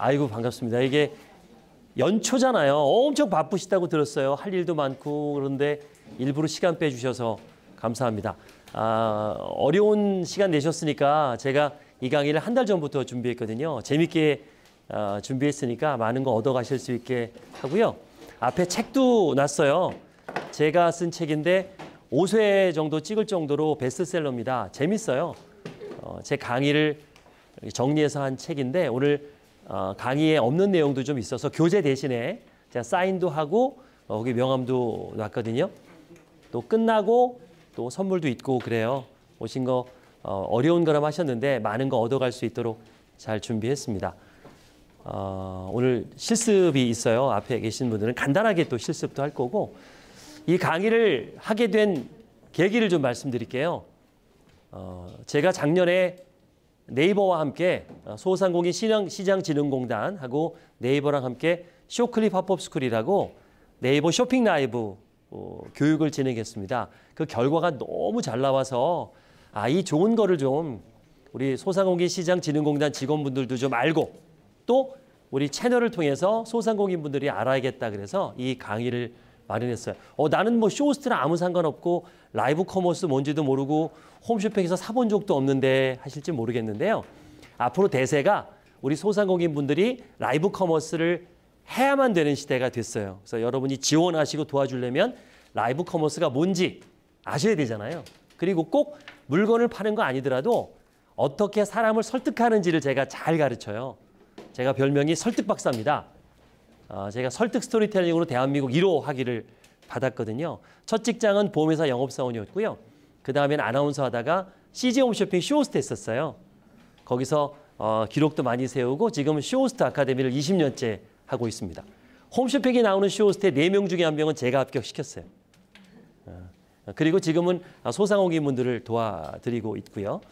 아이고, 반갑습니다. 이게 연초잖아요. 엄청 바쁘시다고 들었어요. 할 일도 많고. 그런데 일부러 시간 빼주셔서 감사합니다. 어려운 시간 내셨으니까 제가 이 강의를 한 달 전부터 준비했거든요. 재밌게 준비했으니까 많은 거 얻어가실 수 있게 하고요. 앞에 책도 놨어요. 제가 쓴 책인데 5쇄 정도 찍을 정도로 베스트셀러입니다. 재밌어요. 제 강의를 정리해서 한 책인데 오늘 강의에 없는 내용도 좀 있어서 교재 대신에 제가 사인도 하고 거기 명함도 놨거든요. 또 끝나고 또 선물도 있고 그래요. 오신 거 어려운 거라 하셨는데 많은 거 얻어갈 수 있도록 잘 준비했습니다. 오늘 실습이 있어요. 앞에 계신 분들은 간단하게 또 실습도 할 거고 이 강의를 하게 된 계기를 좀 말씀드릴게요. 제가 작년에 네이버와 함께 소상공인 시장진흥공단하고 네이버랑 함께 쇼클립 합법스쿨이라고 네이버 쇼핑 라이브 교육을 진행했습니다. 그 결과가 너무 잘 나와서 이 좋은 거를 좀 우리 소상공인 시장진흥공단 직원분들도 좀 알고 또 우리 채널을 통해서 소상공인 분들이 알아야겠다 그래서 이 강의를 마련했어요. 나는 뭐 쇼호스트랑 아무 상관없고 라이브 커머스 뭔지도 모르고 홈쇼핑에서 사본 적도 없는데 하실지 모르겠는데요. 앞으로 대세가 우리 소상공인 분들이 라이브 커머스를 해야만 되는 시대가 됐어요. 그래서 여러분이 지원하시고 도와주려면 라이브 커머스가 뭔지 아셔야 되잖아요. 그리고 꼭 물건을 파는 거 아니더라도 어떻게 사람을 설득하는지를 제가 잘 가르쳐요. 제가 별명이 설득박사입니다. 제가 설득 스토리텔링으로 대한민국 1호 학위를 받았거든요. 첫 직장은 보험회사 영업사원이었고요. 그 다음에는 아나운서 하다가 CJ 홈쇼핑 쇼호스트 했었어요. 거기서 기록도 많이 세우고 지금은 쇼호스트 아카데미를 20년째 하고 있습니다. 홈쇼핑에 나오는 쇼호스트의 4명 중에 1명은 제가 합격시켰어요. 그리고 지금은 소상공인 분들을 도와드리고 있고요.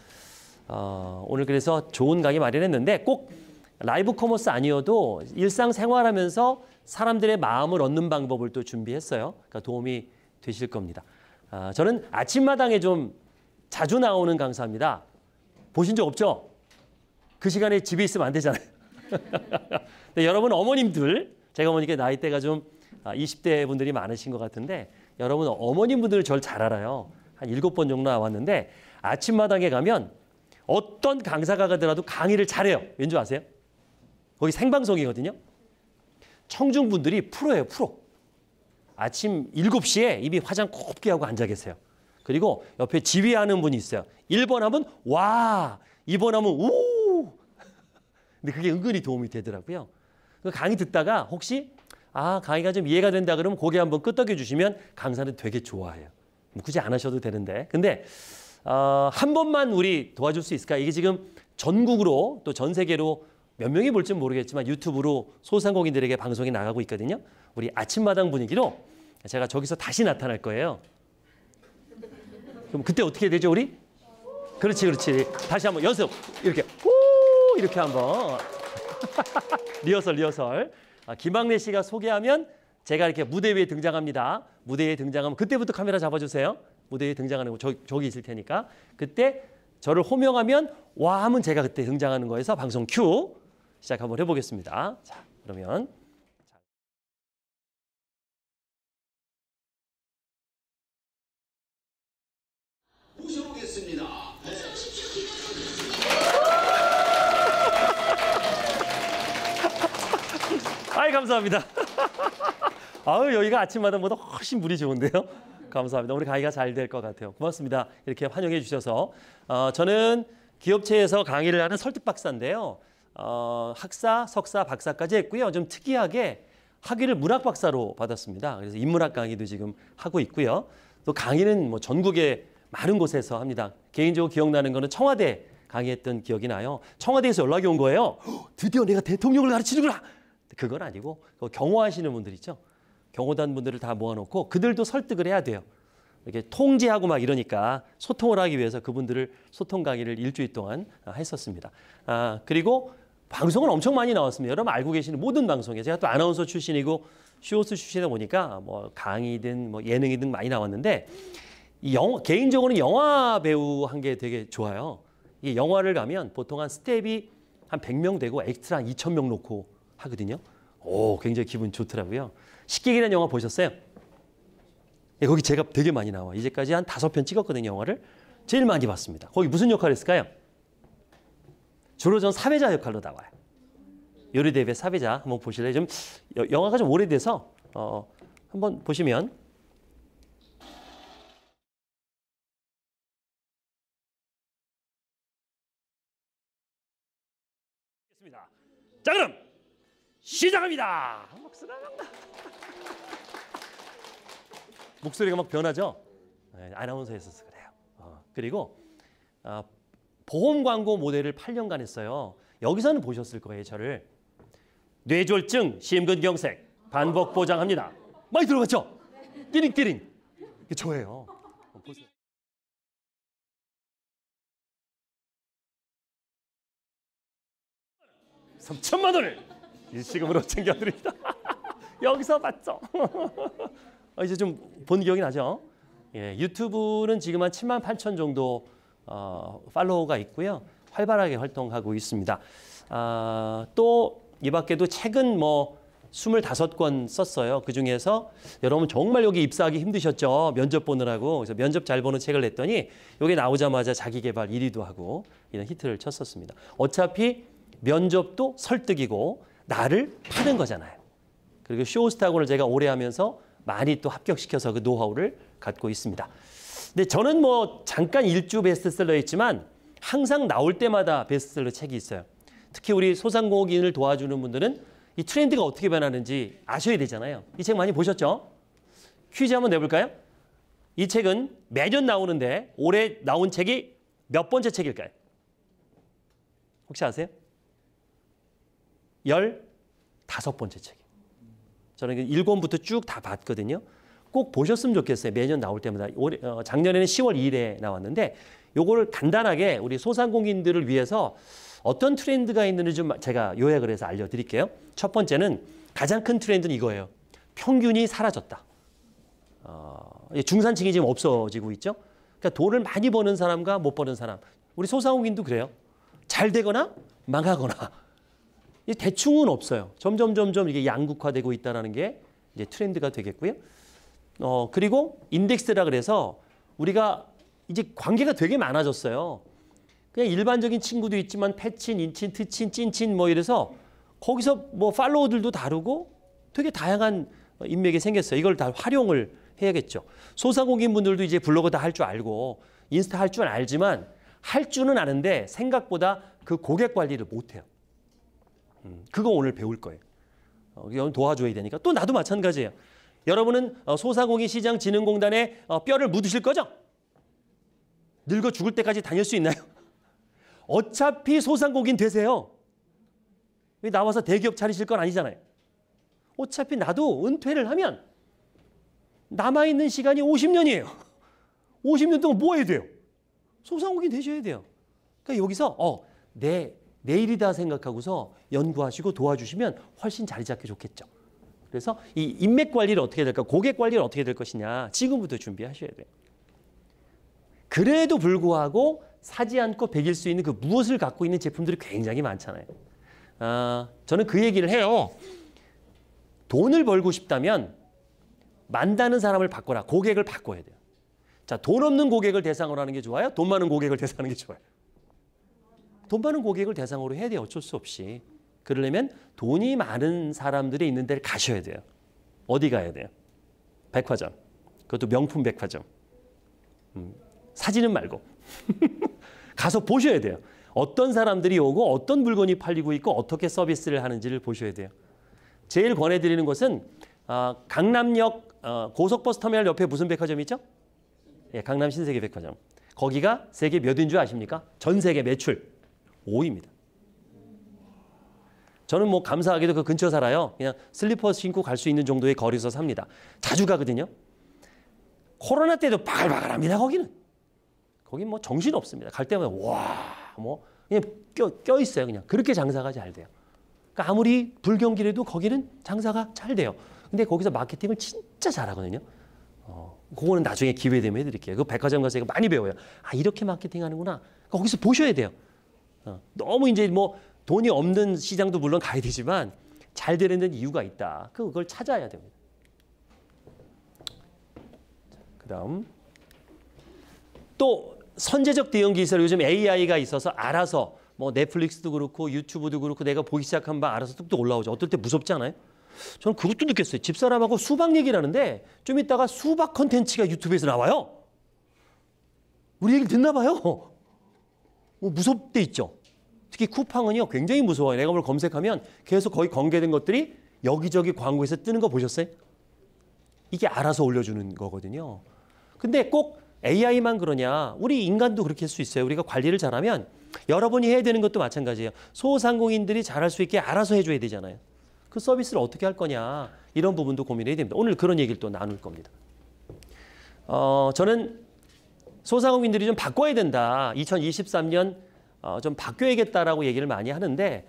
오늘 그래서 좋은 강의 마련했는데 꼭 라이브 커머스 아니어도 일상생활하면서 사람들의 마음을 얻는 방법을 또 준비했어요. 그러니까 도움이 되실 겁니다. 저는 아침마당에 좀 자주 나오는 강사입니다. 보신 적 없죠? 그 시간에 집에 있으면 안 되잖아요. 근데 여러분 어머님들, 제가 보니까 나이대가 좀 20대 분들이 많으신 것 같은데 여러분 어머님분들 저를 잘 알아요. 한 7번 정도 나왔는데 아침마당에 가면 어떤 강사가 가더라도 강의를 잘해요. 왠지 아세요? 거기 생방송이거든요. 청중분들이 프로예요, 프로. 아침 7시에 이미 화장 곱게 하고 앉아 계세요. 그리고 옆에 지휘하는 분이 있어요. 1번 하면 와, 2번 하면 우. 근데 그게 은근히 도움이 되더라고요. 그 강의 듣다가 혹시 강의가 좀 이해가 된다 그러면 고개 한번 끄덕여 주시면 강사는 되게 좋아해요. 굳이 안 하셔도 되는데. 근데 한 번만 우리 도와줄 수 있을까? 이게 지금 전국으로 또 전 세계로 몇 명이 볼지는 모르겠지만 유튜브로 소상공인들에게 방송이 나가고 있거든요. 우리 아침마당 분위기로 제가 저기서 다시 나타날 거예요. 그럼 그때 어떻게 되죠, 우리? 그렇지. 다시 한번 연습. 이렇게 후 이렇게 한번 리허설. 김학래 씨가 소개하면 제가 이렇게 무대 위에 등장합니다. 무대 위에 등장하면 그때부터 카메라 잡아주세요. 무대 위에 등장하는 거 저기 있을 테니까. 그때 저를 호명하면 와 하면 제가 그때 등장하는 거에서 방송 큐 시작 한번 해보겠습니다. 자, 그러면 모셔보겠습니다. 아이 감사합니다. 여기가 아침마당보다 훨씬 물이 좋은데요. 감사합니다. 우리 강의가 잘 될 것 같아요. 고맙습니다. 이렇게 환영해 주셔서. 저는 기업체에서 강의를 하는 설득박사인데요. 학사, 석사, 박사까지 했고요. 좀 특이하게 학위를 문학박사로 받았습니다. 그래서 인문학 강의도 지금 하고 있고요. 또 강의는 뭐 전국의 많은 곳에서 합니다. 개인적으로 기억나는 거는 청와대 강의했던 기억이 나요. 청와대에서 연락이 온 거예요. 드디어 내가 대통령을 가르치는구나. 그건 아니고 경호하시는 분들 있죠. 경호단 분들을 다 모아놓고 그들도 설득을 해야 돼요. 이렇게 통제하고 막 이러니까 소통을 하기 위해서 그분들을 소통 강의를 일주일 동안 했었습니다. 그리고 방송은 엄청 많이 나왔습니다. 여러분 알고 계시는 모든 방송에 제가 또 아나운서 출신이고 쇼호스트 출신이다 보니까 뭐 강의든 뭐 예능이든 많이 나왔는데 개인적으로는 영화 배우 한 게 되게 좋아요. 이 영화를 가면 보통 한 스텝이 한 100명 되고 엑스트라 한 2,000명 놓고 하거든요. 오, 굉장히 기분 좋더라고요. 식객이라는 영화 보셨어요? 예, 거기 제가 되게 많이 나와. 이제까지 한 5편 찍었거든요, 영화를. 제일 많이 봤습니다. 거기 무슨 역할 했을까요? 주로 전 사회자 역할로 나와요. 요리대회 사회자 한번 보실래요? 좀 영화가 좀 오래돼서 한번 보시면 자, 그럼 시작합니다. 목소리가 막 변하죠? 네, 아나운서에서 그래요. 그리고 보험 광고 모델을 8년간 했어요. 여기서는 보셨을 거예요, 저를. 뇌졸중, 심근경색, 반복 보장합니다. 많이 들어갔죠? 띠링띠링. 이게 저예요. 보세요. 3천만 원을 일시금으로 챙겨드립니다. 여기서 봤죠? 이제 좀 본 기억이 나죠? 예, 유튜브는 지금 한 7만 8천 정도 팔로워가 있고요. 활발하게 활동하고 있습니다. 또 이 밖에도 책은 뭐 25권 썼어요. 그중에서 여러분 정말 여기 입사하기 힘드셨죠? 면접 보느라고. 그래서 면접 잘 보는 책을 냈더니 여기 나오자마자 자기계발 1위도 하고 이런 히트를 쳤었습니다. 어차피 면접도 설득이고 나를 파는 거잖아요. 그리고 쇼호스트학원을 제가 오래 하면서 많이 또 합격시켜서 그 노하우를 갖고 있습니다. 근데 저는 뭐 잠깐 일주 베스트셀러였지만 항상 나올 때마다 베스트셀러 책이 있어요. 특히 우리 소상공인을 도와주는 분들은 이 트렌드가 어떻게 변하는지 아셔야 되잖아요. 이 책 많이 보셨죠? 퀴즈 한번 내볼까요? 이 책은 매년 나오는데 올해 나온 책이 몇 번째 책일까요? 혹시 아세요? 15번째 책. 저는 1권부터 쭉 다 봤거든요. 꼭 보셨으면 좋겠어요. 매년 나올 때마다. 작년에는 10월 2일에 나왔는데 요거를 간단하게 우리 소상공인들을 위해서 어떤 트렌드가 있는지 좀 제가 요약을 해서 알려드릴게요. 첫 번째는 가장 큰 트렌드는 이거예요. 평균이 사라졌다. 중산층이 지금 없어지고 있죠. 그러니까 돈을 많이 버는 사람과 못 버는 사람. 우리 소상공인도 그래요. 잘 되거나 망하거나. 대충은 없어요. 점점 이게 양극화되고 있다는 게 이제 트렌드가 되겠고요. 그리고 인덱스라 그래서 우리가 이제 관계가 되게 많아졌어요. 그냥 일반적인 친구도 있지만 패친, 인친, 트친, 찐친 뭐 이래서 거기서 뭐 팔로워들도 다르고 되게 다양한 인맥이 생겼어요. 이걸 다 활용을 해야겠죠. 소상공인 분들도 이제 블로그 다 할 줄 알고 인스타 할 줄 알지만 할 줄은 아는데 생각보다 그 고객 관리를 못해요. 그거 오늘 배울 거예요. 이건 도와줘야 되니까. 또 나도 마찬가지예요. 여러분은 소상공인 시장진흥공단에 뼈를 묻으실 거죠? 늙어 죽을 때까지 다닐 수 있나요? 어차피 소상공인 되세요. 나와서 대기업 차리실 건 아니잖아요. 어차피 나도 은퇴를 하면 남아있는 시간이 50년이에요. 50년 동안 뭐 해야 돼요? 소상공인 되셔야 돼요. 그러니까 여기서 내일이다 생각하고서 연구하시고 도와주시면 훨씬 자리 잡기 좋겠죠. 그래서 이 인맥 관리를 어떻게 될까? 고객 관리를 어떻게 될 것이냐? 지금부터 준비하셔야 돼요. 그래도 불구하고 사지 않고 배길 수 있는 그 무엇을 갖고 있는 제품들이 굉장히 많잖아요. 저는 그 얘기를 해요. 돈을 벌고 싶다면 만나는 사람을 바꿔라. 고객을 바꿔야 돼요. 자, 돈 없는 고객을 대상으로 하는 게 좋아요? 돈 많은 고객을 대상으로 하는 게 좋아요? 돈 많은 고객을 대상으로 해야 돼요. 어쩔 수 없이. 그러려면 돈이 많은 사람들이 있는 데를 가셔야 돼요. 어디 가야 돼요? 백화점. 그것도 명품 백화점. 사지는 말고. 가서 보셔야 돼요. 어떤 사람들이 오고 어떤 물건이 팔리고 있고 어떻게 서비스를 하는지를 보셔야 돼요. 제일 권해드리는 것은 강남역 고속버스 터미널 옆에 무슨 백화점이 있죠? 예, 강남 신세계백화점. 거기가 세계 몇인 줄 아십니까? 전 세계 매출 5위입니다. 저는 뭐 감사하게도 그 근처 살아요. 그냥 슬리퍼 신고 갈 수 있는 정도의 거리에서 삽니다. 자주 가거든요. 코로나 때도 바글바글합니다. 거기는. 거긴 뭐 정신 없습니다. 갈 때마다 뭐 그냥 껴 있어요. 그냥 그렇게 장사가 잘 돼요. 그러니까 아무리 불경기라도 거기는 장사가 잘 돼요. 근데 거기서 마케팅을 진짜 잘하거든요. 그거는 나중에 기회 되면 해드릴게요. 그 백화점 가서 제가 많이 배워요. 이렇게 마케팅하는구나. 거기서 보셔야 돼요. 너무 이제 뭐 돈이 없는 시장도 물론 가야 되지만 잘 되는 이유가 있다. 그걸 찾아야 됩니다. 그다음 또 선제적 대응 기술, 요즘 AI가 있어서 알아서 뭐 넷플릭스도 그렇고 유튜브도 그렇고 내가 보기 시작하면 막 알아서 뚝뚝 올라오죠. 어떨 때 무섭지 않아요? 저는 그것도 느꼈어요. 집사람하고 수박 얘기를 하는데 좀 이따가 수박 컨텐츠가 유튜브에서 나와요. 우리 얘기를 듣나 봐요. 무섭대 있죠. 특히 쿠팡은요 굉장히 무서워요. 내가 뭘 검색하면 계속 거의 관계된 것들이 여기저기 광고에서 뜨는 거 보셨어요? 이게 알아서 올려주는 거거든요. 근데 꼭 AI만 그러냐? 우리 인간도 그렇게 할 수 있어요. 우리가 관리를 잘하면 여러분이 해야 되는 것도 마찬가지예요. 소상공인들이 잘할 수 있게 알아서 해줘야 되잖아요. 그 서비스를 어떻게 할 거냐? 이런 부분도 고민해야 됩니다. 오늘 그런 얘기를 또 나눌 겁니다. 저는 소상공인들이 좀 바꿔야 된다. 2023년 좀 바뀌어야겠다라고 얘기를 많이 하는데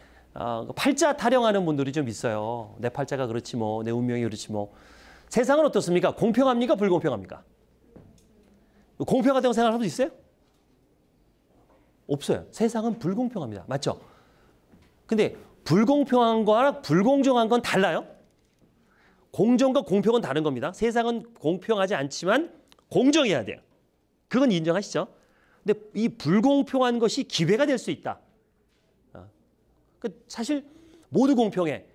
팔자 타령하는 분들이 좀 있어요. 내 팔자가 그렇지 뭐, 내 운명이 그렇지 뭐. 세상은 어떻습니까? 공평합니까? 불공평합니까? 공평하다고 생각할 수 있어요? 없어요. 세상은 불공평합니다. 맞죠? 근데 불공평한 거랑 불공정한 건 달라요. 공정과 공평은 다른 겁니다. 세상은 공평하지 않지만 공정해야 돼요. 그건 인정하시죠? 근데 이 불공평한 것이 기회가 될 수 있다. 사실 모두 공평해.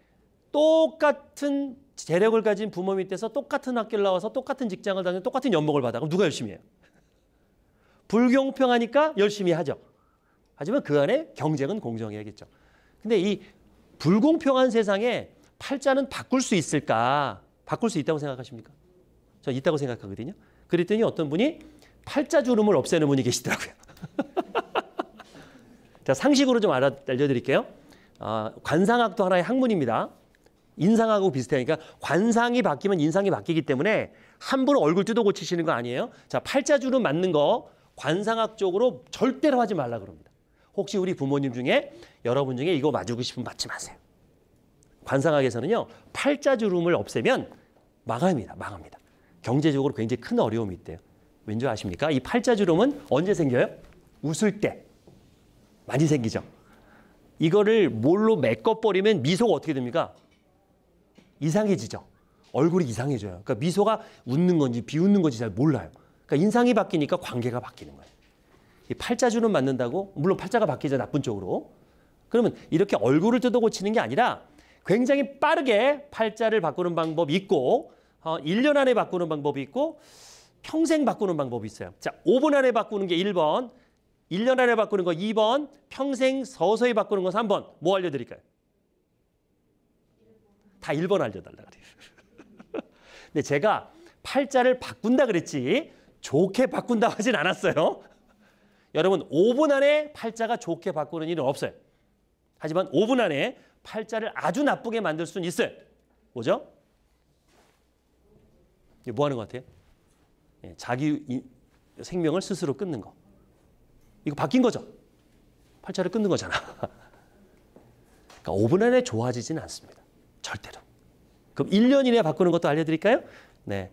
똑같은 재력을 가진 부모 밑에서 똑같은 학교를 나와서 똑같은 직장을 다니는 똑같은 연봉을 받아. 그럼 누가 열심히 해요? 불공평하니까 열심히 하죠. 하지만 그 안에 경쟁은 공정해야겠죠. 근데 이 불공평한 세상에 팔자는 바꿀 수 있을까? 바꿀 수 있다고 생각하십니까? 저 있다고 생각하거든요. 그랬더니 어떤 분이 팔자 주름을 없애는 분이 계시더라고요. 자, 상식으로 좀 알려드릴게요. 관상학도 하나의 학문입니다. 인상하고 비슷하니까 관상이 바뀌면 인상이 바뀌기 때문에 함부로 얼굴 뜯어 고치시는 거 아니에요. 자, 팔자 주름 맞는 거 관상학적으로 절대로 하지 말라 그럽니다. 혹시 우리 부모님 중에 여러분 중에 이거 맞추고 싶으면 맞지 마세요. 관상학에서는요. 팔자 주름을 없애면 망합니다. 망합니다. 경제적으로 굉장히 큰 어려움이 있대요. 왠지 아십니까? 이 팔자 주름은 언제 생겨요? 웃을 때. 많이 생기죠. 이거를 뭘로 메꿔버리면 미소가 어떻게 됩니까? 이상해지죠. 얼굴이 이상해져요. 그러니까 미소가 웃는 건지 비웃는 건지 잘 몰라요. 그러니까 인상이 바뀌니까 관계가 바뀌는 거예요. 이 팔자 주름 맞는다고 물론 팔자가 바뀌죠. 나쁜 쪽으로. 그러면 이렇게 얼굴을 뜯어 고치는 게 아니라 굉장히 빠르게 팔자를 바꾸는 방법이 있고 1년 안에 바꾸는 방법이 있고 평생 바꾸는 방법이 있어요. 자, 5분 안에 바꾸는 게 1번, 1년 안에 바꾸는 거 2번, 평생 서서히 바꾸는 거 3번. 뭐 알려드릴까요? 다 1번 알려달라 그래요. 근데 제가 팔자를 바꾼다 그랬지 좋게 바꾼다 하진 않았어요. 여러분 5분 안에 팔자가 좋게 바꾸는 일은 없어요. 하지만 5분 안에 팔자를 아주 나쁘게 만들 수는 있어요. 뭐죠? 뭐 하는 것 같아요? 자기 생명을 스스로 끊는 거. 이거 바뀐 거죠? 팔자를 끊는 거잖아. 그러니까 5분 안에 좋아지지는 않습니다. 절대로. 그럼 1년 이내에 바꾸는 것도 알려드릴까요? 네.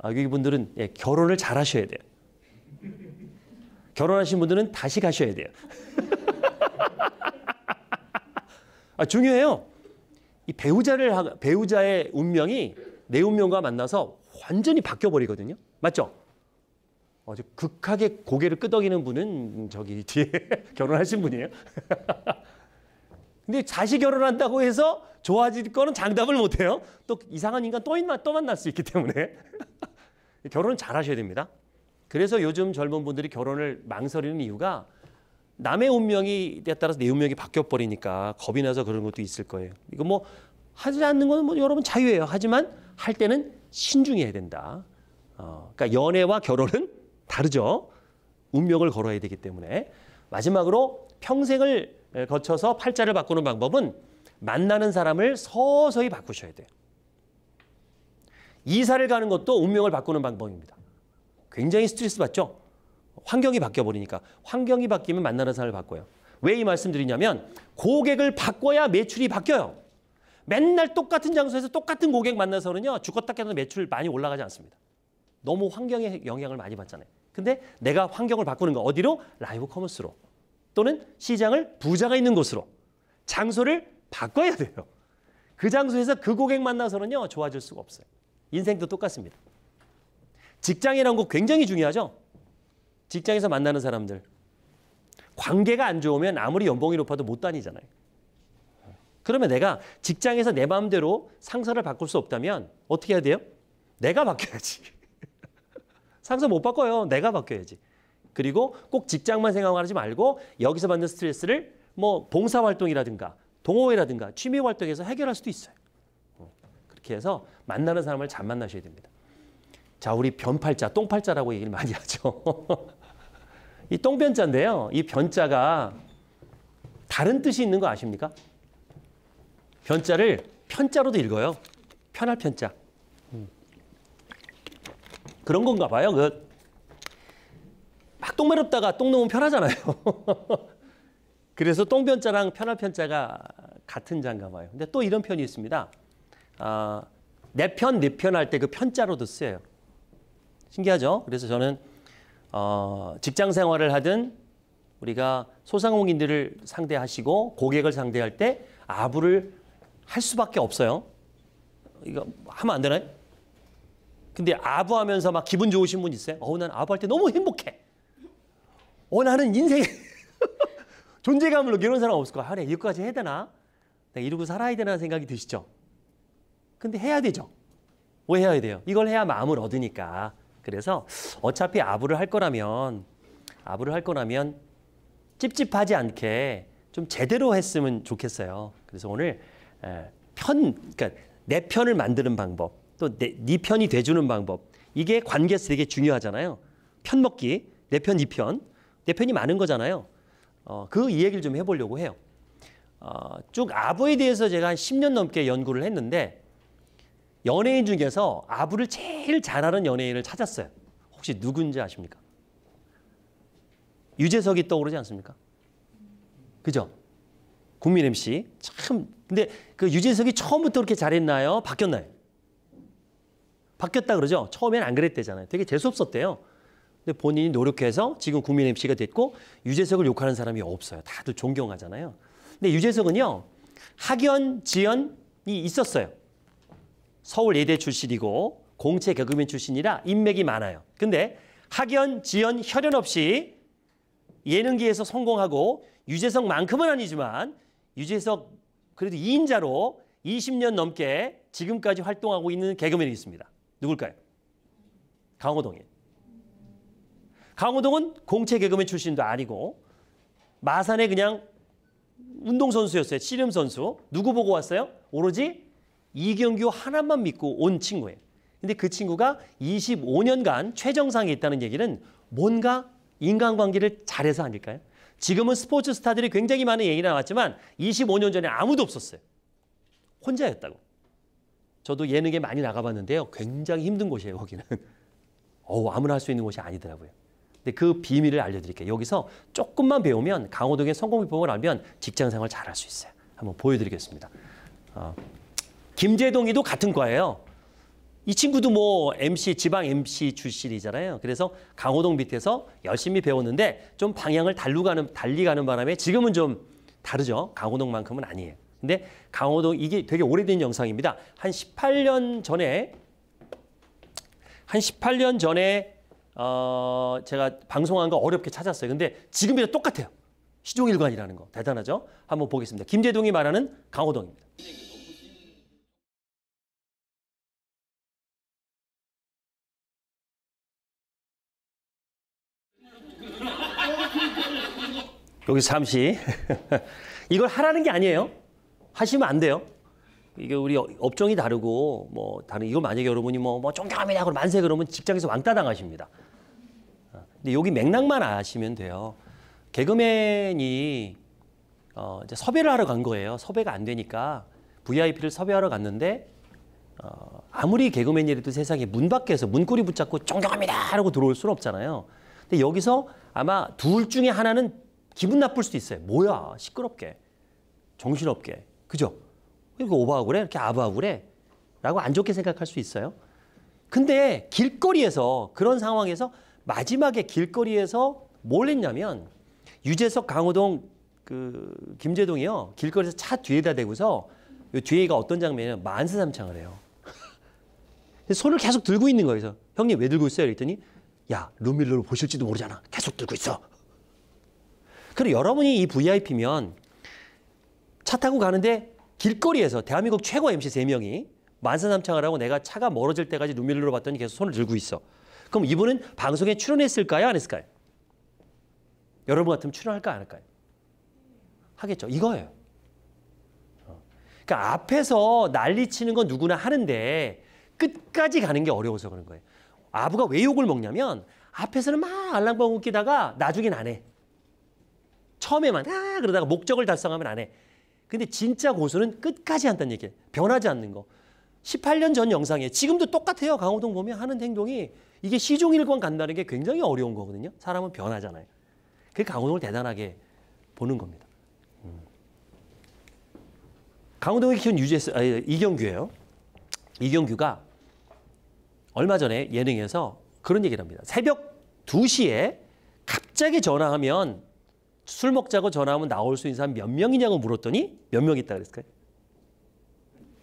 여기 분들은 결혼을 잘 하셔야 돼요. 결혼하신 분들은 다시 가셔야 돼요. 중요해요. 이 배우자의 운명이 내 운명과 만나서 완전히 바뀌어버리거든요. 맞죠? 아주 극하게 고개를 끄덕이는 분은 저기 뒤에 결혼하신 분이에요. 근데 다시 결혼한다고 해서 좋아질 거는 장담을 못해요. 또 이상한 인간 또 만날 수 있기 때문에. 결혼은 잘 하셔야 됩니다. 그래서 요즘 젊은 분들이 결혼을 망설이는 이유가 남의 운명에 따라서 내 운명이 바뀌어버리니까 겁이 나서 그런 것도 있을 거예요. 이거 뭐 하지 않는 건 뭐 여러분 자유예요. 하지만 할 때는 신중해야 된다. 그러니까 연애와 결혼은 다르죠. 운명을 걸어야 되기 때문에. 마지막으로 평생을 거쳐서 팔자를 바꾸는 방법은 만나는 사람을 서서히 바꾸셔야 돼요. 이사를 가는 것도 운명을 바꾸는 방법입니다. 굉장히 스트레스 받죠? 환경이 바뀌어버리니까. 환경이 바뀌면 만나는 사람을 바꿔요. 왜 이 말씀 드리냐면 고객을 바꿔야 매출이 바뀌어요. 맨날 똑같은 장소에서 똑같은 고객 만나서는요. 죽었다 깨도 매출 많이 올라가지 않습니다. 너무 환경의 영향을 많이 받잖아요. 근데 내가 환경을 바꾸는 거 어디로? 라이브 커머스로. 또는 시장을 부자가 있는 곳으로. 장소를 바꿔야 돼요. 그 장소에서 그 고객 만나서는요, 좋아질 수가 없어요. 인생도 똑같습니다. 직장이라는 거 굉장히 중요하죠. 직장에서 만나는 사람들. 관계가 안 좋으면 아무리 연봉이 높아도 못 다니잖아요. 그러면 내가 직장에서 내 마음대로 상사를 바꿀 수 없다면 어떻게 해야 돼요? 내가 바뀌어야지. 상사 못 바꿔요. 내가 바뀌어야지. 그리고 꼭 직장만 생각하지 말고 여기서 받는 스트레스를 뭐 봉사활동이라든가 동호회라든가 취미활동에서 해결할 수도 있어요. 그렇게 해서 만나는 사람을 잘 만나셔야 됩니다. 자, 우리 변팔자, 똥팔자라고 얘기를 많이 하죠. 이 똥변자인데요. 이 변자가 다른 뜻이 있는 거 아십니까? 변자를 편자로도 읽어요. 편할 편자. 그런 건가 봐요. 막 똥 마렵다가 똥 놓으면 편하잖아요. 그래서 똥변자랑 편할 편자가 같은 자인가 봐요. 근데 또 이런 편이 있습니다. 내 편, 네 편 할 때 그 편자로도 쓰여요. 신기하죠? 그래서 저는 직장 생활을 하든 우리가 소상공인들을 상대하시고 고객을 상대할 때 아부를 할 수밖에 없어요. 이거 하면 안 되나요? 근데 아부하면서 막 기분 좋으신 분 있어요? 난 아부할 때 너무 행복해. 나는 인생에 존재감을 느끼는 이런 사람 없을 거야. 그래, 이거까지 해야 되나? 내가 이러고 살아야 되나 생각이 드시죠? 근데 해야 되죠. 왜 해야 돼요? 이걸 해야 마음을 얻으니까. 그래서 어차피 아부를 할 거라면 찝찝하지 않게 좀 제대로 했으면 좋겠어요. 그래서 오늘 그러니까 내 편을 만드는 방법, 또 네 편이 돼주는 방법, 이게 관계에서 되게 중요하잖아요. 편 먹기, 내 편, 네 편, 내 편이 많은 거잖아요. 그 이야기를 좀 해보려고 해요. 쭉 아부에 대해서 제가 한 10년 넘게 연구를 했는데 연예인 중에서 아부를 제일 잘하는 연예인을 찾았어요. 혹시 누군지 아십니까? 유재석이 떠오르지 않습니까? 그죠? 국민 MC. 참, 근데 그 유재석이 처음부터 그렇게 잘했나요? 바뀌었나요? 바뀌었다 그러죠? 처음엔 안 그랬대잖아요. 되게 재수없었대요. 근데 본인이 노력해서 지금 국민 MC가 됐고 유재석을 욕하는 사람이 없어요. 다들 존경하잖아요. 근데 유재석은요, 학연, 지연이 있었어요. 서울 예대 출신이고 공채 개그맨 출신이라 인맥이 많아요. 근데 학연, 지연, 혈연 없이 예능계에서 성공하고 유재석만큼은 아니지만 유재석 그래도 2인자로 20년 넘게 지금까지 활동하고 있는 개그맨이 있습니다. 누굴까요? 강호동이에요. 강호동은 공채 개그맨 출신도 아니고 마산에 그냥 운동선수였어요. 씨름선수. 누구 보고 왔어요? 오로지 이경규 하나만 믿고 온 친구예요. 근데 그 친구가 25년간 최정상에 있다는 얘기는 뭔가 인간관계를 잘해서 아닐까요? 지금은 스포츠 스타들이 굉장히 많은 얘기가 나왔지만 25년 전에 아무도 없었어요. 혼자였다고. 저도 예능에 많이 나가봤는데요. 굉장히 힘든 곳이에요, 거기는. 아무나 할 수 있는 곳이 아니더라고요. 근데 그 비밀을 알려드릴게요. 여기서 조금만 배우면 강호동의 성공 비법을 알면 직장생활 잘할 수 있어요. 한번 보여드리겠습니다. 김재동이도 같은 과예요. 이 친구도 뭐 MC, 지방 MC 출신이잖아요. 그래서 강호동 밑에서 열심히 배웠는데 좀 방향을 달리 가는 바람에 지금은 좀 다르죠. 강호동만큼은 아니에요. 근데 강호동 이게 되게 오래된 영상입니다. 한 18년 전에 제가 방송한 거 어렵게 찾았어요. 근데 지금이랑 똑같아요. 시종일관이라는 거. 대단하죠? 한번 보겠습니다. 김재동이 말하는 강호동입니다. 여기서 잠시 이걸 하라는 게 아니에요. 하시면 안 돼요. 이게 우리 업종이 다르고 뭐 다른 이거 만약에 여러분이 뭐 존경합니다 그러면 만세 그러면 직장에서 왕따 당하십니다. 근데 여기 맥락만 아시면 돼요. 개그맨이 이제 섭외를 하러 간 거예요. 섭외가 안 되니까 VIP를 섭외하러 갔는데 아무리 개그맨이라도 세상에 문 밖에서 문고리 붙잡고 존경합니다 하고 들어올 수는 없잖아요. 근데 여기서 아마 둘 중에 하나는 기분 나쁠 수도 있어요. 뭐야 시끄럽게 정신없게 그죠? 이거 오버하고 그래? 이렇게 아부하고 그래? 라고 안 좋게 생각할 수 있어요. 근데 길거리에서 그런 상황에서 마지막에 길거리에서 뭘 했냐면 유재석 강호동 그 김재동이요. 길거리에서 차 뒤에다 대고서 요 뒤에가 어떤 장면이냐면 만세삼창을 해요. 손을 계속 들고 있는 거예요. 그래서 형님 왜 들고 있어요? 그랬더니 야, 룸밀러로 보실지도 모르잖아. 계속 들고 있어. 그리고 여러분이 이 VIP면 차 타고 가는데 길거리에서 대한민국 최고 MC 3명이 만세삼창을 하고 내가 차가 멀어질 때까지 룸밀러로 봤더니 계속 손을 들고 있어. 그럼 이분은 방송에 출연했을까요? 안 했을까요? 여러분 같으면 출연할까 안 할까요? 하겠죠. 이거예요. 그러니까 앞에서 난리치는 건 누구나 하는데 끝까지 가는 게 어려워서 그런 거예요. 아부가 왜 욕을 먹냐면 앞에서는 막 알랑방울 웃기다가 나중엔 안 해. 처음에만 그러다가 목적을 달성하면 안 해. 근데 진짜 고수는 끝까지 한다는 얘기예요. 변하지 않는 거. 18년 전 영상에 지금도 똑같아요. 강호동 보면 하는 행동이 이게 시종일관 간다는 게 굉장히 어려운 거거든요. 사람은 변하잖아요. 그게 강호동을 대단하게 보는 겁니다. 강호동이 키운 이경규예요. 이경규가 얼마 전에 예능에서 그런 얘기를 합니다. 새벽 2시에 갑자기 전화하면 술 먹자고 전화하면 나올 수 있는 사람 몇 명이냐고 물었더니 몇 명 있다 그랬을까요?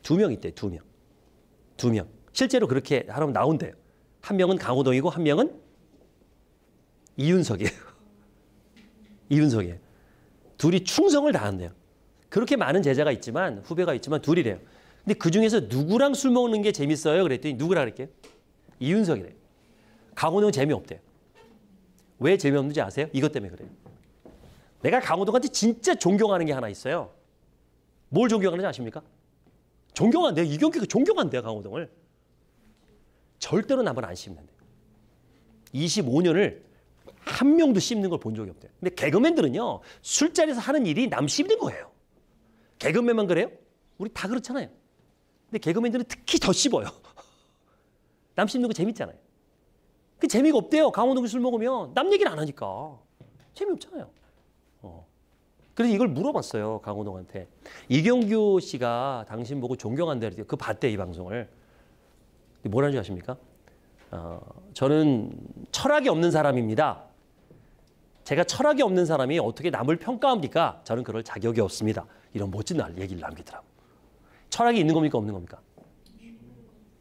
2명 있대요. 2명. 2명. 실제로 그렇게 하면 나온대요. 한 명은 강호동이고 한 명은 이윤석이에요. 이윤석이에요. 둘이 충성을 다한대요. 그렇게 많은 제자가 있지만 후배가 있지만 둘이래요. 근데 그중에서 누구랑 술 먹는 게 재밌어요? 그랬더니 누구라 그랬게요? 이윤석이래요. 강호동은 재미없대요. 왜 재미없는지 아세요? 이것 때문에 그래요. 내가 강호동한테 진짜 존경하는 게 하나 있어요. 뭘 존경하는지 아십니까? 존경한대요. 이경규가 존경한대요. 강호동을. 절대로 남을 안 씹는데요. 25년을 한 명도 씹는 걸 본 적이 없대요. 근데 개그맨들은요. 술자리에서 하는 일이 남 씹는 거예요. 개그맨만 그래요? 우리 다 그렇잖아요. 근데 개그맨들은 특히 더 씹어요. 남 씹는 거 재밌잖아요. 그 재미가 없대요. 강호동이 술 먹으면 남 얘기를 안 하니까. 재미없잖아요. 그래서 이걸 물어봤어요. 강호동한테. 이경규 씨가 당신 보고 존경한다 그랬더니 그거 봤대 이 방송을. 뭐라는 줄 아십니까? 저는 철학이 없는 사람입니다. 제가 철학이 없는 사람이 어떻게 남을 평가합니까? 저는 그럴 자격이 없습니다. 이런 멋진 얘기를 남기더라고요. 철학이 있는 겁니까? 없는 겁니까?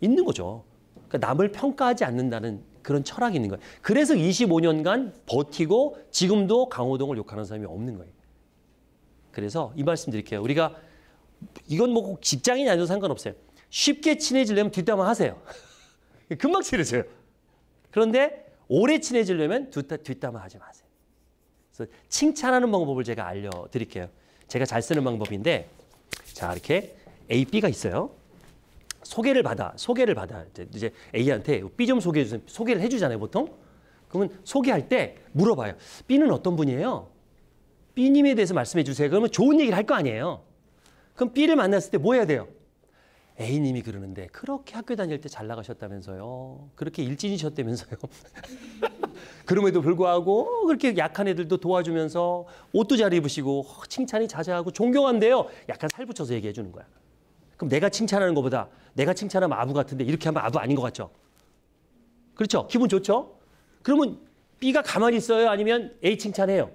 있는 거죠. 그러니까 남을 평가하지 않는다는 그런 철학이 있는 거예요. 그래서 25년간 버티고 지금도 강호동을 욕하는 사람이 없는 거예요. 그래서 이 말씀 드릴게요. 우리가 이건 뭐 꼭 직장인이 아니어도 상관없어요. 쉽게 친해지려면 뒷담화 하세요. 금방 친해져요. 그런데 오래 친해지려면 뒷담화 하지 마세요. 그래서 칭찬하는 방법을 제가 알려드릴게요. 제가 잘 쓰는 방법인데 자 이렇게 A, B가 있어요. 소개를 받아 이제 A한테 B 좀 소개해 주세요. 소개를 해주잖아요 보통. 그러면 소개할 때 물어봐요. B는 어떤 분이에요? B님에 대해서 말씀해 주세요. 그러면 좋은 얘기를 할 거 아니에요. 그럼 B를 만났을 때 뭐 해야 돼요? A님이 그러는데 그렇게 학교 다닐 때 잘 나가셨다면서요. 그렇게 일진이셨다면서요. 그럼에도 불구하고 그렇게 약한 애들도 도와주면서 옷도 잘 입으시고 칭찬이 자자하고 존경한대요. 약간 살 붙여서 얘기해 주는 거야. 그럼 내가 칭찬하는 것보다 내가 칭찬하면 아부 같은데 이렇게 하면 아부 아닌 것 같죠? 그렇죠? 기분 좋죠? 그러면 B가 가만히 있어요? 아니면 A 칭찬해요?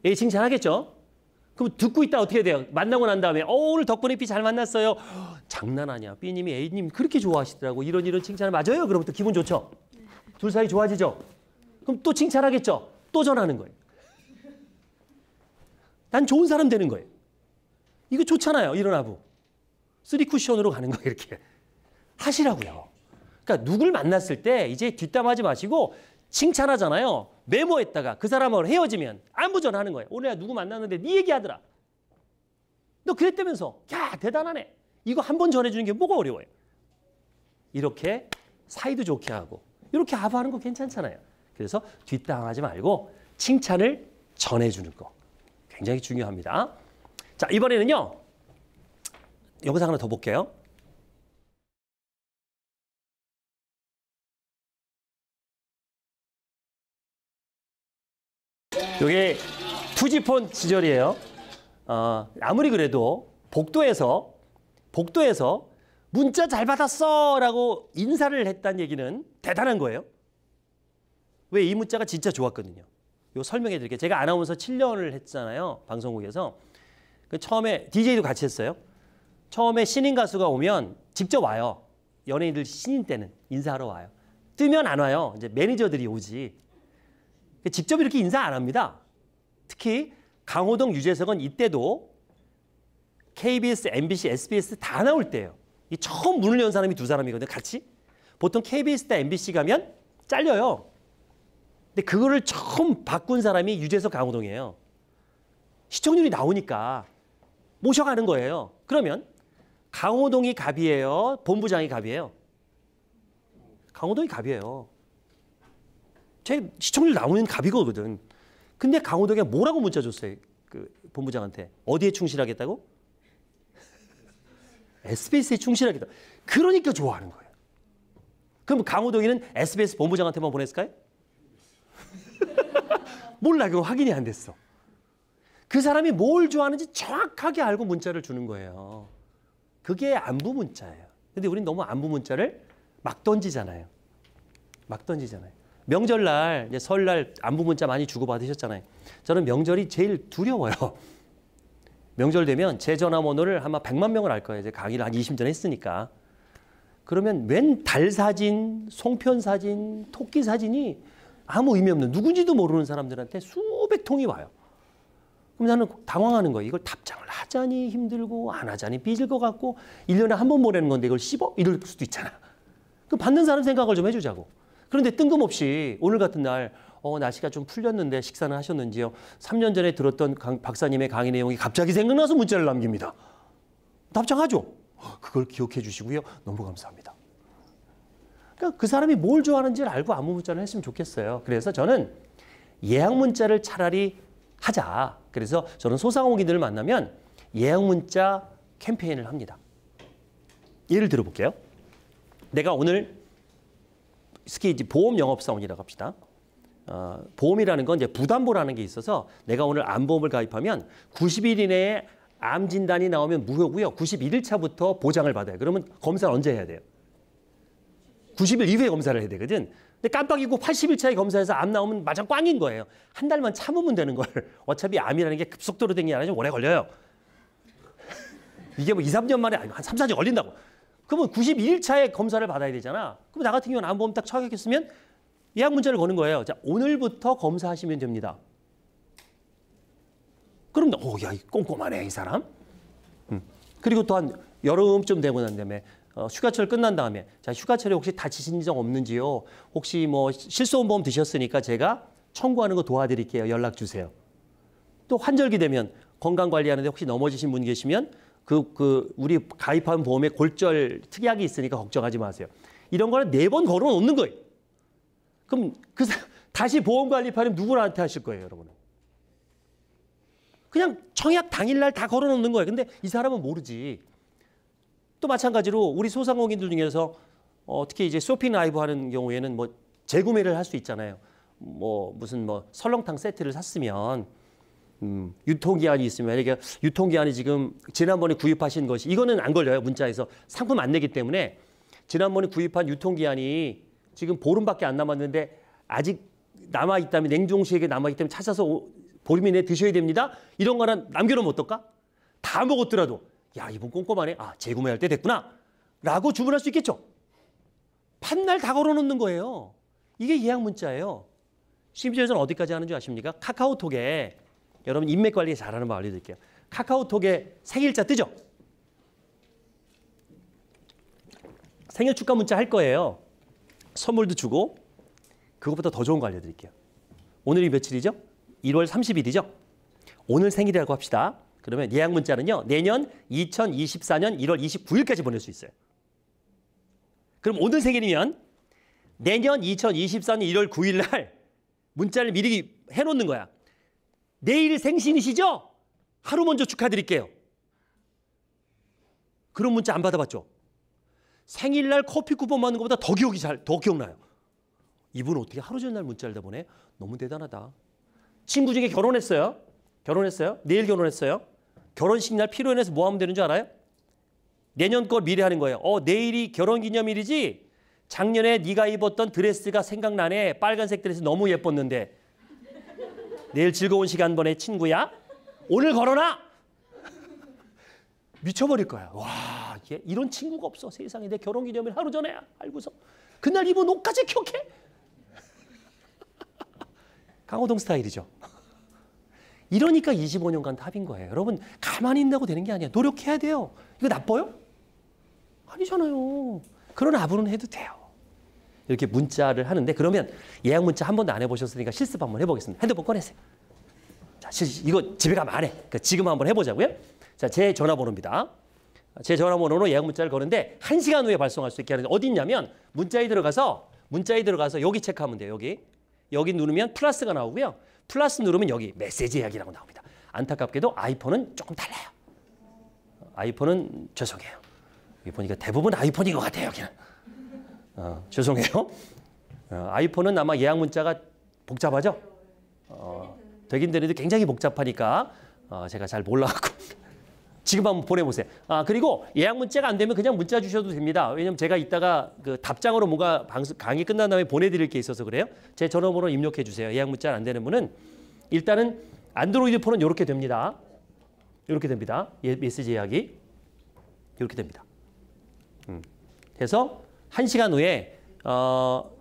A 칭찬하겠죠? 그럼 듣고 있다 어떻게 돼요? 만나고 난 다음에 오늘 덕분에 B 잘 만났어요. 장난 아니야. B님이 A님 그렇게 좋아하시더라고. 이런 칭찬을 맞아요? 그럼 또 기분 좋죠? 둘 사이 좋아지죠? 그럼 또 칭찬하겠죠? 또 전하는 거예요. 난 좋은 사람 되는 거예요. 이거 좋잖아요. 이런 아부. 3쿠션으로 가는 거예요. 이렇게. 하시라고요. 그러니까 누굴 만났을 때 이제 뒷담하지 마시고 칭찬하잖아요. 메모했다가 그 사람하고 헤어지면 안부 전하는 거예요. 오늘 내가 누구 만났는데 네 얘기하더라. 너 그랬다면서. 야 대단하네. 이거 한 번 전해주는 게 뭐가 어려워요. 이렇게 사이도 좋게 하고 이렇게 아부하는 거 괜찮잖아요. 그래서 뒷담하지 말고 칭찬을 전해주는 거. 굉장히 중요합니다. 자 이번에는요. 영상 하나 더 볼게요. 이게 투지폰 시절이에요. 아무리 그래도 복도에서 문자 잘 받았어 라고 인사를 했다는 얘기는 대단한 거예요. 왜? 이 문자가 진짜 좋았거든요. 요 설명해 드릴게요. 제가 아나운서 7년을 했잖아요. 방송국에서. 그 처음에 DJ도 같이 했어요. 처음에 신인 가수가 오면 직접 와요. 연예인들 신인 때는 인사하러 와요. 뜨면 안 와요. 이제 매니저들이 오지. 직접 이렇게 인사 안 합니다. 특히 강호동, 유재석은 이때도 KBS, MBC, SBS 다 나올 때예요. 이 처음 문을 연 사람이 두 사람이거든요. 같이. 보통 KBS나 MBC 가면 잘려요. 근데 그거를 처음 바꾼 사람이 유재석, 강호동이에요. 시청률이 나오니까 모셔가는 거예요. 그러면 강호동이 갑이에요? 본부장이 갑이에요? 강호동이 갑이에요. 제 시청률 나오는 갑이거든. 근데 강호동이 뭐라고 문자 줬어요? 그 본부장한테. 어디에 충실하겠다고? SBS에 충실하겠다. 그러니까 좋아하는 거예요. 그럼 강호동이는 SBS 본부장한테만 보냈을까요? 몰라. 그거 확인이 안 됐어. 그 사람이 뭘 좋아하는지 정확하게 알고 문자를 주는 거예요. 그게 안부 문자예요. 근데 우린 너무 안부 문자를 막 던지잖아요. 막 던지잖아요. 명절날, 이제 설날 안부 문자 많이 주고받으셨잖아요. 저는 명절이 제일 두려워요. 명절 되면 제 전화번호를 아마 100만 명을 알 거예요. 제가 강의를 한 20년 했으니까. 그러면 웬 달 사진, 송편 사진, 토끼 사진이 아무 의미 없는 누군지도 모르는 사람들한테 수백 통이 와요. 그럼 나는 당황하는 거예요. 이걸 답장을 하자니 힘들고 안 하자니 삐질 것 같고 1년에 한 번 보내는 건데 이걸 씹어? 이럴 수도 있잖아. 그 받는 사람 생각을 좀 해주자고. 그런데 뜬금없이 오늘 같은 날 날씨가 좀 풀렸는데 식사는 하셨는지요? 3년 전에 들었던 박사님의 강의 내용이 갑자기 생각나서 문자를 남깁니다. 답장하죠. 그걸 기억해 주시고요. 너무 감사합니다. 그러니까 그 사람이 뭘 좋아하는지를 알고 안부 문자를 했으면 좋겠어요. 그래서 저는 예약 문자를 차라리 하자. 그래서 저는 소상공인들을 만나면 예약 문자 캠페인을 합니다. 예를 들어볼게요. 내가 오늘 특히 이제 보험 영업사원이라고 합시다. 보험이라는 건 이제 부담보라는 게 있어서 내가 오늘 암보험을 가입하면 90일 이내에 암 진단이 나오면 무효고요. 91일 차부터 보장을 받아요. 그러면 검사를 언제 해야 돼요? 90일 이후에 검사를 해야 되거든. 근데 깜빡이고 80일 차에 검사해서 암 나오면 마냥 꽝인 거예요. 한 달만 참으면 되는 걸. 어차피 암이라는 게 급속도로 된 게 아니라 좀 오래 걸려요. 이게 뭐 2, 3년 만에 아니고 한 3, 4년 걸린다고. 그러면 92일 차에 검사를 받아야 되잖아. 그럼 나 같은 경우는 암보험 딱 착약했으면 예약 문자를 거는 거예요. 자, 오늘부터 검사하시면 됩니다. 그럼 야, 꼼꼼하네, 이 사람. 그리고 또한 여름쯤 되고 난 다음에 휴가철 끝난 다음에 자, 휴가철에 혹시 다치신 적 없는지요? 혹시 뭐 실손보험 드셨으니까 제가 청구하는 거 도와드릴게요. 연락 주세요. 또 환절기 되면 건강 관리하는데 혹시 넘어지신 분 계시면 우리 가입한 보험에 골절 특약이 있으니까 걱정하지 마세요. 이런 거를 4번 걸어 놓는 거예요. 그럼 다시 보험 가입하려면 누구한테 하실 거예요, 여러분은? 그냥 청약 당일날 다 걸어 놓는 거예요. 근데 이 사람은 모르지. 또 마찬가지로 우리 소상공인들 중에서 특히 이제 쇼핑 라이브 하는 경우에는 뭐 재구매를 할 수 있잖아요. 무슨 설렁탕 세트를 샀으면 유통기한이 있으면 이게 유통기한이 지금 지난번에 구입하신 것이 이거는 안 걸려요. 문자에서 상품 안 내기 때문에 지난번에 구입한 유통기한이 지금 보름밖에 안 남았는데 아직 남아있다면 냉동실에 남아있기 때문에 찾아서 보름 이내에 드셔야 됩니다. 이런 거는 남겨놓으면 어떨까? 다 먹었더라도 야, 이분 꼼꼼하네. 아, 재구매할 때 됐구나. 라고 주문할 수 있겠죠. 판날 다 걸어놓는 거예요. 이게 예약 문자예요. 심지어 저는 어디까지 하는 줄 아십니까? 카카오톡에 여러분 인맥 관리 잘하는 법 알려드릴게요. 카카오톡에 생일자 뜨죠? 생일 축하 문자 할 거예요. 선물도 주고 그것보다 더 좋은 거 알려드릴게요. 오늘이 며칠이죠? 1월 30일이죠? 오늘 생일이라고 합시다. 그러면 예약 문자는요. 내년 2024년 1월 29일까지 보낼 수 있어요. 그럼 오늘 생일이면 내년 2024년 1월 9일 날 문자를 미리 해놓는 거야. 내일 생신이시죠? 하루 먼저 축하드릴게요. 그런 문자 안 받아봤죠? 생일날 커피 쿠폰 받는 것보다 더 기억나요. 이분 어떻게 하루 전날 문자를 다 보내? 너무 대단하다. 친구 중에 결혼했어요. 내일 결혼했어요. 결혼식 날 피로연해서 뭐 하면 되는 줄 알아요? 내년 거 미리 하는 거예요. 내일이 결혼기념일이지? 작년에 네가 입었던 드레스가 생각나네. 빨간색 드레스 너무 예뻤는데. 내일 즐거운 시간 보내 친구야. 오늘 걸어놔. 미쳐버릴 거야. 와, 이런 친구가 없어. 세상에. 내 결혼기념일 하루 전에 알고서 그날 입은 옷까지 기억해? 강호동 스타일이죠. 이러니까 25년간 답인 거예요. 여러분 가만히 있다고 되는 게 아니야. 노력해야 돼요. 이거 나빠요? 아니잖아요. 그런 아부는 해도 돼요. 이렇게 문자를 하는데 그러면 예약 문자 한 번도 안 해보셨으니까 실습 한번 해보겠습니다. 핸드폰 꺼내세요. 자, 이거 집에 가면 안 해. 그러니까 지금 한번 해보자고요. 자, 제 전화번호입니다. 제 전화번호로 예약 문자를 거는데 1시간 후에 발송할 수 있게 하는데 어디 있냐면 문자에 들어가서 여기 체크하면 돼요. 여기 누르면 플러스가 나오고요. 플러스 누르면 여기 메시지 예약이라고 나옵니다. 안타깝게도 아이폰은 조금 달라요. 아이폰은 죄송해요. 여기 보니까 대부분 아이폰인 것 같아요. 여기는. 죄송해요. 아이폰은 아마 예약 문자가 복잡하죠? 되긴 되는데 굉장히 복잡하니까 제가 잘 몰라갖고 지금 한번 보내보세요. 그리고 예약 문자가 안 되면 그냥 문자 주셔도 됩니다. 왜냐면 제가 이따가 그 답장으로 뭔가 강의 끝난 다음에 보내드릴 게 있어서 그래요. 제 전화번호 입력해 주세요. 예약 문자 안 되는 분은 일단은 안드로이드 폰은 이렇게 됩니다. 이렇게 됩니다. 메시지 예약이 이렇게 됩니다. 그래서 1시간 후에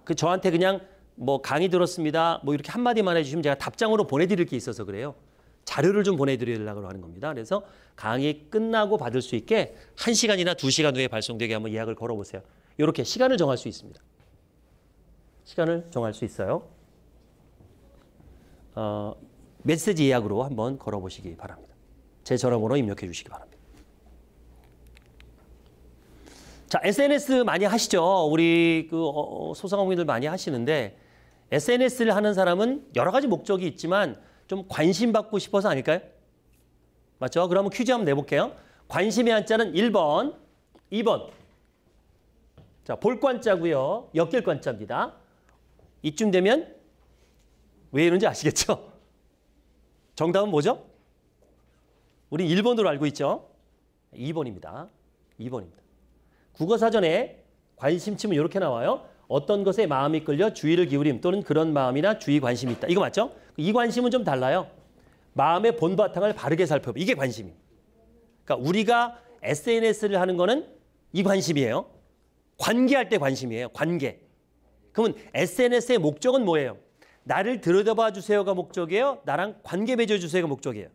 그 저한테 그냥 뭐 강의 들었습니다. 뭐 이렇게 한마디만 해주시면 제가 답장으로 보내드릴 게 있어서 그래요. 자료를 좀 보내드리려고 하는 겁니다. 그래서 강의 끝나고 받을 수 있게 1시간이나 2시간 후에 발송되게 한번 예약을 걸어보세요. 이렇게 시간을 정할 수 있습니다. 시간을 정할 수 있어요. 메시지 예약으로 한번 걸어보시기 바랍니다. 제 전화번호 입력해 주시기 바랍니다. 자, SNS 많이 하시죠? 우리 그 소상공인들 많이 하시는데 SNS를 하는 사람은 여러 가지 목적이 있지만 좀 관심 받고 싶어서 아닐까요? 맞죠? 그러면 퀴즈 한번 내볼게요. 관심의 한자는 1번, 2번. 자, 볼관자고요. 엮일관자입니다. 이쯤 되면 왜 이런지 아시겠죠? 정답은 뭐죠? 우리 1번으로 알고 있죠? 2번입니다. 2번입니다. 국어사전에 관심 치면 이렇게 나와요. 어떤 것에 마음이 끌려 주의를 기울임 또는 그런 마음이나 주의 관심이 있다. 이거 맞죠? 이 관심은 좀 달라요. 마음의 본바탕을 바르게 살펴봐. 이게 관심이에요. 그러니까 우리가 SNS를 하는 거는 이 관심이에요. 관계할 때 관심이에요. 관계. 그러면 SNS의 목적은 뭐예요? 나를 들여다봐 주세요가 목적이에요. 나랑 관계 맺어 주세요가 목적이에요.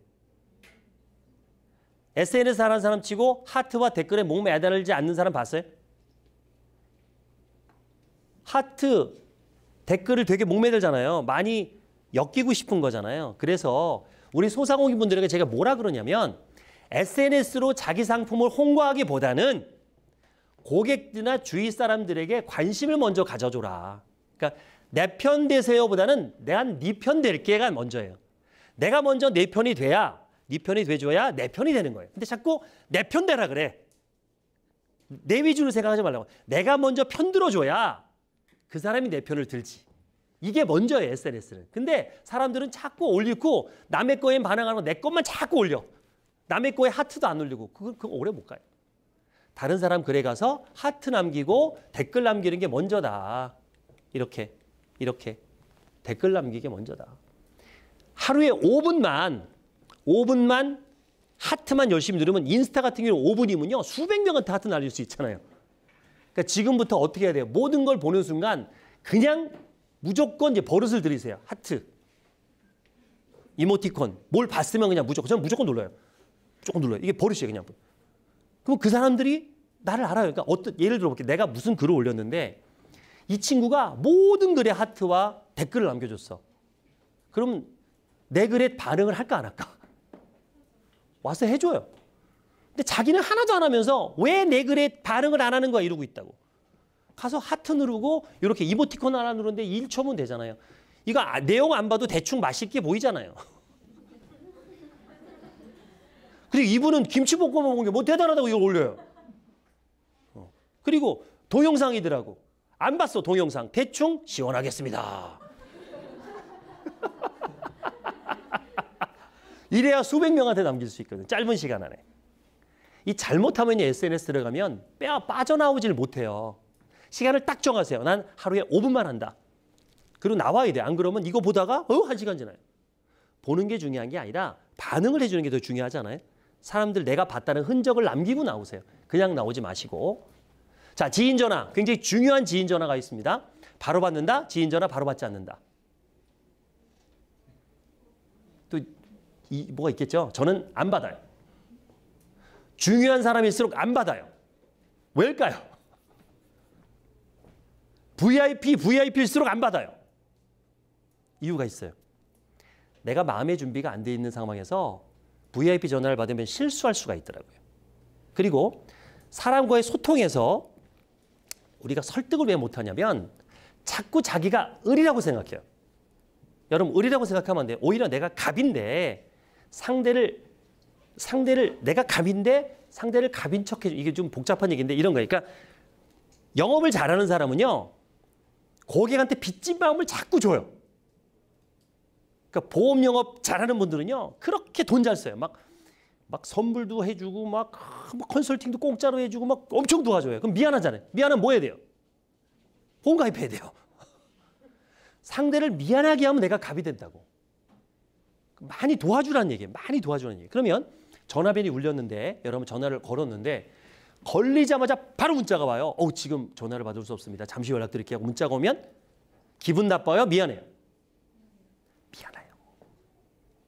SNS 하는 사람 치고 하트와 댓글에 목 매달리지 않는 사람 봤어요? 하트, 댓글을 되게 목매달잖아요. 많이 엮이고 싶은 거잖아요. 그래서 우리 소상공인 분들에게 제가 뭐라 그러냐면 SNS로 자기 상품을 홍보하기보다는 고객들이나 주위 사람들에게 관심을 먼저 가져줘라. 그러니까 내 편 되세요보다는 내가 네 편 될게가 먼저예요. 내가 먼저 내 편이 돼야 네 편이 돼줘야 내 편이 되는 거예요. 근데 자꾸 내 편 되라 그래. 내 위주로 생각하지 말라고. 내가 먼저 편 들어줘야 그 사람이 내 편을 들지. 이게 먼저예요, SNS는. 근데 사람들은 자꾸 올리고 남의 거에 반응하는 거 내 것만 자꾸 올려. 남의 거에 하트도 안 올리고 그거 오래 못 가요. 다른 사람 글에 가서 하트 남기고 댓글 남기는 게 먼저다. 이렇게 댓글 남기는 게 먼저다. 하루에 5분만 하트만 열심히 누르면 인스타 같은 경우는 5분이면요. 수백 명한테 하트 날릴 수 있잖아요. 그러니까 지금부터 어떻게 해야 돼요? 모든 걸 보는 순간 그냥 무조건 이제 버릇을 들이세요. 하트, 이모티콘, 뭘 봤으면 그냥 저는 무조건 눌러요. 무조건 눌러요. 이게 버릇이에요, 그냥. 그럼 그 사람들이 나를 알아요. 그러니까 예를 들어볼게요. 내가 무슨 글을 올렸는데 이 친구가 모든 글에 하트와 댓글을 남겨줬어. 그럼 내 글에 반응을 할까 안 할까? 와서 해줘요. 근데 자기는 하나도 안 하면서 왜 내 글에 반응을 안 하는 거야 이러고 있다고. 가서 하트 누르고 이렇게 이모티콘 하나 누르는데 1초면 되잖아요. 이거 내용 안 봐도 대충 맛있게 보이잖아요. 그리고 이분은 김치볶음밥 먹은 게 뭐 대단하다고 이걸 올려요. 그리고 동영상이더라고. 안 봤어 동영상. 대충 시원하겠습니다. 이래야 수백 명한테 남길 수 있거든. 짧은 시간 안에. 이 잘못하면 SNS를 가면 빠져나오질 못해요. 시간을 딱 정하세요. 난 하루에 5분만 한다. 그리고 나와야 돼. 안 그러면 이거 보다가 1시간 지나요. 보는 게 중요한 게 아니라 반응을 해주는 게 더 중요하잖아요. 사람들 내가 봤다는 흔적을 남기고 나오세요. 그냥 나오지 마시고. 자, 지인 전화. 굉장히 중요한 지인 전화가 있습니다. 바로 받는다. 지인 전화 바로 받지 않는다. 또 뭐가 있겠죠? 저는 안 받아요. 중요한 사람일수록 안 받아요. 왜일까요? VIP일수록 안 받아요. 이유가 있어요. 내가 마음의 준비가 안 돼 있는 상황에서 VIP 전화를 받으면 실수할 수가 있더라고요. 그리고 사람과의 소통에서 우리가 설득을 왜 못하냐면 자꾸 자기가 을이라고 생각해요. 여러분 을이라고 생각하면 안 돼요. 오히려 내가 갑인데 상대를 내가 갑인데 상대를 갑인 척해줘. 이게 좀 복잡한 얘기인데 이런 거예요. 그러니까 영업을 잘하는 사람은요. 고객한테 빚진 마음을 자꾸 줘요. 그러니까 보험 영업 잘하는 분들은요. 그렇게 돈 잘 써요. 막 선물도 해주고 막 컨설팅도 공짜로 해주고 막 엄청 도와줘요. 그럼 미안하잖아요. 미안하면 뭐 해야 돼요? 보험 가입해야 돼요. 상대를 미안하게 하면 내가 갑이 된다고. 많이 도와주라는 얘기예요. 많이 도와주라는 얘기예요. 그러면 전화벨이 울렸는데 여러분 전화를 걸었는데 걸리자마자 바로 문자가 와요. 지금 전화를 받을 수 없습니다. 잠시 연락드릴게요. 하고 문자가 오면 기분 나빠요? 미안해요?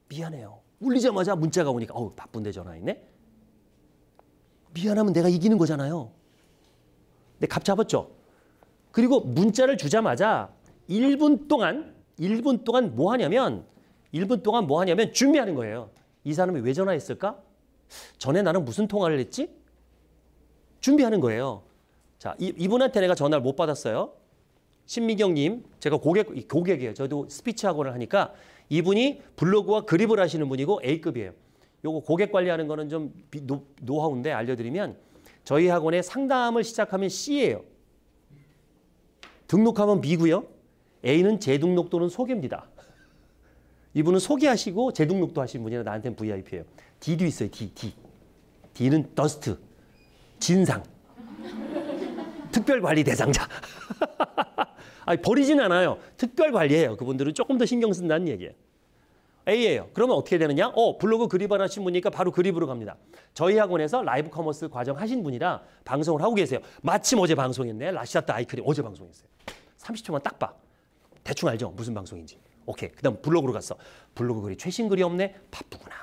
미안해요. 울리자마자 문자가 오니까 바쁜데 전화 있네. 미안하면 내가 이기는 거잖아요. 근데 갑 잡았죠. 그리고 문자를 주자마자 1분 동안 뭐 하냐면 준비하는 거예요. 이 사람이 왜 전화했을까? 전에 나는 무슨 통화를 했지? 준비하는 거예요. 자, 이분한테 내가 전화를 못 받았어요. 신미경님, 제가 고객이에요. 저도 스피치 학원을 하니까 이분이 블로그와 그립을 하시는 분이고 A급이에요. 요거 고객 관리하는 거는 좀 노하우인데 알려드리면 저희 학원에 상담을 시작하면 C예요. 등록하면 B고요. A는 재등록 또는 소개입니다. 이분은 소개하시고 재등록도 하신 분이라 나한테는 VIP예요. D도 있어요. D. D는 더스트, 진상, 특별관리 대상자. 아니, 버리진 않아요. 특별관리예요. 그분들은 조금 더 신경 쓴다는 얘기예요. A예요. 그러면 어떻게 되느냐? 블로그 그립을 하신 분이니까 바로 그립으로 갑니다. 저희 학원에서 라이브 커머스 과정 하신 분이라 방송을 하고 계세요. 마침 어제 방송했네. 라시아트 아이크림 어제 방송했어요. 30초만 딱 봐. 대충 알죠? 무슨 방송인지. 오케이. 그 다음 블로그로 갔어. 블로그 글이 최신 글이 없네. 바쁘구나.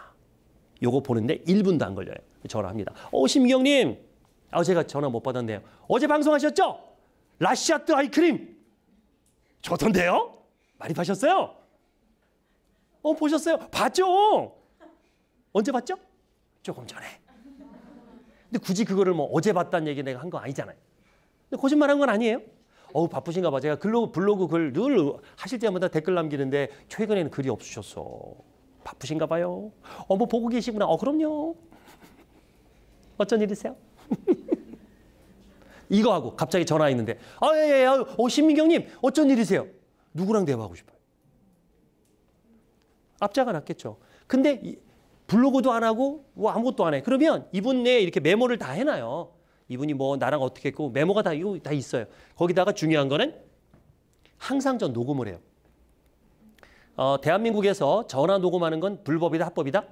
요거 보는데 1분도 안 걸려요. 전화합니다. 심기경님. 제가 전화 못 받았네요. 어제 방송하셨죠? 라시아트 아이크림. 좋던데요? 많이 파셨어요? 보셨어요? 봤죠? 언제 봤죠? 조금 전에. 근데 굳이 그거를 어제 봤다는 얘기 내가 한 거 아니잖아요. 근데 거짓말한 건 아니에요. 바쁘신가 봐. 제가 블로그 글 늘 하실 때마다 댓글 남기는데 최근에는 글이 없으셨어. 바쁘신가 봐요. 뭐 보고 계시구나. 그럼요. 어쩐 일이세요? 이거 하고 갑자기 전화 있는데 예. 신민경님 어쩐 일이세요? 누구랑 대화하고 싶어요? 앞자가 낫겠죠. 근데 블로그도 안 하고 아무것도 안 해. 그러면 이분 내 이렇게 메모를 다 해놔요. 이분이 나랑 어떻게 했고 메모가 다 있어요. 거기다가 중요한 거는 항상 전 녹음을 해요. 대한민국에서 전화 녹음하는 건 불법이다, 합법이다?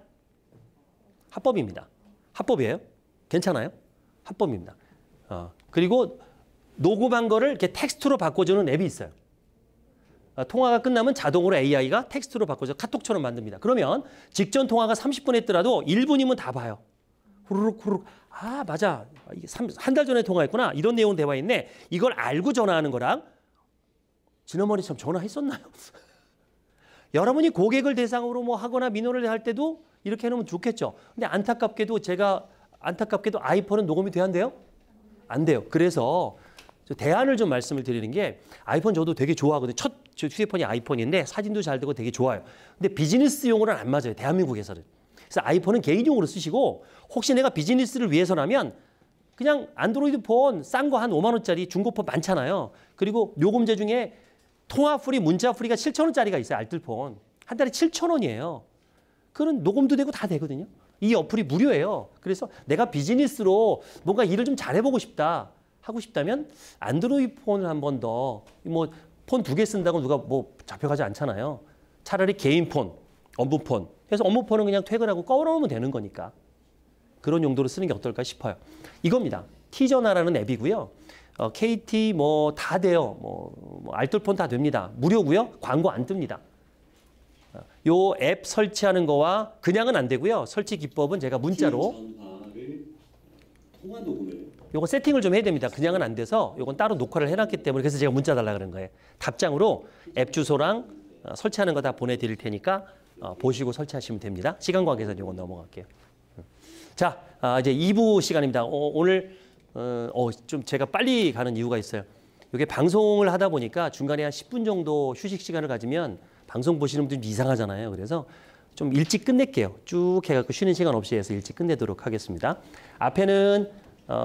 합법입니다. 합법이에요. 괜찮아요? 합법입니다. 그리고 녹음한 거를 이렇게 텍스트로 바꿔주는 앱이 있어요. 통화가 끝나면 자동으로 AI가 텍스트로 바꿔서 카톡처럼 만듭니다. 그러면 직전 통화가 30분 했더라도 1분이면 다 봐요. 후루룩. 맞아. 한 달 전에 통화했구나. 이런 내용 대화했네. 이걸 알고 전화하는 거랑 지난번에처럼 전화했었나요? 여러분이 고객을 대상으로 하거나 민원을 할 때도 이렇게 해놓으면 좋겠죠. 근데 안타깝게도 아이폰은 녹음이 돼야 한대요? 안 돼요. 그래서 대안을 좀 말씀을 드리는 게 아이폰 저도 되게 좋아하거든요. 첫 휴대폰이 아이폰인데 사진도 잘 되고 되게 좋아요. 근데 비즈니스용으로는 안 맞아요. 대한민국에서는. 그래서 아이폰은 개인용으로 쓰시고 혹시 내가 비즈니스를 위해서라면 그냥 안드로이드 폰 싼 거 한 5만 원짜리 중고폰 많잖아요. 그리고 요금제 중에 통화 프리, 문자 프리가 7,000원짜리가 있어요. 알뜰폰. 한 달에 7,000원이에요. 그건 녹음도 되고 다 되거든요. 이 어플이 무료예요. 그래서 내가 비즈니스로 뭔가 일을 좀 잘해보고 싶다 하고 싶다면 안드로이드 폰을 한 번 더 폰 2개 쓴다고 누가 잡혀가지 않잖아요. 차라리 개인 폰 업무폰. 그래서 업무폰은 그냥 퇴근하고 꺼놓으면 되는 거니까. 그런 용도로 쓰는 게 어떨까 싶어요. 이겁니다. 티저나라는 앱이고요. KT 뭐 다 돼요. 뭐 알뜰폰 다 됩니다. 무료고요. 광고 안 뜹니다. 요 앱 설치하는 거와 그냥은 안 되고요. 설치 기법은 제가 문자로 통화 녹음을 요거 세팅을 좀 해야 됩니다. 그냥은 안 돼서 요건 따로 녹화를 해놨기 때문에 그래서 제가 문자 달라 그런 거예요. 답장으로 앱 주소랑 설치하는 거 다 보내드릴 테니까 보시고 설치하시면 됩니다. 시간 관계에서 요건 넘어갈게요. 자, 이제 2부 시간입니다. 오늘 좀 제가 빨리 가는 이유가 있어요. 이게 방송을 하다 보니까 중간에 한 10분 정도 휴식 시간을 가지면 방송 보시는 분들 좀 이상하잖아요. 그래서 좀 일찍 끝낼게요. 쭉 해갖고 쉬는 시간 없이 해서 일찍 끝내도록 하겠습니다. 앞에는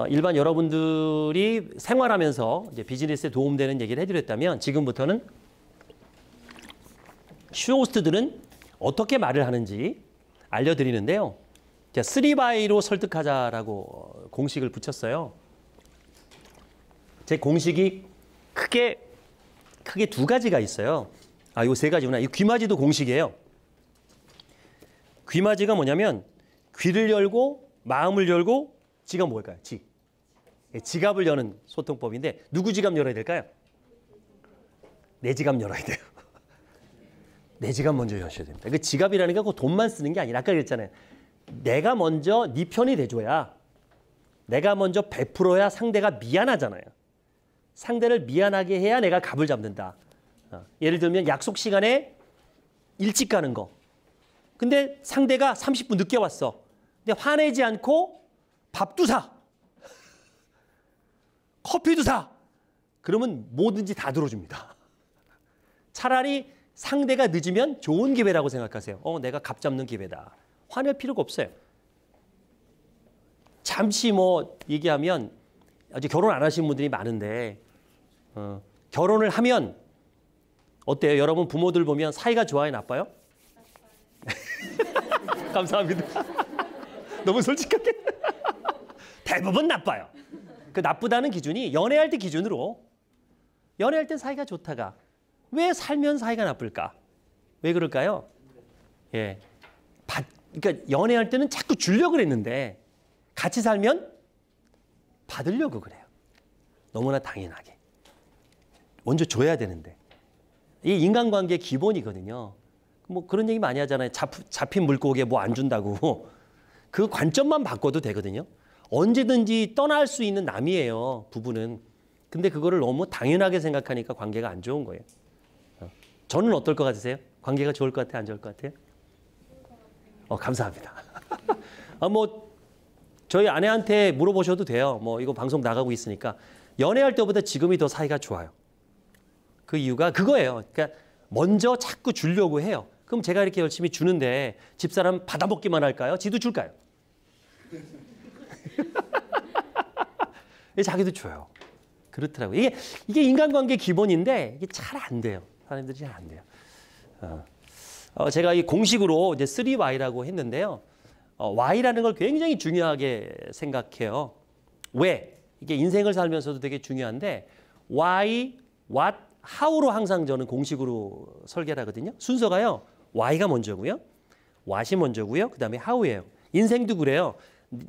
일반 여러분들이 생활하면서 이제 비즈니스에 도움되는 얘기를 해드렸다면 지금부터는 쇼호스트들은 어떻게 말을 하는지 알려드리는데요. 3Y로 설득하자라고 공식을 붙였어요. 제 공식이 크게 두 가지가 있어요. 요 세 가지구나. 이 귀마지도 공식이에요. 귀마지가 뭐냐면 귀를 열고 마음을 열고 지가 뭘까요? 지갑을 여는 소통법인데 누구 지갑 열어야 될까요? 내 지갑 열어야 돼요. 내 지갑 먼저 여셔야 됩니다. 그 지갑이라는 게 그 돈만 쓰는 게 아니라 아까 그랬잖아요. 내가 먼저 네 편이 돼줘야 내가 먼저 베풀어야 상대가 미안하잖아요. 상대를 미안하게 해야 내가 갑을 잡는다. 예를 들면 약속 시간에 일찍 가는 거. 근데 상대가 30분 늦게 왔어. 근데 화내지 않고 밥도 사. 커피도 사. 그러면 뭐든지 다 들어줍니다. 차라리 상대가 늦으면 좋은 기회라고 생각하세요. 내가 갑 잡는 기회다. 화낼 필요가 없어요. 잠시 뭐 얘기하면 아직 결혼 안 하신 분들이 많은데 결혼을 하면 어때요? 여러분 부모들 보면 사이가 좋아요? 나빠요? 감사합니다. 너무 솔직하게. 대부분 나빠요. 그 나쁘다는 기준이 연애할 때 기준으로 연애할 때 사이가 좋다가 왜 살면 사이가 나쁠까? 왜 그럴까요? 예. 그러니까 연애할 때는 자꾸 주려고 그랬는데 같이 살면 받으려고 그래요. 너무나 당연하게. 먼저 줘야 되는데. 이게 인간관계의 기본이거든요. 뭐 그런 얘기 많이 하잖아요. 잡힌 물고기에 뭐 안 준다고. 그 관점만 바꿔도 되거든요. 언제든지 떠날 수 있는 남이에요. 부부는. 근데 그거를 너무 당연하게 생각하니까 관계가 안 좋은 거예요. 저는 어떨 것 같으세요? 관계가 좋을 것 같아요? 안 좋을 것 같아요? 감사합니다. 뭐 저희 아내한테 물어보셔도 돼요. 뭐 이거 방송 나가고 있으니까 연애할 때보다 지금이 더 사이가 좋아요. 그 이유가 그거예요. 그러니까 먼저 자꾸 주려고 해요. 그럼 제가 이렇게 열심히 주는데 집사람 받아먹기만 할까요? 지도 줄까요? 자기도 줘요. 그렇더라고요. 이게 인간관계 기본인데 이게 잘 안 돼요. 사람들이 잘 안 돼요. 제가 이 공식으로 이제 3Y라고 했는데요. Y라는 걸 굉장히 중요하게 생각해요. 왜? 이게 인생을 살면서도 되게 중요한데 Why, What, How로 항상 저는 공식으로 설계를 하거든요. 순서가요. Y가 먼저고요. What이 먼저고요. 그 다음에 How예요. 인생도 그래요.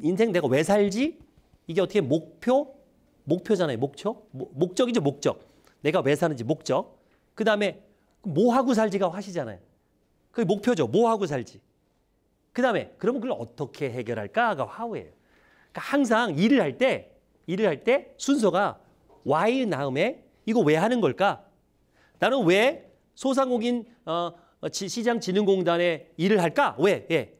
인생 내가 왜 살지? 이게 어떻게 목표잖아요. 목적이죠. 목적. 내가 왜 사는지 목적. 그 다음에 뭐 하고 살지가 What이잖아요. 그게 목표죠. 뭐 하고 살지. 그 다음에 그러면 그걸 어떻게 해결할까가 How예요. 그러니까 항상 일을 할 때 순서가 Why 다음에 이거 왜 하는 걸까? 나는 왜 소상공인 시장진흥공단에 일을 할까? 왜? 예.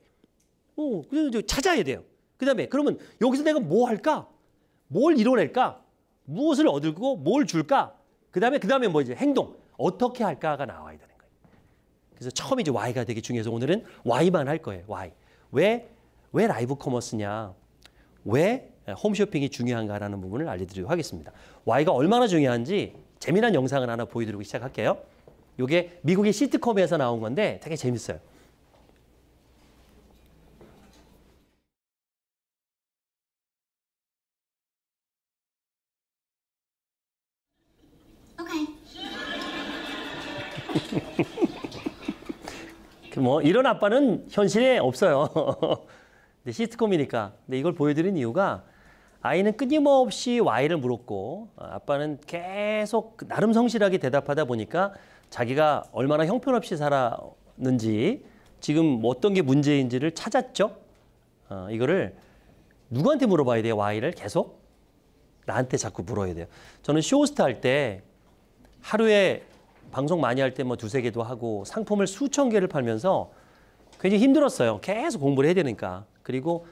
그래서 찾아야 돼요. 그 다음에 그러면 여기서 내가 뭐 할까? 뭘 이뤄낼까? 무엇을 얻을고 뭘 줄까? 그 다음에 뭐 이제 행동. 어떻게 할까가 나와야 되는 거예요. 그래서 처음에 이제 Y가 되게 중요해서 오늘은 Y만 할 거예요. Y. 왜 라이브 커머스냐? 왜 홈쇼핑이 중요한가라는 부분을 알려드리도록 하겠습니다. Y가 얼마나 중요한지 재미난 영상을 하나 보여드리고 시작할게요. 이게 미국의 시트콤에서 나온 건데 되게 재밌어요. 뭐 이런 아빠는 현실에 없어요. 근데 시트콤이니까. 근데 이걸 보여드린 이유가 아이는 끊임없이 Y를 물었고 아빠는 계속 나름 성실하게 대답하다 보니까 자기가 얼마나 형편없이 살았는지 지금 뭐 어떤 게 문제인지를 찾았죠. 이거를 누구한테 물어봐야 돼요? Y를 계속? 나한테 자꾸 물어야 돼요. 저는 쇼호스트 할 때 하루에 방송 많이 할 때 뭐 두세 개도 하고 상품을 수천 개를 팔면서 굉장히 힘들었어요. 계속 공부를 해야 되니까. 그리고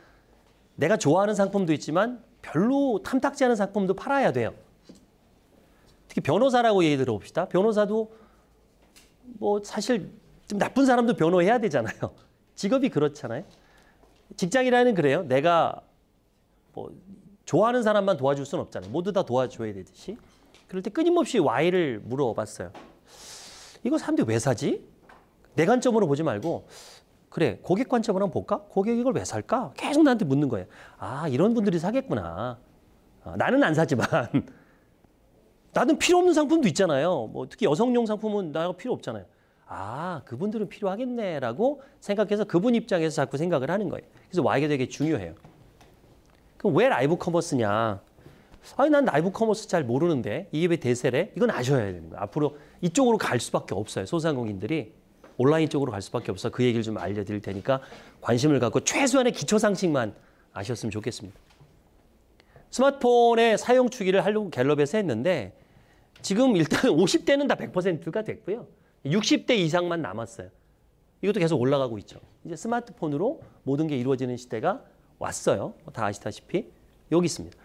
내가 좋아하는 상품도 있지만 별로 탐탁지 않은 상품도 팔아야 돼요. 특히 변호사라고 얘기 들어봅시다. 변호사도 뭐 사실 좀 나쁜 사람도 변호해야 되잖아요. 직업이 그렇잖아요. 직장이라는 그래요. 내가 뭐 좋아하는 사람만 도와줄 수는 없잖아요. 모두 다 도와줘야 되듯이. 그럴 때 끊임없이 Y를 물어봤어요. 이거 사람들이 왜 사지? 내 관점으로 보지 말고 그래 고객 관점으로 한번 볼까? 고객이 이걸 왜 살까? 계속 나한테 묻는 거예요. 아 이런 분들이 사겠구나. 나는 안 사지만 나는 필요 없는 상품도 있잖아요. 뭐 특히 여성용 상품은 나가 필요 없잖아요. 아 그분들은 필요하겠네라고 생각해서 그분 입장에서 자꾸 생각을 하는 거예요. 그래서 Y가 되게 중요해요. 그럼 왜 라이브 커머스냐? 아니 난 라이브 커머스 잘 모르는데 이게 왜 대세래? 이건 아셔야 되는 거예요. 앞으로 이쪽으로 갈 수밖에 없어요. 소상공인들이 온라인 쪽으로 갈 수밖에 없어. 그 얘기를 좀 알려드릴 테니까 관심을 갖고 최소한의 기초 상식만 아셨으면 좋겠습니다. 스마트폰의 사용 추이를 하려고 갤럽에서 했는데 지금 일단 50대는 다 100%가 됐고요. 60대 이상만 남았어요. 이것도 계속 올라가고 있죠. 이제 스마트폰으로 모든 게 이루어지는 시대가 왔어요. 다 아시다시피 여기 있습니다.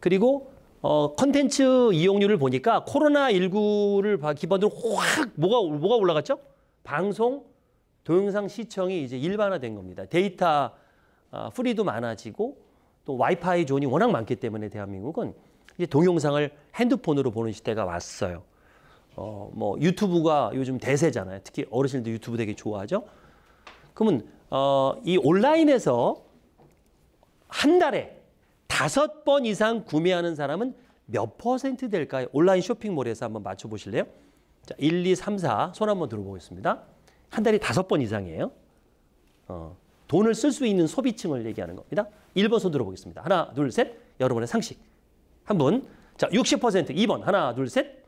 그리고 컨텐츠 이용률을 보니까 코로나19를 기반으로 확 뭐가 올라갔죠? 방송, 동영상 시청이 이제 일반화된 겁니다. 데이터 프리도 많아지고 또 와이파이 존이 워낙 많기 때문에 대한민국은 이제 동영상을 핸드폰으로 보는 시대가 왔어요. 뭐 유튜브가 요즘 대세잖아요. 특히 어르신들 유튜브 되게 좋아하죠. 그러면 이 온라인에서 한 달에 5번 이상 구매하는 사람은 몇 % 될까요? 온라인 쇼핑몰에서 한번 맞춰보실래요? 자, 1, 2, 3, 4 손 한번 들어보겠습니다. 한 달에 5번 이상이에요. 돈을 쓸 수 있는 소비층을 얘기하는 겁니다. 1번 손 들어보겠습니다. 하나, 둘, 셋. 여러분의 상식. 한 분. 자, 60%. 2번. 하나, 둘, 셋.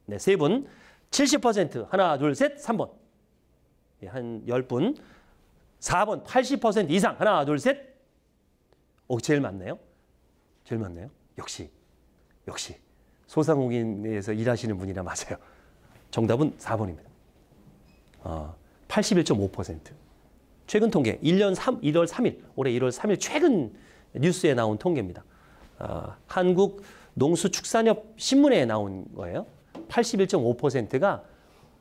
네, 세 분. 70%. 하나, 둘, 셋. 3번. 네, 한 10분. 4번. 80% 이상. 하나, 둘, 셋. 제일 많네요. 제일 많네요. 역시 소상공인에서 일하시는 분이라 맞아요. 정답은 4번입니다. 81.5%. 최근 통계 1월 3일, 올해 1월 3일 최근 뉴스에 나온 통계입니다. 한국 농수축산협 신문에 나온 거예요. 81.5%가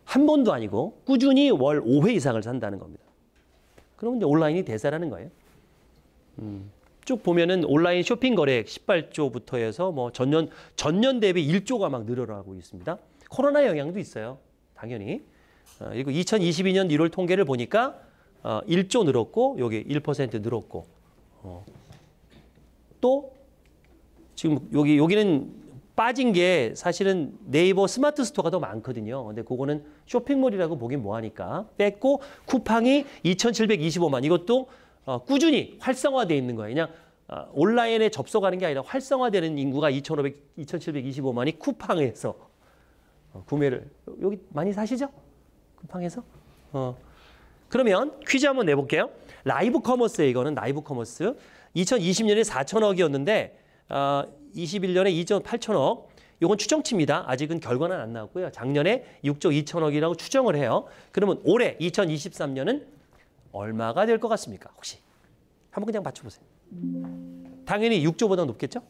한 번도 아니고 꾸준히 월 5회 이상을 산다는 겁니다. 그러면 이제 온라인이 대세라는 거예요. 쭉 보면은 온라인 쇼핑 거래액 18조부터 해서 뭐 전년 대비 1조가 막 늘어나고 있습니다. 코로나 영향도 있어요. 당연히. 그리고 2022년 1월 통계를 보니까 1조 늘었고 여기 1% 늘었고 또 지금 여기는 빠진 게 사실은 네이버 스마트 스토어가 더 많거든요. 근데 그거는 쇼핑몰이라고 보긴 뭐하니까 뺐고 쿠팡이 2,725만 이것도 꾸준히 활성화되어 있는 거예요. 그냥 온라인에 접속하는 게 아니라 활성화되는 인구가 2,725만이 쿠팡에서 구매를 여기 많이 사시죠? 쿠팡에서? 그러면 퀴즈 한번 내볼게요. 라이브 커머스에 이거는 라이브 커머스 2020년에 4천억이었는데 21년에 2조 8천억. 이건 추정치입니다. 아직은 결과는 안 나왔고요. 작년에 6조 2천억이라고 추정을 해요. 그러면 올해 2023년은 얼마가 될 것 같습니까? 혹시 한번 그냥 맞춰보세요. 당연히 6조보다 높겠죠?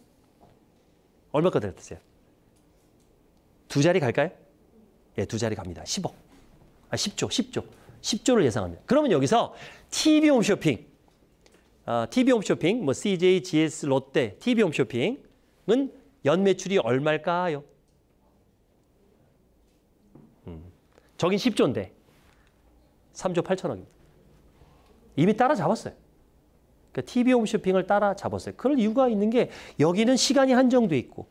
얼마가 될까요? 두 자리 갈까요? 예, 두 자리 갑니다. 10억. 10조를 예상합니다. 그러면 여기서 TV 홈쇼핑, TV 홈쇼핑, 뭐 CJ, GS, 롯데, TV 홈쇼핑은 연매출이 얼마일까요? 저긴 10조인데 3조 8천억입니다. 이미 따라잡았어요. 그러니까 TV 홈쇼핑을 따라잡았어요. 그럴 이유가 있는 게 여기는 시간이 한정돼 있고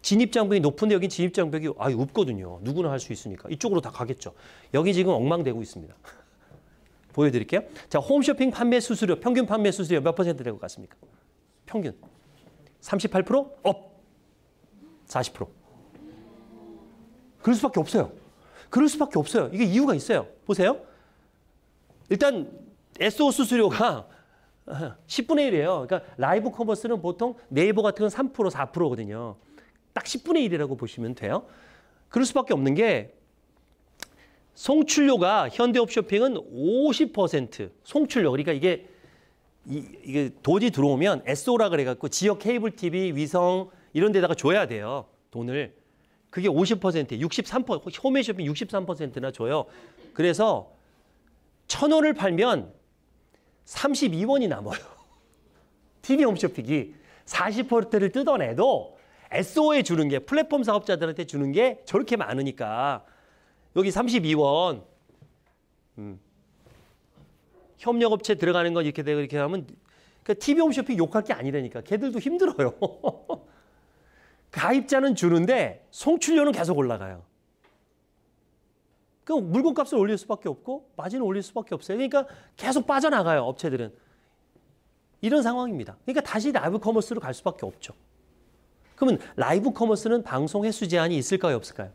진입장벽이 높은데 여긴 진입장벽이 없거든요. 누구나 할 수 있으니까. 이쪽으로 다 가겠죠. 여기 지금 엉망되고 있습니다. 보여드릴게요. 자, 홈쇼핑 판매 수수료, 평균 판매 수수료 몇 퍼센트 될 것 같습니까? 평균. 38%? 업. 40%. 그럴 수밖에 없어요. 그럴 수밖에 없어요. 이게 이유가 있어요. 보세요. 일단 SO 수수료가 10분의 1이에요. 그러니까 라이브 커머스는 보통 네이버 같은 건 3%, 4%거든요. 딱 10분의 1이라고 보시면 돼요. 그럴 수밖에 없는 게 송출료가 현대홈쇼핑은 50% 송출료. 그러니까 이게 돈이 들어오면 SO라 그래갖고 지역 케이블 TV, 위성 이런 데다가 줘야 돼요. 돈을. 그게 50%, 63%, 홈쇼핑 63%나 줘요. 그래서 1,000원을 팔면 32원이 남아요. TV 홈쇼핑이 40%를 뜯어내도 SO에 주는 게 플랫폼 사업자들한테 주는 게 저렇게 많으니까 여기 32원 협력업체 들어가는 건 이렇게 되고 이렇게 하면 그러니까 TV 홈쇼핑 욕할 게 아니라니까. 걔들도 힘들어요. 가입자는 주는데 송출료는 계속 올라가요. 그 물건값을 올릴 수밖에 없고 마진을 올릴 수밖에 없어요. 그러니까 계속 빠져나가요. 업체들은. 이런 상황입니다. 그러니까 다시 라이브 커머스로 갈 수밖에 없죠. 그러면 라이브 커머스는 방송 횟수 제한이 있을까요? 없을까요?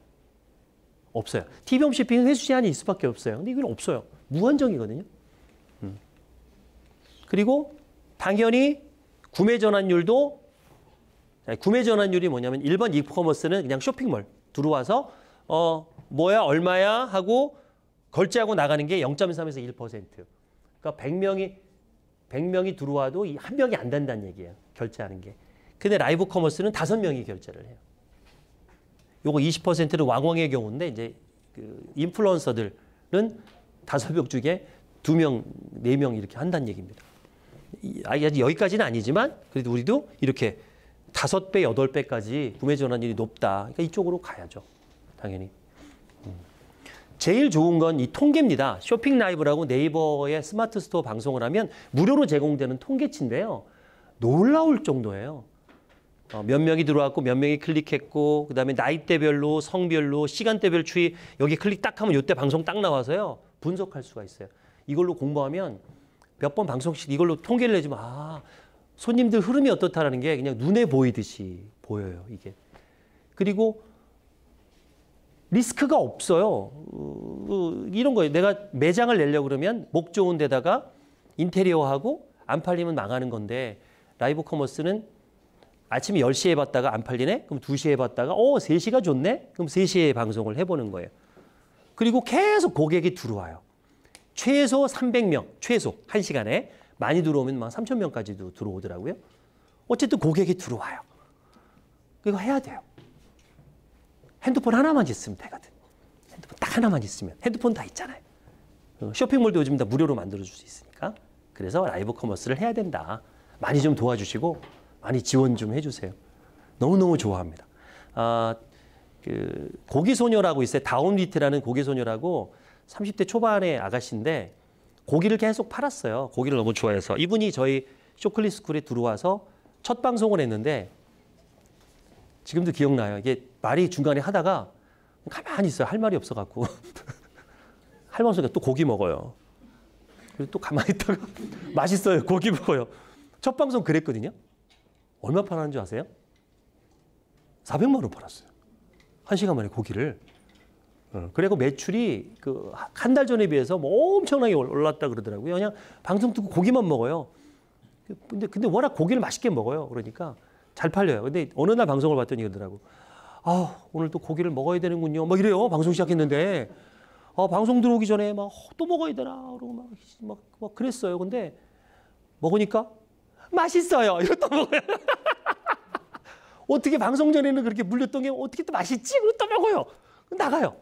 없어요. TV 홈쇼핑은 횟수 제한이 있을 수밖에 없어요. 근데 이건 없어요. 무한정이거든요. 그리고 당연히 구매 전환율이 뭐냐면 일반 이커머스는 그냥 쇼핑몰 들어와서 뭐야 얼마야 하고 결제하고 나가는 게 0.3에서 1%. 그러니까 100명이 들어와도 한 명이 안 된다는 얘기예요. 결제하는 게. 근데 라이브 커머스는 5명이 결제를 해요. 요거 20%는 왕왕의 경우인데 이제 그 인플루언서들은 5명 중에 2명, 4명 이렇게 한다는 얘기입니다. 아직 여기까지는 아니지만 그래도 우리도 이렇게 5배, 8배까지 구매 전환율이 높다. 그러니까 이쪽으로 가야죠. 당연히. 제일 좋은 건 이 통계입니다. 쇼핑 라이브라고 네이버의 스마트 스토어 방송을 하면 무료로 제공되는 통계치인데요. 놀라울 정도예요. 몇 명이 들어왔고 몇 명이 클릭했고 그다음에 나이대별로 성별로 시간대별 추이 여기 클릭 딱 하면 이때 방송 딱 나와서요. 분석할 수가 있어요. 이걸로 공부하면 몇 번 방송씩 이걸로 통계를 내주면 손님들 흐름이 어떻다라는 게 그냥 눈에 보이듯이 보여요. 이게. 그리고 리스크가 없어요. 이런 거예요. 내가 매장을 내려고 그러면 목 좋은 데다가 인테리어하고 안 팔리면 망하는 건데 라이브 커머스는 아침에 10시에 봤다가 안 팔리네? 그럼 2시에 봤다가 3시가 좋네? 그럼 3시에 방송을 해보는 거예요. 그리고 계속 고객이 들어와요. 최소 300명, 최소 1시간에 많이 들어오면 막 3,000명까지도 들어오더라고요. 어쨌든 고객이 들어와요. 이거 해야 돼요. 핸드폰 하나만 있으면 되거든. 핸드폰 딱 하나만 있으면. 핸드폰 다 있잖아요. 쇼핑몰도 요즘 다 무료로 만들어줄 수 있으니까. 그래서 라이브 커머스를 해야 된다. 많이 좀 도와주시고 많이 지원 좀 해주세요. 너무너무 좋아합니다. 고기소녀라고 있어요. 다운위트라는 고기소녀라고 30대 초반의 아가씨인데 고기를 계속 팔았어요. 고기를 너무 좋아해서. 이분이 저희 쇼클리 스쿨에 들어와서 첫 방송을 했는데 지금도 기억나요. 이게 말이 중간에 하다가 가만히 있어요. 할 말이 없어갖고. 할 말 없으니까 또 고기 먹어요. 그리고 또 가만히 있다가 맛있어요. 고기 먹어요. 첫 방송 그랬거든요. 얼마 팔았는 줄 아세요? 400만 원 팔았어요. 1시간 만에 고기를. 그리고 매출이 한 달 전에 비해서 뭐 엄청나게 올랐다 그러더라고요. 그냥 방송 듣고 고기만 먹어요. 근데 워낙 고기를 맛있게 먹어요. 그러니까 잘 팔려요. 근데 어느 날 방송을 봤더니 이러더라고. 오늘 또 고기를 먹어야 되는군요. 막 이래요. 방송 시작했는데. 방송 들어오기 전에 막 또 먹어야 되나. 그러고 막 그랬어요. 근데 먹으니까 맛있어요. 이거 또 먹어요. 어떻게 방송 전에는 그렇게 물렸던 게 어떻게 또 맛있지? 그리고 또 먹어요. 나가요.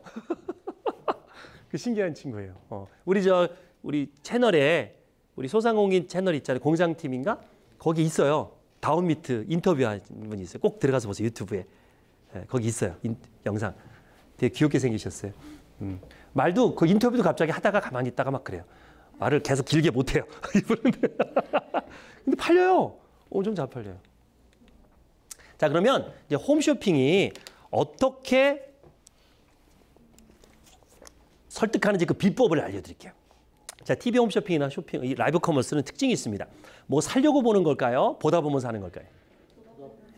그 신기한 친구예요. 우리 채널에 우리 소상공인 채널 있잖아요. 공장팀인가? 거기 있어요. 다운미트 인터뷰한 분이 있어요. 꼭 들어가서 보세요. 유튜브에. 네, 거기 있어요. 영상. 되게 귀엽게 생기셨어요. 말도 그 인터뷰도 갑자기 하다가 가만히 있다가 막 그래요. 말을 계속 길게 못해요. 근데 팔려요. 엄청 잘 팔려요. 자, 그러면 이제 홈쇼핑이 어떻게 설득하는지 그 비법을 알려드릴게요. 자, TV 홈쇼핑이나 쇼핑, 이 라이브 커머스는 특징이 있습니다. 뭐 사려고 보는 걸까요? 보다 보면 사는 걸까요?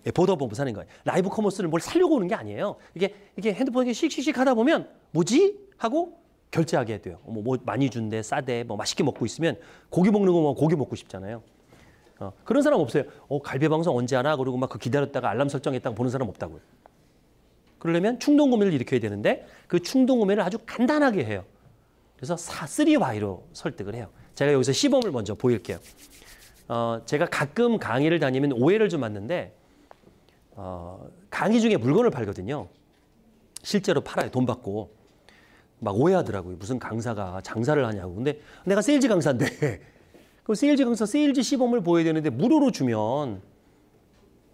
예, 보다 보면 사는 거예요. 라이브 커머스는 뭘 사려고 오는 게 아니에요. 이게 핸드폰에 씩씩씩 하다 보면 뭐지? 하고 결제하게 돼요. 뭐 많이 준대, 싸대, 뭐 맛있게 먹고 있으면 고기 먹는 거 뭐 고기 먹고 싶잖아요. 그런 사람 없어요. 갈비 방송 언제 하나? 그리고 막 그 기다렸다가 알람 설정했다가 보는 사람 없다고요. 그러려면 충동 구매를 일으켜야 되는데 그 충동 구매를 아주 간단하게 해요. 그래서 3Y로 설득을 해요. 제가 여기서 시범을 먼저 보일게요. 제가 가끔 강의를 다니면 오해를 좀 받는데 강의 중에 물건을 팔거든요. 실제로 팔아요. 돈 받고. 막 오해하더라고요. 무슨 강사가 장사를 하냐고. 근데 내가 세일즈 강사인데 그 세일즈 강사 세일즈 시범을 보여야 되는데 무료로 주면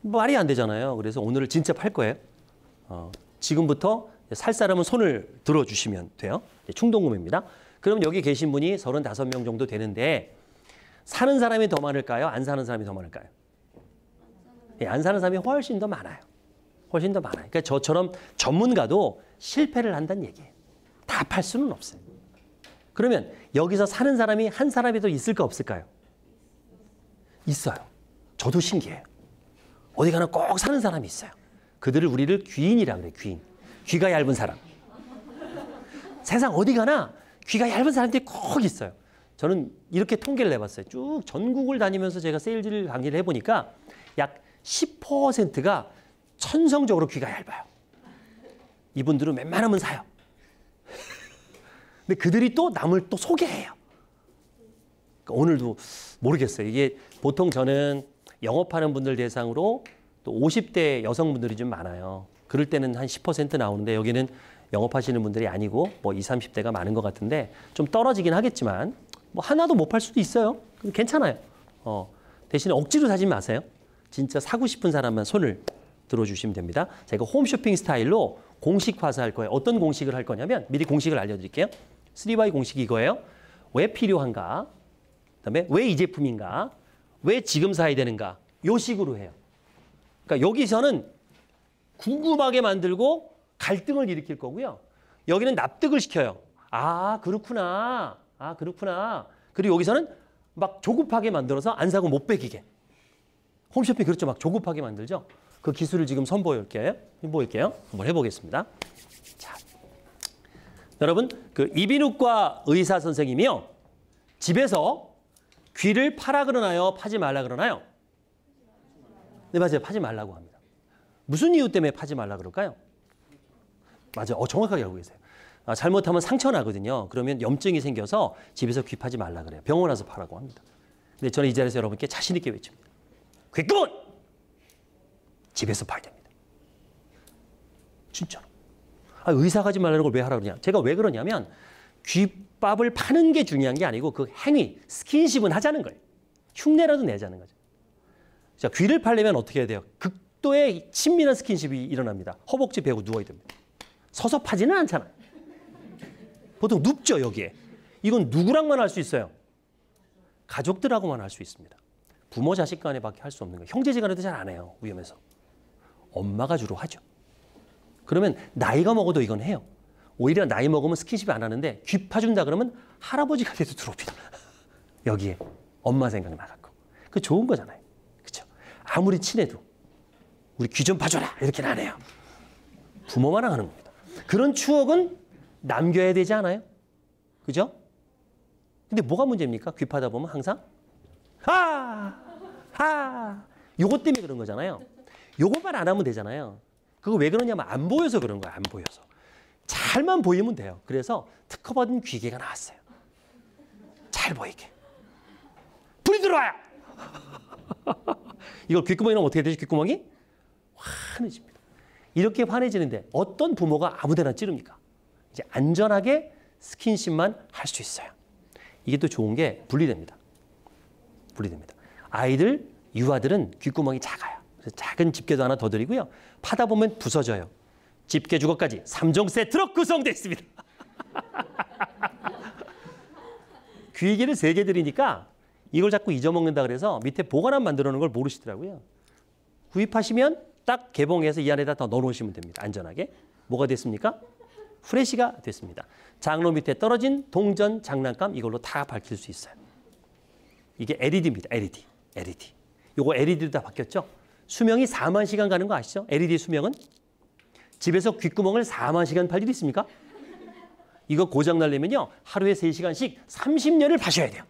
말이 안 되잖아요. 그래서 오늘을 진짜 팔 거예요. 지금부터 살 사람은 손을 들어주시면 돼요. 충동 구매입니다. 그럼 여기 계신 분이 35명 정도 되는데 사는 사람이 더 많을까요? 안 사는 사람이 더 많을까요? 예, 안 사는 사람이 훨씬 더 많아요. 훨씬 더 많아요. 그러니까 저처럼 전문가도 실패를 한다는 얘기예요. 다 팔 수는 없어요. 그러면 여기서 사는 사람이 한 사람이 더 있을까 없을까요? 있어요. 저도 신기해요. 어디 가나 꼭 사는 사람이 있어요. 그들을 우리를 귀인이라 그래요. 귀인. 귀가 얇은 사람. 세상 어디 가나 귀가 얇은 사람들이 꼭 있어요. 저는 이렇게 통계를 내봤어요. 쭉 전국을 다니면서 제가 세일즈 강의를 해보니까 약 10%가 천성적으로 귀가 얇아요. 이분들은 웬만하면 사요. 근데 그들이 또 남을 또 소개해요. 그러니까 오늘도 모르겠어요. 이게 보통 저는 영업하는 분들 대상으로 또 50대 여성분들이 좀 많아요. 그럴 때는 한 10% 나오는데 여기는 영업하시는 분들이 아니고 뭐 20, 30대가 많은 것 같은데 좀 떨어지긴 하겠지만 뭐 하나도 못 팔 수도 있어요. 괜찮아요. 대신에 억지로 사지 마세요. 진짜 사고 싶은 사람만 손을 들어주시면 됩니다. 제가 홈쇼핑 스타일로 공식화할 거예요. 어떤 공식을 할 거냐면 미리 공식을 알려드릴게요. 3Y 공식이 이거예요. 왜 필요한가? 그다음에 왜 이 제품인가? 왜 지금 사야 되는가? 요 식으로 해요. 그러니까 여기서는 궁금하게 만들고 갈등을 일으킬 거고요. 여기는 납득을 시켜요. 아, 그렇구나. 아, 그렇구나. 그리고 여기서는 막 조급하게 만들어서 안 사고 못 베기게. 홈쇼핑 그렇죠. 막 조급하게 만들죠. 그 기술을 지금 선보일게요. 한번 해보겠습니다. 자, 여러분, 그 이비인후과 의사 선생님이요. 집에서 귀를 파라 그러나요? 파지 말라 그러나요? 네, 맞아요. 파지 말라고 합니다. 무슨 이유 때문에 파지 말라 그럴까요? 맞아요. 정확하게 알고 계세요. 잘못하면 상처 나거든요. 그러면 염증이 생겨서 집에서 귀 파지 말라 그래요. 병원 와서 파라고 합니다. 근데 저는 이 자리에서 여러분께 자신 있게 외칩니다. 귓구멍! 집에서 파야 됩니다. 진짜로. 의사가 하지 말라는 걸 왜 하라고 그러냐. 제가 왜 그러냐면 귓밥을 파는 게 중요한 게 아니고 그 행위, 스킨십은 하자는 거예요. 흉내라도 내자는 거죠. 자, 귀를 파려면 어떻게 해야 돼요? 극도의 친밀한 스킨십이 일어납니다. 허벅지 베고 누워야 됩니다. 서서 파지는 않잖아요. 보통 눕죠, 여기에. 이건 누구랑만 할 수 있어요? 가족들하고만 할 수 있습니다. 부모 자식 간에밖에 할 수 없는 거예요. 형제지간에도 잘 안 해요. 위험해서. 엄마가 주로 하죠. 그러면 나이가 먹어도 이건 해요. 오히려 나이 먹으면 스킨십 안 하는데 귀 파준다 그러면 할아버지가 돼도 들어옵니다. 여기에 엄마 생각나갖고. 그 좋은 거잖아요. 그렇죠? 아무리 친해도 우리 귀 좀 봐줘라 이렇게는 안 해요. 부모만 하는 겁니다. 그런 추억은 남겨야 되지 않아요? 그죠? 근데 뭐가 문제입니까? 귀 파다 보면 항상 요것 때문에 그런 거잖아요. 요것만 안 하면 되잖아요. 그거 왜 그러냐면 안 보여서 그런 거예요. 안 보여서. 잘만 보이면 돼요. 그래서 특허받은 귀개가 나왔어요. 잘 보이게. 불이 들어와요. 이걸 귓구멍이 나면 어떻게 되지? 귓구멍이 환해집니다. 이렇게 환해지는데 어떤 부모가 아무데나 찌릅니까? 이제 안전하게 스킨십만 할 수 있어요. 이게 또 좋은 게 분리됩니다. 분리됩니다. 아이들, 유아들은 귓구멍이 작아요. 그래서 작은 집게도 하나 더 드리고요. 파다 보면 부서져요. 집게 주걱까지 3종 세트로 구성되어 있습니다. 귀개를 3개 드리니까 이걸 자꾸 잊어먹는다 그래서 밑에 보관함 만들어 놓은 걸 모르시더라고요. 구입하시면 딱 개봉해서 이 안에다 더 넣어놓으시면 됩니다. 안전하게. 뭐가 됐습니까? 후레쉬가 됐습니다. 장로 밑에 떨어진 동전 장난감 이걸로 다 밝힐 수 있어요. 이게 LED입니다. LED. 요거 LED로 다 바뀌었죠? 수명이 4만 시간 가는 거 아시죠? LED 수명은? 집에서 귓구멍을 4만 시간 팔 일 있습니까? 이거 고장 날려면요. 하루에 3시간씩 30년을 파셔야 돼요.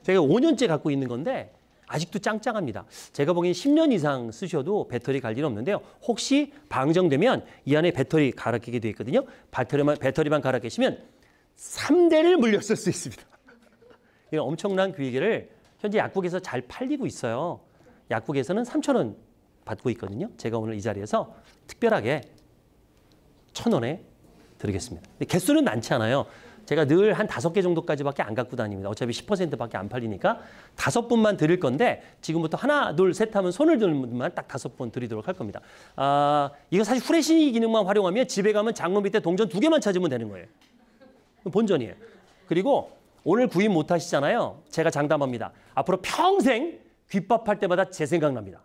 제가 5년째 갖고 있는 건데 아직도 짱짱합니다. 제가 보기엔 10년 이상 쓰셔도 배터리 갈 일은 없는데요. 혹시 방정되면 이 안에 배터리 갈아 끼게 되어 있거든요. 배터리만 갈아 끼시면 3대를 물려 쓸 수 있습니다. 이런 엄청난 귀기를 현재 약국에서 잘 팔리고 있어요. 약국에서는 3,000원 받고 있거든요. 제가 오늘 이 자리에서 특별하게 1,000원에 드리겠습니다. 근데 개수는 많지 않아요. 제가 늘 한 5개 정도까지밖에 안 갖고 다닙니다. 어차피 10%밖에 안 팔리니까 5분만 드릴 건데 지금부터 하나, 둘, 셋 하면 손을 들면 분만 딱 5번 드리도록 할 겁니다. 이거 사실 후레쉬 기능만 활용하면 집에 가면 장로 밑에 동전 2개만 찾으면 되는 거예요. 본전이에요. 그리고 오늘 구입 못 하시잖아요. 제가 장담합니다. 앞으로 평생 귓밥할 때마다 제 생각납니다.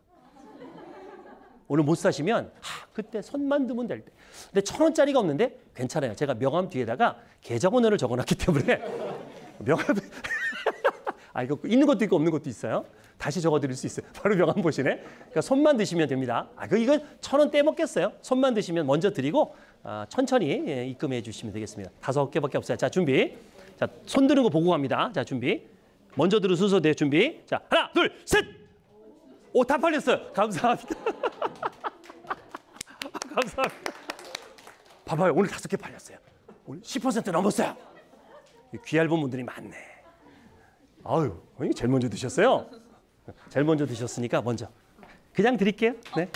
오늘 못 사시면 그때 손만 드면 될 때. 근데 1,000원짜리가 없는데 괜찮아요. 제가 명함 뒤에다가 계좌번호를 적어놨기 때문에 명함 이거 있는 것도 있고 없는 것도 있어요. 다시 적어드릴 수 있어요. 바로 명함 보시네. 그러니까 손만 드시면 됩니다. 이거 1,000원 떼먹겠어요. 손만 드시면 먼저 드리고 천천히 입금해 주시면 되겠습니다. 5개밖에 없어요. 자, 준비. 자, 손 드는 거 보고 갑니다. 자, 준비. 먼저 들을 순서대로 준비. 자, 하나, 둘, 셋. 오, 다 팔렸어요. 감사합니다. 감사합니다. 봐봐요. 오늘 5개 팔렸어요. 오늘 10% 넘었어요. 귀 얇은 분들이 많네. 아유, 제일 먼저 드셨어요. 제일 먼저 드셨으니까 먼저. 그냥 드릴게요. 네.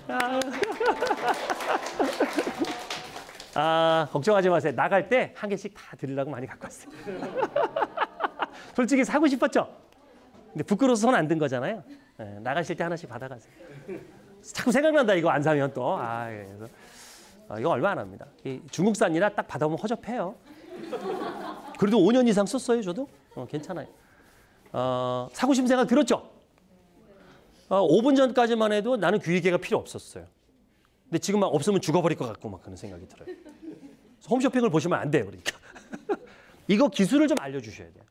걱정하지 마세요. 나갈 때 한 개씩 다 드리려고 많이 갖고 왔어요. 솔직히 사고 싶었죠? 근데 부끄러워서 손 안 든 거잖아요. 네, 나가실 때 하나씩 받아가세요. 자꾸 생각난다 이거 안 사면 또. 그래서 이거 얼마 안 합니다. 중국산이라 딱 받아보면 허접해요. 그래도 5년 이상 썼어요 저도. 괜찮아요. 사고 싶은 생각 들었죠? 5분 전까지만 해도 나는 귀리개가 필요 없었어요. 근데 지금 막 없으면 죽어버릴 것 같고 막 그런 생각이 들어요. 홈쇼핑을 보시면 안 돼요. 그러니까. 이거 기술을 좀 알려주셔야 돼요.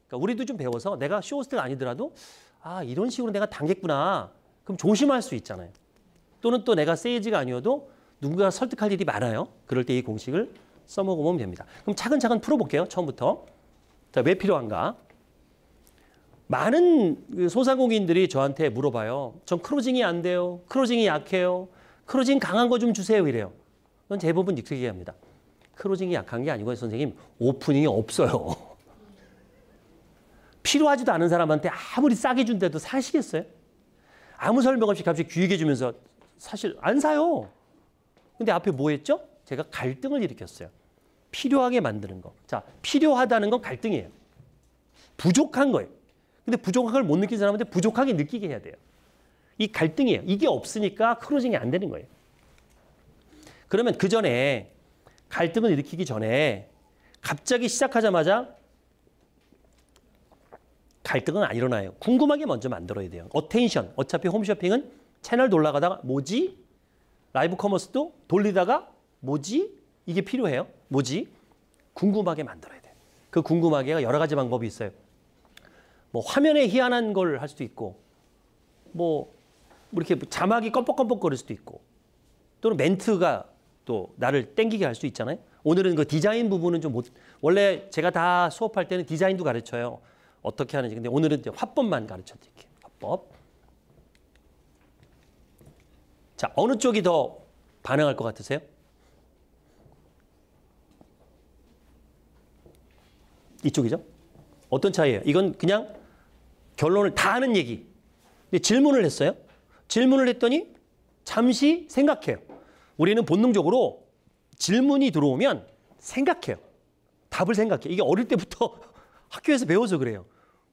그러니까 우리도 좀 배워서 내가 쇼호스트가 아니더라도 이런 식으로 내가 당했구나. 그럼 조심할 수 있잖아요. 또는 또 내가 세일즈가 아니어도 누군가 설득할 일이 많아요. 그럴 때 이 공식을 써먹으면 됩니다. 그럼 차근차근 풀어볼게요. 처음부터. 자, 왜 필요한가? 많은 소상공인들이 저한테 물어봐요. 전 크로징이 안 돼요. 크로징이 약해요. 크로징 강한 거 좀 주세요. 이래요. 그건 대부분 이렇게 얘기합니다. 크로징이 약한 게 아니고 선생님 오프닝이 없어요. 필요하지도 않은 사람한테 아무리 싸게 준대도 사시겠어요? 아무 설명 없이 갑자기 귀하게 주면서 사실 안 사요. 근데 앞에 뭐 했죠? 제가 갈등을 일으켰어요. 필요하게 만드는 거. 자, 필요하다는 건 갈등이에요. 부족한 거예요. 근데 부족한 걸 못 느낀 사람한테 부족하게 느끼게 해야 돼요. 이 갈등이에요. 이게 없으니까 크로징이 안 되는 거예요. 그러면 그 전에 갈등을 일으키기 전에 갑자기 시작하자마자 갈등은 안 일어나요. 궁금하게 먼저 만들어야 돼요. 어텐션. 어차피 홈쇼핑은 채널 돌아가다가 뭐지? 라이브 커머스도 돌리다가 뭐지? 이게 필요해요. 뭐지? 궁금하게 만들어야 돼요. 그 궁금하게가 여러 가지 방법이 있어요. 뭐 화면에 희한한 걸 할 수도 있고 뭐 이렇게 자막이 껌뻑껌뻑거릴 수도 있고 또는 멘트가 또 나를 땡기게 할 수 있잖아요. 오늘은 그 디자인 부분은 좀 원래 제가 다 수업할 때는 디자인도 가르쳐요. 어떻게 하는지. 근데 오늘은 이제 화법만 가르쳐 드릴게요. 화법. 자, 어느 쪽이 더 반응할 것 같으세요? 이쪽이죠? 어떤 차이예요? 이건 그냥 결론을 다 아는 얘기. 근데 질문을 했어요. 질문을 했더니 잠시 생각해요. 우리는 본능적으로 질문이 들어오면 생각해요. 답을 생각해요. 이게 어릴 때부터 학교에서 배워서 그래요.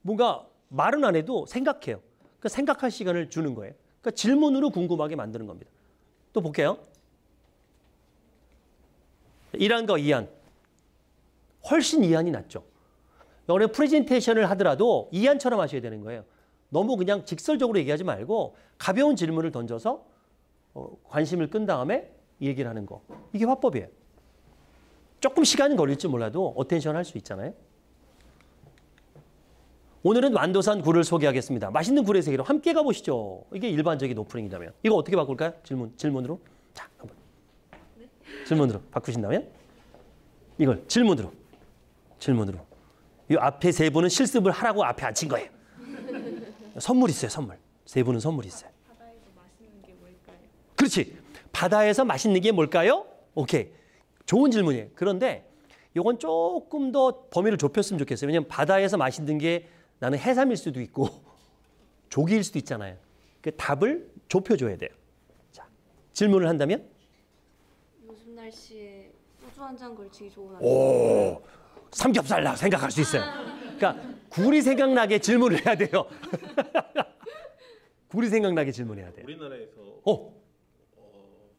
뭔가 말은 안 해도 생각해요. 그러니까 생각할 시간을 주는 거예요. 그러니까 질문으로 궁금하게 만드는 겁니다. 또 볼게요. 1안과 2안. 훨씬 2안이 낫죠. 영어에 프레젠테이션을 하더라도 2안처럼 하셔야 되는 거예요. 너무 그냥 직설적으로 얘기하지 말고 가벼운 질문을 던져서 관심을 끈 다음에 이 얘기를 하는 거. 이게 화법이에요. 조금 시간이 걸릴지 몰라도 어텐션 할 수 있잖아요. 오늘은 완도산 굴을 소개하겠습니다. 맛있는 굴의 세계로 함께 가보시죠. 이게 일반적인 오프닝이라면. 이거 어떻게 바꿀까요? 질문으로. 자, 한번. 질문으로 바꾸신다면 이걸 질문으로. 이 앞에 세 분은 실습을 하라고 앞에 앉힌 거예요. 선물 있어요, 선물. 세 분은 선물 있어요. 바다에서 맛있는 게 뭘까요? 그렇지. 바다에서 맛있는 게 뭘까요? 오케이. 좋은 질문이에요. 그런데 이건 조금 더 범위를 좁혔으면 좋겠어요. 왜냐하면 바다에서 맛있는 게 나는 해삼일 수도 있고 조기일 수도 있잖아요. 그 답을 좁혀줘야 돼요. 자, 질문을 한다면? 요즘 날씨에 소주 한 잔 걸치기 좋은 오, 삼겹살라 생각할 수 있어요. 그러니까 굴이 생각나게 질문을 해야 돼요. 굴이 생각나게 질문해야 돼요. 우리나라에서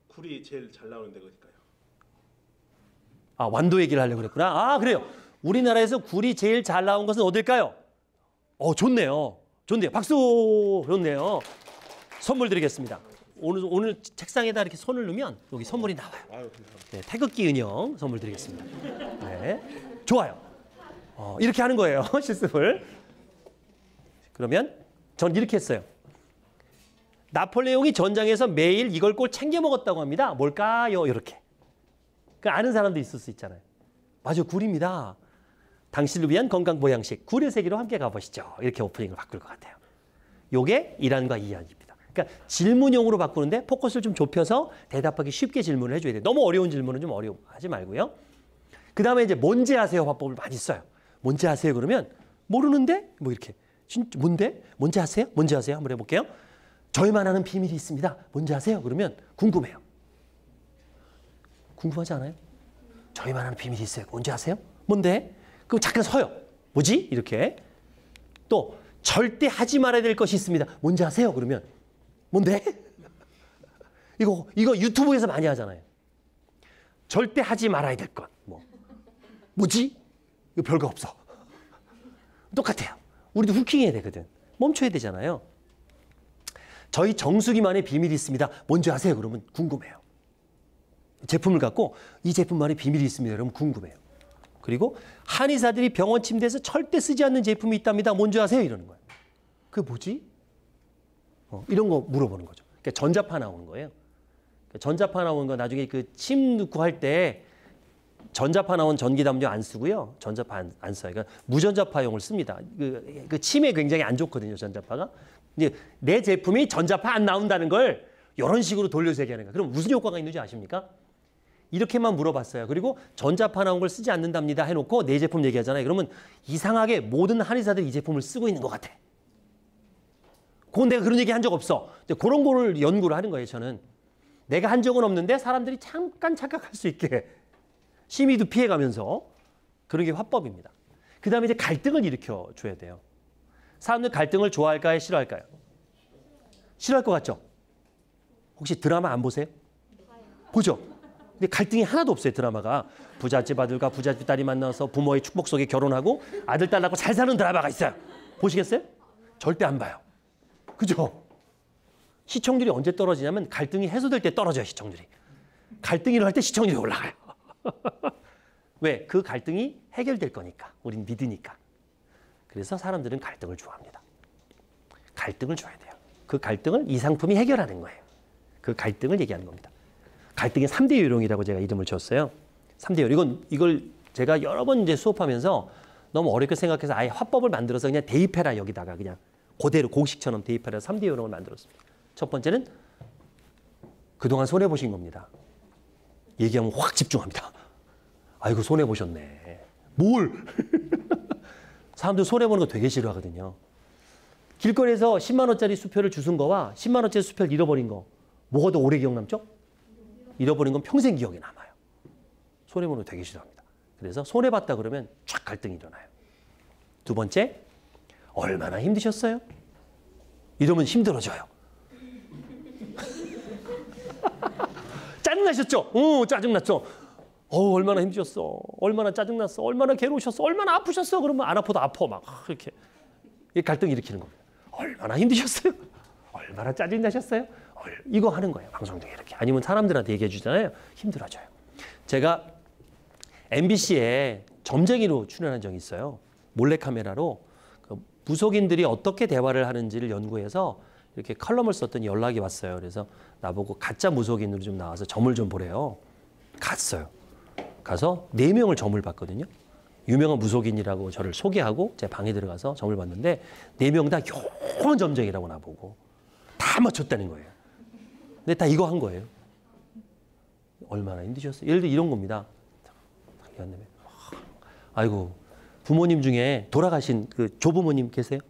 굴이 제일 잘 나오는 데가 어딜까요? 아, 완도 얘기를 하려고 그랬구나. 아, 그래요. 우리나라에서 굴이 제일 잘 나온 것은 어딜까요? 좋네요. 좋네요. 박수. 좋네요. 선물 드리겠습니다. 오늘 책상에다 이렇게 손을 넣으면 여기 선물이 나와요. 아유, 감사합니다. 네, 태극기 인형 선물 드리겠습니다. 네, 좋아요. 이렇게 하는 거예요. 실습을. 그러면 전 이렇게 했어요. 나폴레옹이 전장에서 매일 이걸 꼭 챙겨 먹었다고 합니다. 뭘까요? 이렇게. 그 아는 사람도 있을 수 있잖아요. 맞아, 굴입니다. 당신을 위한 건강 보양식 굴의 세계로 함께 가보시죠. 이렇게 오프닝을 바꿀 것 같아요. 요게 1안과 2안입니다. 그러니까 질문용으로 바꾸는데 포커스를 좀 좁혀서 대답하기 쉽게 질문을 해줘야 돼요. 너무 어려운 질문은 좀 어려워하지 말고요. 그 다음에 이제 뭔지 아세요? 화법을 많이 써요. 뭔지 아세요? 그러면 모르는데? 뭐 이렇게. 진짜 뭔데? 뭔지 아세요? 뭔지 아세요? 한번 해볼게요. 저희만 아는 비밀이 있습니다. 뭔지 아세요? 그러면 궁금해요. 궁금하지 않아요? 저희만 아는 비밀이 있어요. 뭔지 아세요? 뭔데? 그럼 잠깐 서요. 뭐지? 이렇게. 또 절대 하지 말아야 될 것이 있습니다. 뭔지 아세요? 그러면 뭔데? 이거 유튜브에서 많이 하잖아요. 절대 하지 말아야 될 것. 뭐지? 이거 별거 없어. 똑같아요. 우리도 후킹해야 되거든. 멈춰야 되잖아요. 저희 정수기만의 비밀이 있습니다. 뭔지 아세요? 그러면 궁금해요. 제품을 갖고 이 제품만의 비밀이 있습니다. 그러면 궁금해요. 그리고 한의사들이 병원 침대에서 절대 쓰지 않는 제품이 있답니다. 뭔지 아세요? 이러는 거예요. 그게 뭐지? 이런 거 물어보는 거죠. 그러니까 전자파 나오는 거예요. 그러니까 전자파 나오는 거 나중에 그 침 넣고 할 때 전자파 나온 전기담요 안 쓰고요. 전자파 안 써요. 그러니까 무전자파용을 씁니다. 그 침에 굉장히 안 좋거든요. 전자파가. 이제 내 제품이 전자파 안 나온다는 걸 이런 식으로 돌려서 얘기하는 거예요. 그럼 무슨 효과가 있는지 아십니까? 이렇게만 물어봤어요. 그리고 전자파 나온 걸 쓰지 않는답니다 해놓고 내 제품 얘기하잖아요. 그러면 이상하게 모든 한의사들이 이 제품을 쓰고 있는 것 같아. 그건 내가 그런 얘기 한 적 없어. 그런 거를 연구를 하는 거예요. 저는. 내가 한 적은 없는데 사람들이 잠깐 착각할 수 있게 심의도 피해가면서 그런 게 화법입니다. 그 다음에 이제 갈등을 일으켜줘야 돼요. 사람들 갈등을 좋아할까요? 싫어할까요? 싫어할 것 같죠? 혹시 드라마 안 보세요? 보죠? 근데 갈등이 하나도 없어요. 드라마가. 부잣집 아들과 부잣집 딸이 만나서 부모의 축복 속에 결혼하고 아들 딸 낳고 잘 사는 드라마가 있어요. 보시겠어요? 절대 안 봐요. 그죠? 시청률이 언제 떨어지냐면 갈등이 해소될 때 떨어져요. 시청률이. 갈등이 일어날 때 시청률이 올라가요. 왜? 그 갈등이 해결될 거니까. 우린 믿으니까. 그래서 사람들은 갈등을 좋아합니다. 갈등을 줘야 돼요. 그 갈등을 이 상품이 해결하는 거예요. 그 갈등을 얘기하는 겁니다. 갈등의 3대 요령이라고 제가 이름을 줬어요. 3대 요령. 이걸 제가 여러 번 이제 수업하면서 너무 어렵게 생각해서 아예 화법을 만들어서 그냥 대입해라 여기다가 그냥 그대로 공식처럼 대입해라 3대 요령을 만들었습니다. 첫 번째는 그동안 손해보신 겁니다. 얘기하면 확 집중합니다. 아이고 손해보셨네. 뭘? 사람들 손해보는 거 되게 싫어하거든요. 길거리에서 10만 원짜리 수표를 주운 거와 10만 원짜리 수표를 잃어버린 거 뭐가 더 오래 기억 남죠? 잃어버린 건 평생 기억에 남아요. 손해보는 거 되게 싫어합니다. 그래서 손해봤다 그러면 쫙 갈등이 일어나요. 두 번째, 얼마나 힘드셨어요? 이러면 힘들어져요. 짜증나셨죠? 짜증났죠? 얼마나 힘드셨어? 얼마나 짜증났어? 얼마나 괴로우셨어? 얼마나 아프셨어? 그러면 안 아파도 아파 막 이렇게 갈등 일으키는 겁니다. 얼마나 힘드셨어요? 얼마나 짜증나셨어요? 이거 하는 거예요. 방송 중에 이렇게. 아니면 사람들한테 얘기해 주잖아요. 힘들어져요. 제가 MBC에 점쟁이로 출연한 적이 있어요. 몰래카메라로 그 무속인들이 어떻게 대화를 하는지를 연구해서 이렇게 칼럼을 썼더니 연락이 왔어요. 그래서 나보고 가짜 무속인으로 좀 나와서 점을 좀 보래요. 갔어요. 가서 4명을 점을 봤거든요. 유명한 무속인이라고 저를 소개하고 제 방에 들어가서 점을 봤는데 4명 다 요런 점쟁이라고 나보고 다 맞췄다는 거예요. 근데 다 이거 한 거예요. 얼마나 힘드셨어요? 예를 들어 이런 겁니다. 아이고, 부모님 중에 돌아가신 그 조부모님 계세요?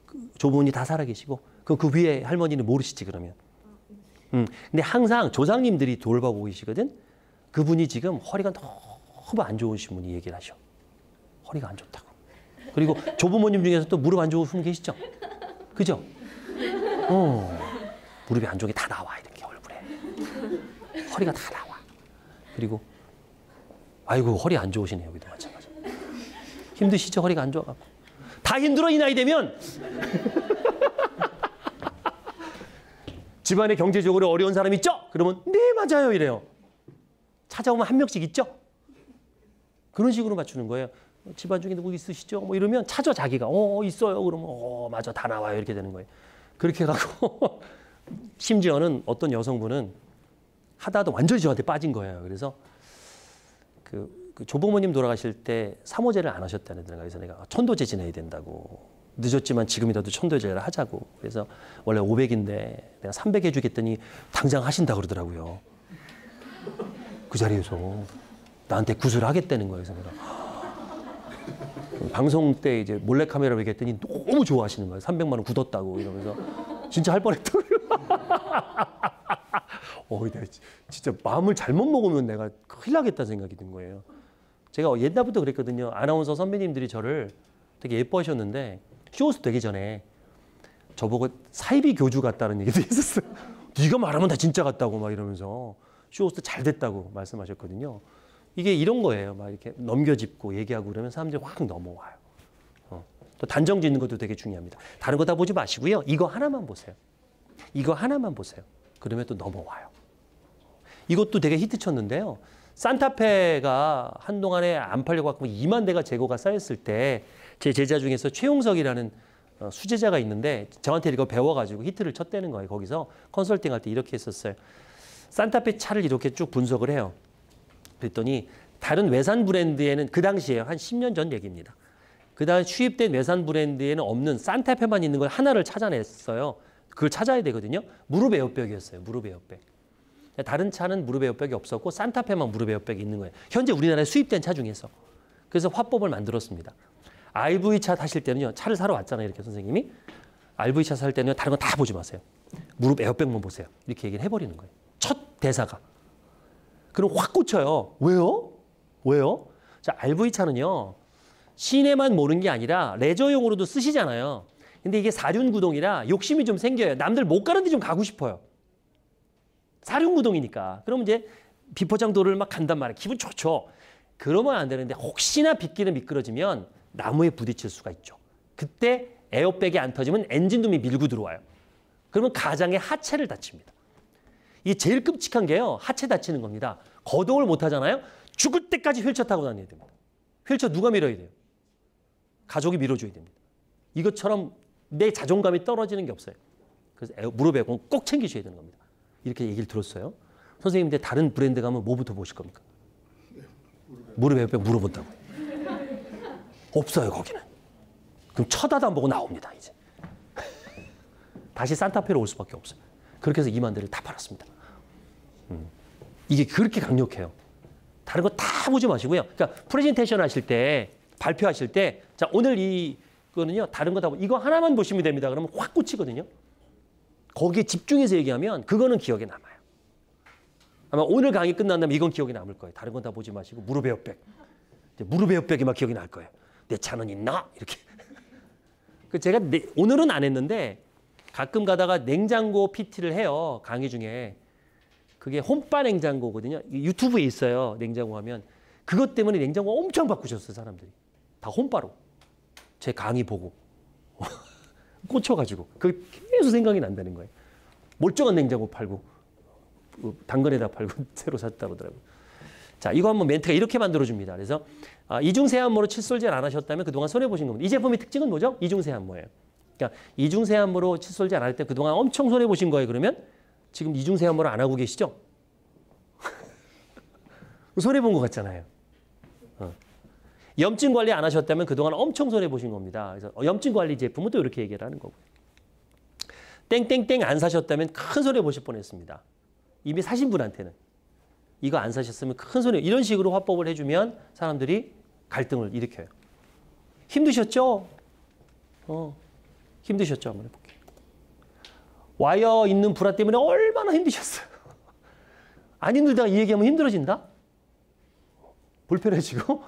그 조부모님 다 살아계시고 그 위에 할머니는 모르시지 그러면. 근데 항상 조상님들이 돌봐보고 계시거든. 그분이 지금 허리가 너무 안 좋으신 분이 얘기를 하셔. 허리가 안 좋다고. 그리고 조부모님 중에서 또 무릎 안 좋은 분 계시죠? 그죠? 무릎이 안 좋은 게 다 나와 이렇게 얼굴에. 허리가 다 나와. 그리고 아이고 허리 안 좋으시네 여기도 마찬가지. 힘드시죠? 허리가 안 좋아갖고. 다 힘들어 이 나이 되면. 집안에 경제적으로 어려운 사람 있죠? 그러면 네 맞아요 이래요. 찾아오면 한 명씩 있죠? 그런 식으로 맞추는 거예요. 집안 중에 누구 있으시죠? 뭐 이러면 찾아 자기가 있어요. 그러면 맞아 다 나와요 이렇게 되는 거예요. 그렇게 해갖고 심지어는 어떤 여성분은 하다도 완전히 저한테 빠진 거예요. 그래서 그 조부모님 돌아가실 때 사모제를 안 하셨다는 거예요. 그래서 내가 천도제 지내야 된다고. 늦었지만 지금이라도 천도제를 하자고. 그래서 원래 500인데 내가 300 해주겠더니 당장 하신다 그러더라고요. 그 자리에서 나한테 구슬을 하겠다는 거예요. 그래서 내가 방송 때 이제 몰래카메라로 얘기했더니 너무 좋아하시는 거예요. 300만 원 굳었다고 이러면서 진짜 할 뻔했다고요. 내가 진짜 마음을 잘못 먹으면 내가 큰일 나겠다는 생각이 든 거예요. 제가 옛날부터 그랬거든요. 아나운서 선배님들이 저를 되게 예뻐하셨는데 쇼호스트 되기 전에 저보고 사이비 교주 같다는 얘기도 했었어요. 네가 말하면 다 진짜 같다고 막 이러면서 쇼호스트 잘 됐다고 말씀하셨거든요. 이게 이런 거예요. 막 이렇게 넘겨짚고 얘기하고 그러면 사람들이 확 넘어와요. 또 단정 짓는 것도 되게 중요합니다. 다른 거 다 보지 마시고요. 이거 하나만 보세요. 이거 하나만 보세요. 그러면 또 넘어와요. 이것도 되게 히트 쳤는데요. 산타페가 한동안에 안 팔려갖고 2만 대가 재고가 쌓였을 때 제 제자 중에서 최용석이라는 수제자가 있는데 저한테 이거 배워가지고 히트를 쳤다는 거예요. 거기서 컨설팅 할 때 이렇게 했었어요. 산타페 차를 이렇게 쭉 분석을 해요. 그랬더니 다른 외산 브랜드에는 그 당시에 한 10년 전 얘기입니다. 그 다음에 취입된 외산 브랜드에는 없는 산타페만 있는 걸 하나를 찾아냈어요. 그걸 찾아야 되거든요. 무릎 에어백이었어요. 무릎 에어백. 다른 차는 무릎 에어백이 없었고 산타페만 무릎 에어백이 있는 거예요. 현재 우리나라에 수입된 차 중에서. 그래서 화법을 만들었습니다. RV 차 타실 때는요. 차를 사러 왔잖아요. 이렇게 선생님이. RV 차 살 때는 다른 거 다 보지 마세요. 무릎 에어백만 보세요. 이렇게 얘기를 해버리는 거예요. 첫 대사가. 그럼 확 꽂혀요. 왜요? 왜요? 자, RV 차는요. 시내만 모는 게 아니라 레저용으로도 쓰시잖아요. 근데 이게 사륜구동이라 욕심이 좀 생겨요. 남들 못 가는 데 좀 가고 싶어요. 사륜구동이니까. 그럼 이제 비포장도를 막 간단 말이에요. 기분 좋죠. 그러면 안 되는데 혹시나 빗길에 미끄러지면 나무에 부딪힐 수가 있죠. 그때 에어백이 안 터지면 엔진룸이 밀고 들어와요. 그러면 가장의 하체를 다칩니다. 이게 제일 끔찍한 게요. 하체 다치는 겁니다. 거동을 못 하잖아요. 죽을 때까지 휠체어 타고 다녀야 됩니다. 휠체어 누가 밀어야 돼요? 가족이 밀어줘야 됩니다. 이것처럼 내 자존감이 떨어지는 게 없어요. 그래서 무릎 에어백은 꼭 챙기셔야 되는 겁니다. 이렇게 얘기를 들었어요. 선생님인데 다른 브랜드 가면 뭐부터 보실 겁니까? 무릎 에어백 물어본다고요. 없어요 거기는. 그럼 쳐다도 안 보고 나옵니다 이제. 다시 산타페로 올 수밖에 없어요. 그렇게 해서 2만 대를 다 팔았습니다. 이게 그렇게 강력해요. 다른 거 다 보지 마시고요. 그러니까 프레젠테이션 하실 때 발표하실 때 자 오늘 이거는요 다른 거 다 이거 하나만 보시면 됩니다. 그러면 확 꽂히거든요. 거기에 집중해서 얘기하면 그거는 기억에 남아요. 아마 오늘 강의 끝난 다음에 이건 기억에 남을 거예요. 다른 건 다 보지 마시고 무릎 에어백. 무릎 에어백이 막 기억이 날 거예요. 내 차는 있나? 이렇게. 제가 오늘은 안 했는데 가끔 가다가 냉장고 PT를 해요. 강의 중에. 그게 홈바 냉장고거든요. 유튜브에 있어요. 냉장고 하면. 그것 때문에 냉장고 엄청 바꾸셨어요. 사람들이. 다 홈바로. 제 강의 보고. 꽂혀가지고 그게 계속 생각이 난다는 거예요. 멀쩡한 냉장고 팔고 당근에다 팔고 새로 샀다 그러더라고요. 자, 이거 한번 멘트가 이렇게 만들어줍니다. 그래서 이중세안모로 칫솔질 안 하셨다면 그동안 손해보신 겁니다. 이 제품의 특징은 뭐죠? 이중세안모예요. 그러니까 이중세안모로 칫솔질 안 할 때 그동안 엄청 손해보신 거예요. 그러면 지금 이중세안모를 안 하고 계시죠? 손해본 것 같잖아요. 염증 관리 안 하셨다면 그동안 엄청 손해보신 겁니다. 그래서 염증 관리 제품은 또 이렇게 얘기를 하는 거고요. 땡땡땡 안 사셨다면 큰 손해 보실 뻔했습니다. 이미 사신 분한테는. 이거 안 사셨으면 큰 손해. 이런 식으로 화법을 해주면 사람들이 갈등을 일으켜요. 힘드셨죠? 힘드셨죠? 한번 해볼게요. 와이어 있는 브라 때문에 얼마나 힘드셨어요. 안 힘들다가 이 얘기하면 힘들어진다? 불편해지고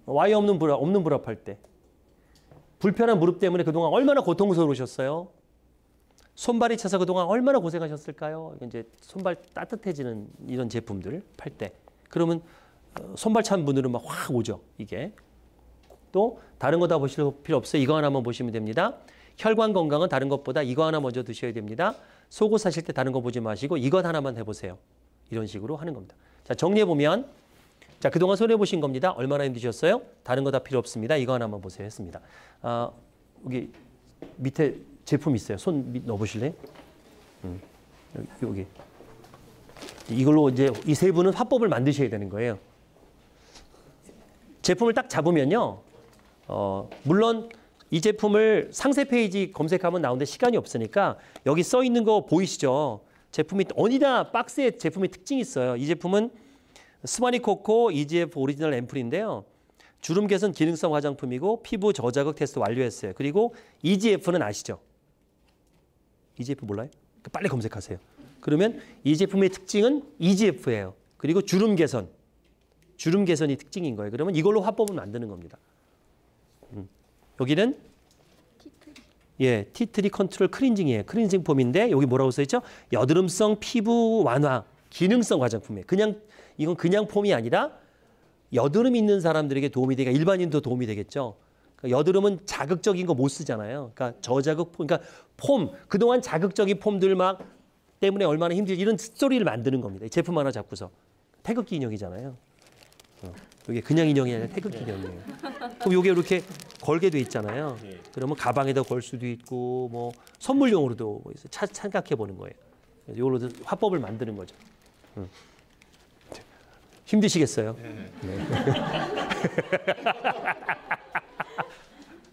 와이어 없는 브라 팔 때. 불편한 무릎 때문에 그동안 얼마나 고통스러우셨어요? 손발이 차서 그동안 얼마나 고생하셨을까요? 이제 손발 따뜻해지는 이런 제품들 팔 때. 그러면 손발 찬 분들은 막 확 오죠, 이게. 또 다른 거 다 보실 필요 없어요. 이거 하나만 보시면 됩니다. 혈관 건강은 다른 것보다 이거 하나 먼저 드셔야 됩니다. 속옷 사실 때 다른 거 보지 마시고 이것 하나만 해보세요. 이런 식으로 하는 겁니다. 자, 정리해보면 자, 그동안 손해보신 겁니다. 얼마나 힘드셨어요? 다른 거 다 필요 없습니다. 이거 하나만 보세요 했습니다. 여기 밑에 제품 있어요. 손 넣어보실래요? 여기. 이걸로 이제 이 세 분은 화법을 만드셔야 되는 거예요. 제품을 딱 잡으면요. 물론 이 제품을 상세 페이지 검색하면 나오는데 시간이 없으니까 여기 써 있는 거 보이시죠? 제품이 어디나 박스에 제품의 특징이 있어요. 이 제품은 스마니코코 EGF 오리지널 앰플인데요. 주름 개선 기능성 화장품이고 피부 저자극 테스트 완료했어요. 그리고 EGF는 아시죠? EGF 몰라요? 빨리 검색하세요. 그러면 이 제품의 특징은 EGF예요. 그리고 주름 개선이 특징인 거예요. 그러면 이걸로 화법을 만드는 겁니다. 여기는 티트리 컨트롤 클렌징이에요. 클렌징 폼인데 여기 뭐라고 써 있죠? 여드름성 피부 완화 기능성 화장품이에요. 이건 그냥 폼이 아니라 여드름 있는 사람들에게 도움이 되니까 일반인도 도움이 되겠죠. 그러니까 여드름은 자극적인 거 못 쓰잖아요. 그러니까 저자극 폼, 그러니까 폼 그동안 자극적인 폼들 막 때문에 얼마나 힘들지 이런 스토리를 만드는 겁니다. 이 제품 하나 잡고서 태극기 인형이잖아요. 이게 그냥 인형이 아니라 태극기 인형이에요. 그럼 이게 이렇게 걸게 돼 있잖아요. 그러면 가방에다 걸 수도 있고 뭐 선물용으로도 생각해 보는 거예요. 이걸로 화법을 만드는 거죠. 힘드시겠어요? 네.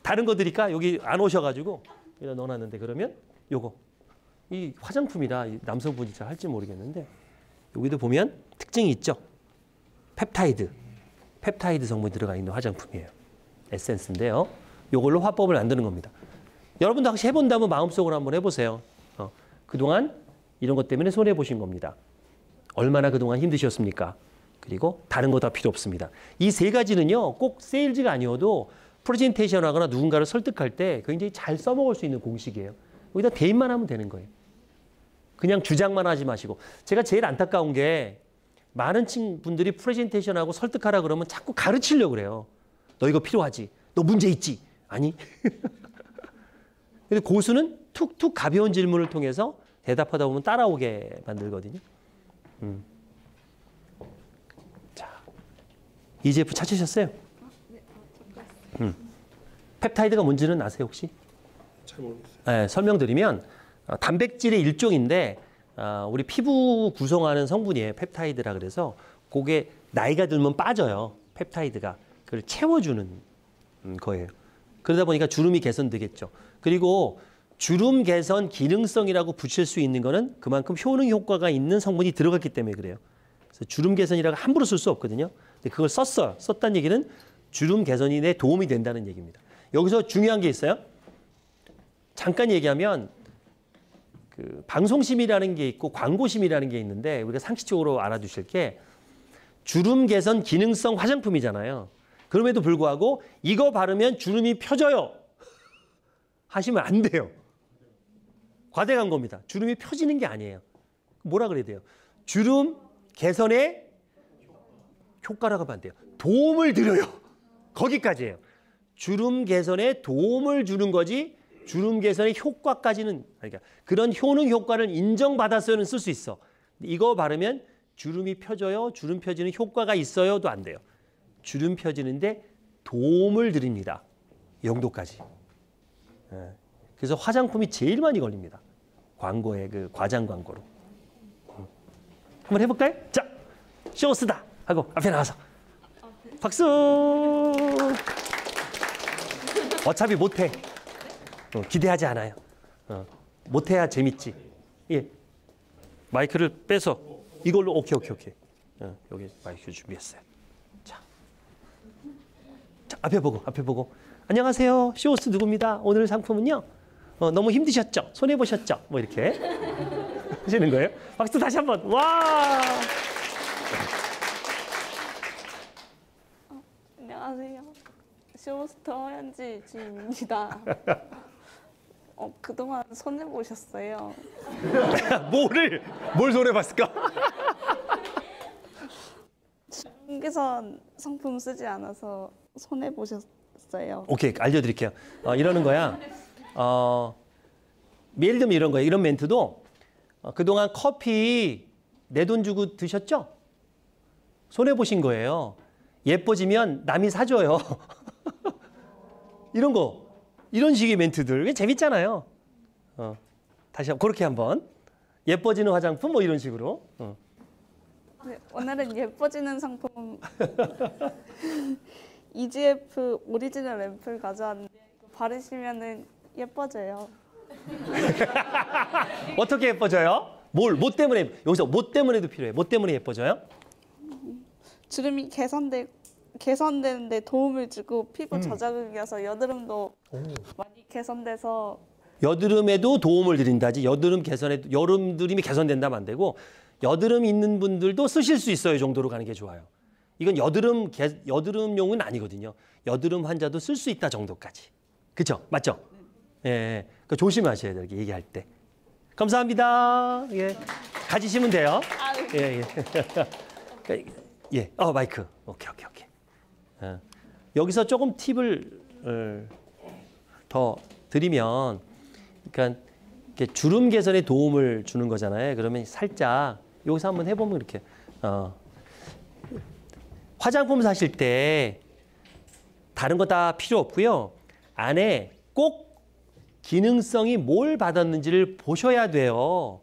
다른 거 드릴까? 여기 안 오셔가지고 여기다 넣어놨는데 그러면 요거 이 화장품이라 남성분이 잘 할지 모르겠는데 여기도 보면 특징이 있죠. 펩타이드 성분이 들어가 있는 화장품이에요. 에센스인데요. 요걸로 화법을 만드는 겁니다. 여러분도 혹시 해본다면 마음속으로 한번 해보세요. 그동안 이런 것 때문에 손해보신 겁니다. 얼마나 그동안 힘드셨습니까? 그리고 다른 거 다 필요 없습니다. 이 세 가지는요. 꼭 세일즈가 아니어도 프레젠테이션 하거나 누군가를 설득할 때 굉장히 잘 써먹을 수 있는 공식이에요. 여기다 대입만 하면 되는 거예요. 그냥 주장만 하지 마시고. 제가 제일 안타까운 게 많은 분들이 프레젠테이션하고 설득하라 그러면 자꾸 가르치려고 그래요. 너 이거 필요하지? 너 문제 있지? 아니. 근데 고수는 툭툭 가벼운 질문을 통해서 대답하다 보면 따라오게 만들거든요. 자, EGF 찾으셨어요? 네, 펩타이드가 뭔지는 아세요 혹시? 잘 모르겠어요. 네, 설명드리면 단백질의 일종인데 우리 피부 구성하는 성분이에요. 펩타이드라 그래서 그게 나이가 들면 빠져요. 펩타이드가. 그걸 채워주는 거예요. 그러다 보니까 주름이 개선되겠죠. 그리고 주름 개선 기능성이라고 붙일 수 있는 거는 그만큼 효능 효과가 있는 성분이 들어갔기 때문에 그래요. 그래서 주름 개선이라고 함부로 쓸 수 없거든요. 근데 그걸 썼어요. 썼다는 얘기는 주름 개선이 내 도움이 된다는 얘기입니다. 여기서 중요한 게 있어요. 잠깐 얘기하면 그 방송심이라는 게 있고 광고심이라는 게 있는데 우리가 상식적으로 알아두실 게 주름 개선 기능성 화장품이잖아요. 그럼에도 불구하고 이거 바르면 주름이 펴져요. 하시면 안 돼요. 과대한 겁니다. 주름이 펴지는 게 아니에요. 뭐라 그래야 돼요? 주름 개선에 효과라고 하면 안 돼요. 도움을 드려요. 거기까지예요. 주름 개선에 도움을 주는 거지 주름 개선의 효과까지는 그러니까 그런 효능 효과를 인정받아서는 쓸 수 있어. 이거 바르면 주름이 펴져요. 주름 펴지는 효과가 있어요도 안 돼요. 주름 펴지는데 도움을 드립니다. 용도까지. 그래서 화장품이 제일 많이 걸립니다. 광고에 그 과장 광고로. 한번 해볼까요? 자, 쇼스다 하고 앞에 나와서 박수. 어차피 못해. 기대하지 않아요. 못해야 재밌지. 예. 마이크를 빼서 이걸로 오케이. 여기 마이크 준비했어요. 자, 앞에 보고. 안녕하세요. 쇼스 누구입니다. 오늘 상품은요. 너무 힘드셨죠? 손해 보셨죠? 뭐 이렇게 하시는 거예요. 박수 다시 한번. 와. 안녕하세요. 쇼스터 현지 주인입니다. 그동안 손해 보셨어요. 뭘 손해 봤을까? 중개선 상품 쓰지 않아서 손해 보셨어요. 오케이, 알려드릴게요. 이러는 거야. 예를 들면 이런 거예요. 이런 멘트도 그동안 커피 내 돈 주고 드셨죠? 손해 보신 거예요. 예뻐지면 남이 사줘요. 이런 거, 이런 식의 멘트들 이게 재밌잖아요. 다시 그렇게 한번 예뻐지는 화장품 뭐 이런 식으로. 네, 오늘은 예뻐지는 상품 EGF 오리지널 앰플 가져왔는데 바르시면은 예뻐져요. 어떻게 예뻐져요? 뭐 때문에 여기서 뭐 때문에도 필요해? 뭐 때문에 예뻐져요? 주름이 개선되는데 도움을 주고 피부 저자극이어서 여드름도 많이 개선돼서 여드름에도 도움을 드린다지. 여드름이 개선된다면 안 되고 여드름 있는 분들도 쓰실 수 있어요 정도로 가는 게 좋아요. 이건 여드름용은 아니거든요. 여드름 환자도 쓸 수 있다 정도까지. 그렇죠? 맞죠? 예, 그러니까 조심하셔야 돼요. 얘기할 때. 감사합니다. 예, 가지시면 돼요. 예. 예, 마이크. 오케이. 여기서 조금 팁을 더 드리면, 그러니까 주름 개선에 도움을 주는 거잖아요. 그러면 살짝 여기서 한번 해보면 이렇게 화장품 사실 때 다른 거 다 필요 없고요. 안에 꼭 기능성이 뭘 받았는지를 보셔야 돼요.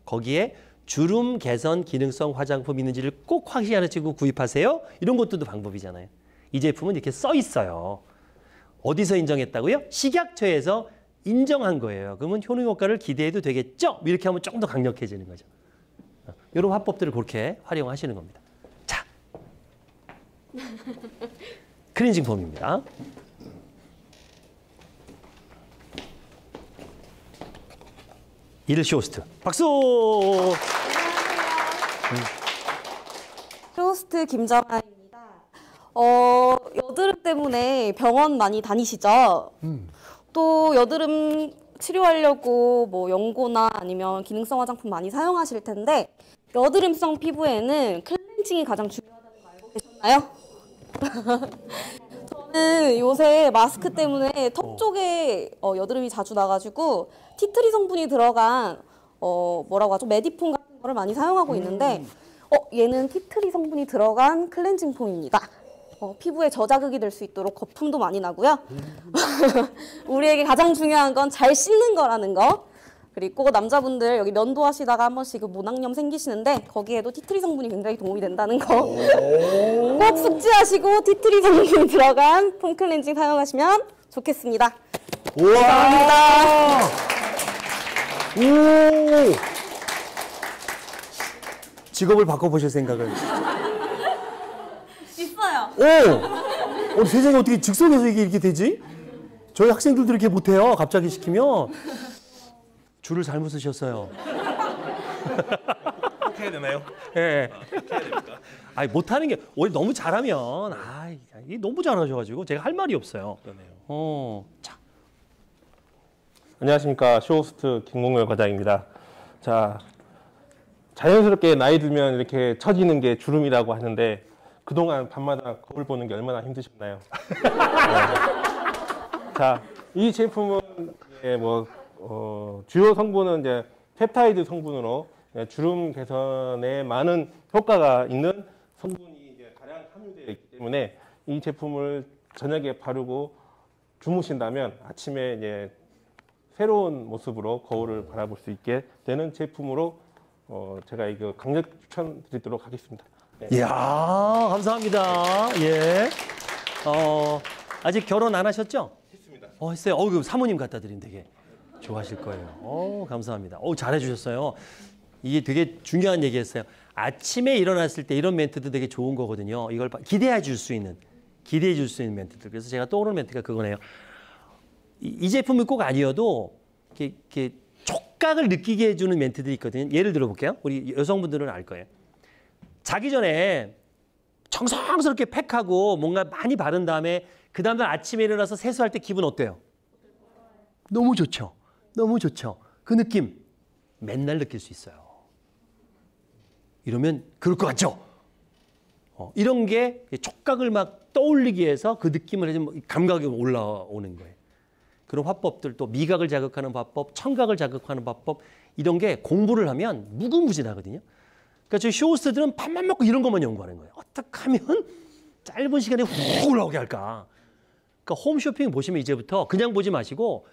거기에 주름 개선 기능성 화장품 있는지를 꼭 확인하시고 구입하세요. 이런 것도 방법이잖아요. 이 제품은 이렇게 써 있어요. 어디서 인정했다고요? 식약처에서 인정한 거예요. 그러면 효능 효과를 기대해도 되겠죠? 이렇게 하면 조금 더 강력해지는 거죠. 이런 화법들을 그렇게 활용하시는 겁니다. 자, 클렌징 폼입니다. 쇼스트 박수. 쇼스트 김정아입니다. 여드름 때문에 병원 많이 다니시죠? 또 여드름 치료하려고 뭐 연고나 아니면 기능성 화장품 많이 사용하실 텐데 여드름성 피부에는 클렌징이 가장 중요하다는 거 알고 계셨나요? 저는 요새 마스크 때문에 턱 쪽에 여드름이 자주 나가지고 티트리 성분이 들어간 뭐라고 하죠? 메디폼 같은 거를 많이 사용하고 있는데 얘는 티트리 성분이 들어간 클렌징 폼입니다. 피부에 저자극이 될 수 있도록 거품도 많이 나고요. 우리에게 가장 중요한 건 잘 씻는 거라는 거. 그리고 남자분들 여기 면도 하시다가 한 번씩 모낭염 생기시는데 거기에도 티트리 성분이 굉장히 도움이 된다는 거. 꼭 숙지하시고 티트리 성분이 들어간 폼 클렌징 사용하시면 좋겠습니다. 감사합니다. 오. 직업을 바꿔보실 생각을. 있어요. 세상에 어떻게 즉석에서 이게 이렇게 되지? 저희 학생들도 이렇게 못해요. 갑자기 시키면. 줄을 잘못 쓰셨어요. 꼭 해야 되나요? 예. 해야 됩니까? 아니, 못하는 게 원래 너무 잘하면 이게 너무 잘하셔가지고 제가 할 말이 없어요. 그러네요. 자, 안녕하십니까, 쇼호스트 김공열 과장입니다. 자, 자연스럽게 나이 들면 이렇게 처지는 게 주름이라고 하는데 그동안 밤마다 거울 보는 게 얼마나 힘드셨나요? 네. 자, 이 제품은 주요 성분은 이제 펩타이드 성분으로 주름 개선에 많은 효과가 있는 성분이 이제 다량 함유되어 있기 때문에 이 제품을 저녁에 바르고 주무신다면 아침에 이제 새로운 모습으로 거울을 바라볼 수 있게 되는 제품으로 제가 이거 강력 추천드리도록 하겠습니다. 네. 이야, 감사합니다. 예. 아직 결혼 안 하셨죠? 했습니다. 했어요. 그럼 사모님 갖다 드리면 되게 좋아하실 거예요. 감사합니다. 잘해주셨어요. 이게 되게 중요한 얘기였어요. 아침에 일어났을 때 이런 멘트도 되게 좋은 거거든요. 이걸 기대해 줄 수 있는 멘트들. 그래서 제가 떠오르는 멘트가 그거네요. 이 제품이 꼭 아니어도 이렇게 촉각을 느끼게 해주는 멘트들이 있거든요. 예를 들어볼게요. 우리 여성분들은 알 거예요. 자기 전에 정성스럽게 팩하고 뭔가 많이 바른 다음에 그 다음날 아침에 일어나서 세수할 때 기분 어때요? 너무 좋죠. 너무 좋죠. 그 느낌 맨날 느낄 수 있어요. 이러면 그럴 것 같죠? 이런 게 촉각을 막 떠올리기 위해서 그 느낌을 해주면 감각이 올라오는 거예요. 그런 화법들, 또 미각을 자극하는 화법, 청각을 자극하는 화법, 이런 게 공부를 하면 무궁무진하거든요. 그러니까 저희 쇼호스트들은 밥만 먹고 이런 것만 연구하는 거예요. 어떻게 하면 짧은 시간에 훅 올라오게 할까? 그러니까 홈쇼핑 보시면 이제부터 그냥 보지 마시고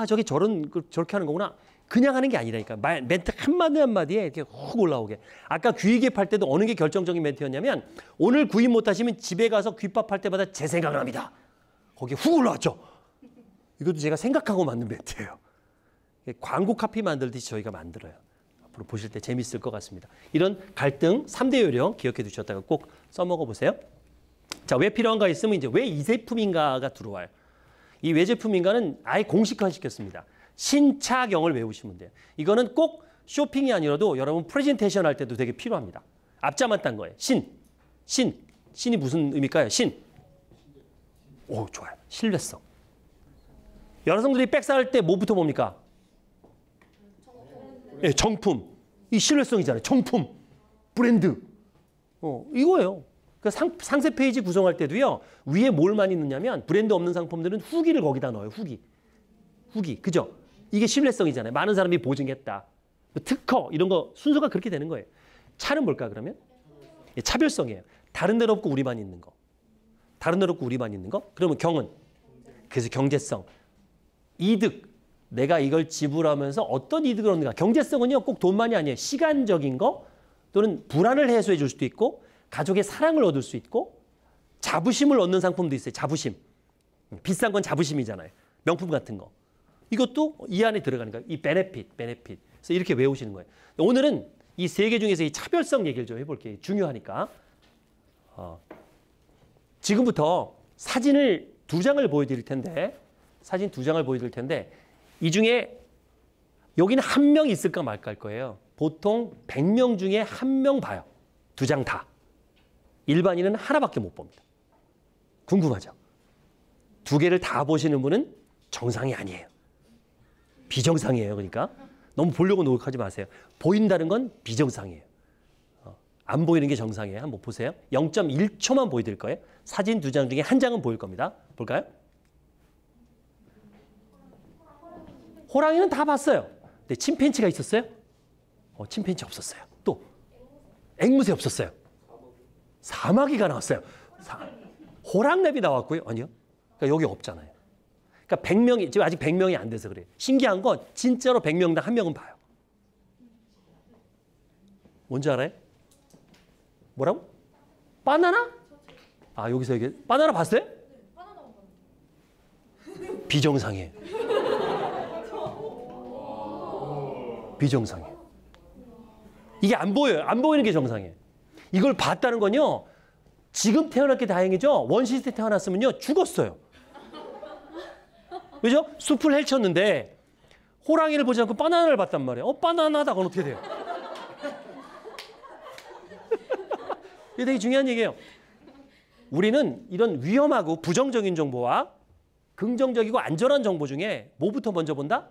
저게 저렇게 하는 거구나. 그냥 하는 게 아니라니까. 멘트 한마디 한마디에 이렇게 훅 올라오게. 아까 귀이깁 할 때도 어느 게 결정적인 멘트였냐면 오늘 구입 못하시면 집에 가서 귀밥 할 때마다 제 생각을 합니다. 거기에 훅 올라왔죠. 이것도 제가 생각하고 만든 멘트예요. 광고 카피 만들듯이 저희가 만들어요. 앞으로 보실 때 재밌을 것 같습니다. 이런 갈등 3대 요령 기억해 두셨다가 꼭 써먹어 보세요. 자, 왜 필요한가 있으면 이제 왜 이 제품인가가 들어와요. 이 왜 제품인가는 아예 공식화 시켰습니다. 신차경을 외우시면 돼요. 이거는 꼭 쇼핑이 아니라도 여러분 프레젠테이션 할 때도 되게 필요합니다. 앞자만 딴 거예요. 신이 무슨 의미일까요? 좋아요. 신뢰성. 여성들이 백사할 때 뭐부터 봅니까? 네, 정품. 이 신뢰성이잖아요. 정품, 브랜드. 이거예요. 그러니까 상세 페이지 구성할 때도요. 위에 뭘 많이 넣냐면 브랜드 없는 상품들은 후기를 거기다 넣어요. 후기. 그죠? 이게 신뢰성이잖아요. 많은 사람이 보증했다. 특허 이런 거 순서가 그렇게 되는 거예요. 차는 뭘까 그러면? 차별성이에요. 다른 데는 없고 우리만 있는 거. 그러면 경은? 그래서 경제성. 이득. 내가 이걸 지불하면서 어떤 이득을 얻는가. 경제성은요. 꼭 돈만이 아니에요. 시간적인 거 또는 불안을 해소해 줄 수도 있고 가족의 사랑을 얻을 수 있고 자부심을 얻는 상품도 있어요. 자부심. 비싼 건 자부심이잖아요. 명품 같은 거. 이것도 이 안에 들어가는 거예요. 이 베네핏. 그래서 이렇게 외우시는 거예요. 오늘은 이 세 개 중에서 이 차별성 얘기를 좀 해볼게요. 중요하니까. 지금부터 사진을 2장을 보여드릴 텐데 이 중에 여기는 한 명 있을까 말까 할 거예요. 보통 100명 중에 1명 봐요. 2장 다. 일반인은 하나밖에 못 봅니다. 궁금하죠? 2개를 다 보시는 분은 정상이 아니에요. 비정상이에요. 그러니까 너무 보려고 노력하지 마세요. 보인다는 건 비정상이에요. 안 보이는 게 정상이에요. 한번 보세요. 0.1초만 보여드릴 거예요. 사진 2장 중에 1장은 보일 겁니다. 볼까요? 호랑이는 다 봤어요. 근데 침팬지가 있었어요? 침팬지 없었어요. 또 앵무새 없었어요. 사마귀가 나왔어요. 호랑랩이 나왔고요. 아니요. 그러니까 여기 없잖아요. 그러니까 100명이 지금 아직 100명이 안 돼서 그래요. 신기한 건 진짜로 100명당 1명은 봐요. 뭔지 알아요? 뭐라고? 바나나? 여기서 이게 바나나 봤어요? 비정상이에요. 비정상이에요. 이게 안 보여요. 안 보이는 게 정상이에요. 이걸 봤다는 건요. 지금 태어났기 다행이죠. 원시시대 태어났으면요. 죽었어요. 그죠? 숲을 헤쳤는데 호랑이를 보지 않고 바나나를 봤단 말이에요. 바나나다. 그건 어떻게 돼요? 이게 되게 중요한 얘기예요. 우리는 이런 위험하고 부정적인 정보와 긍정적이고 안전한 정보 중에 뭐부터 먼저 본다?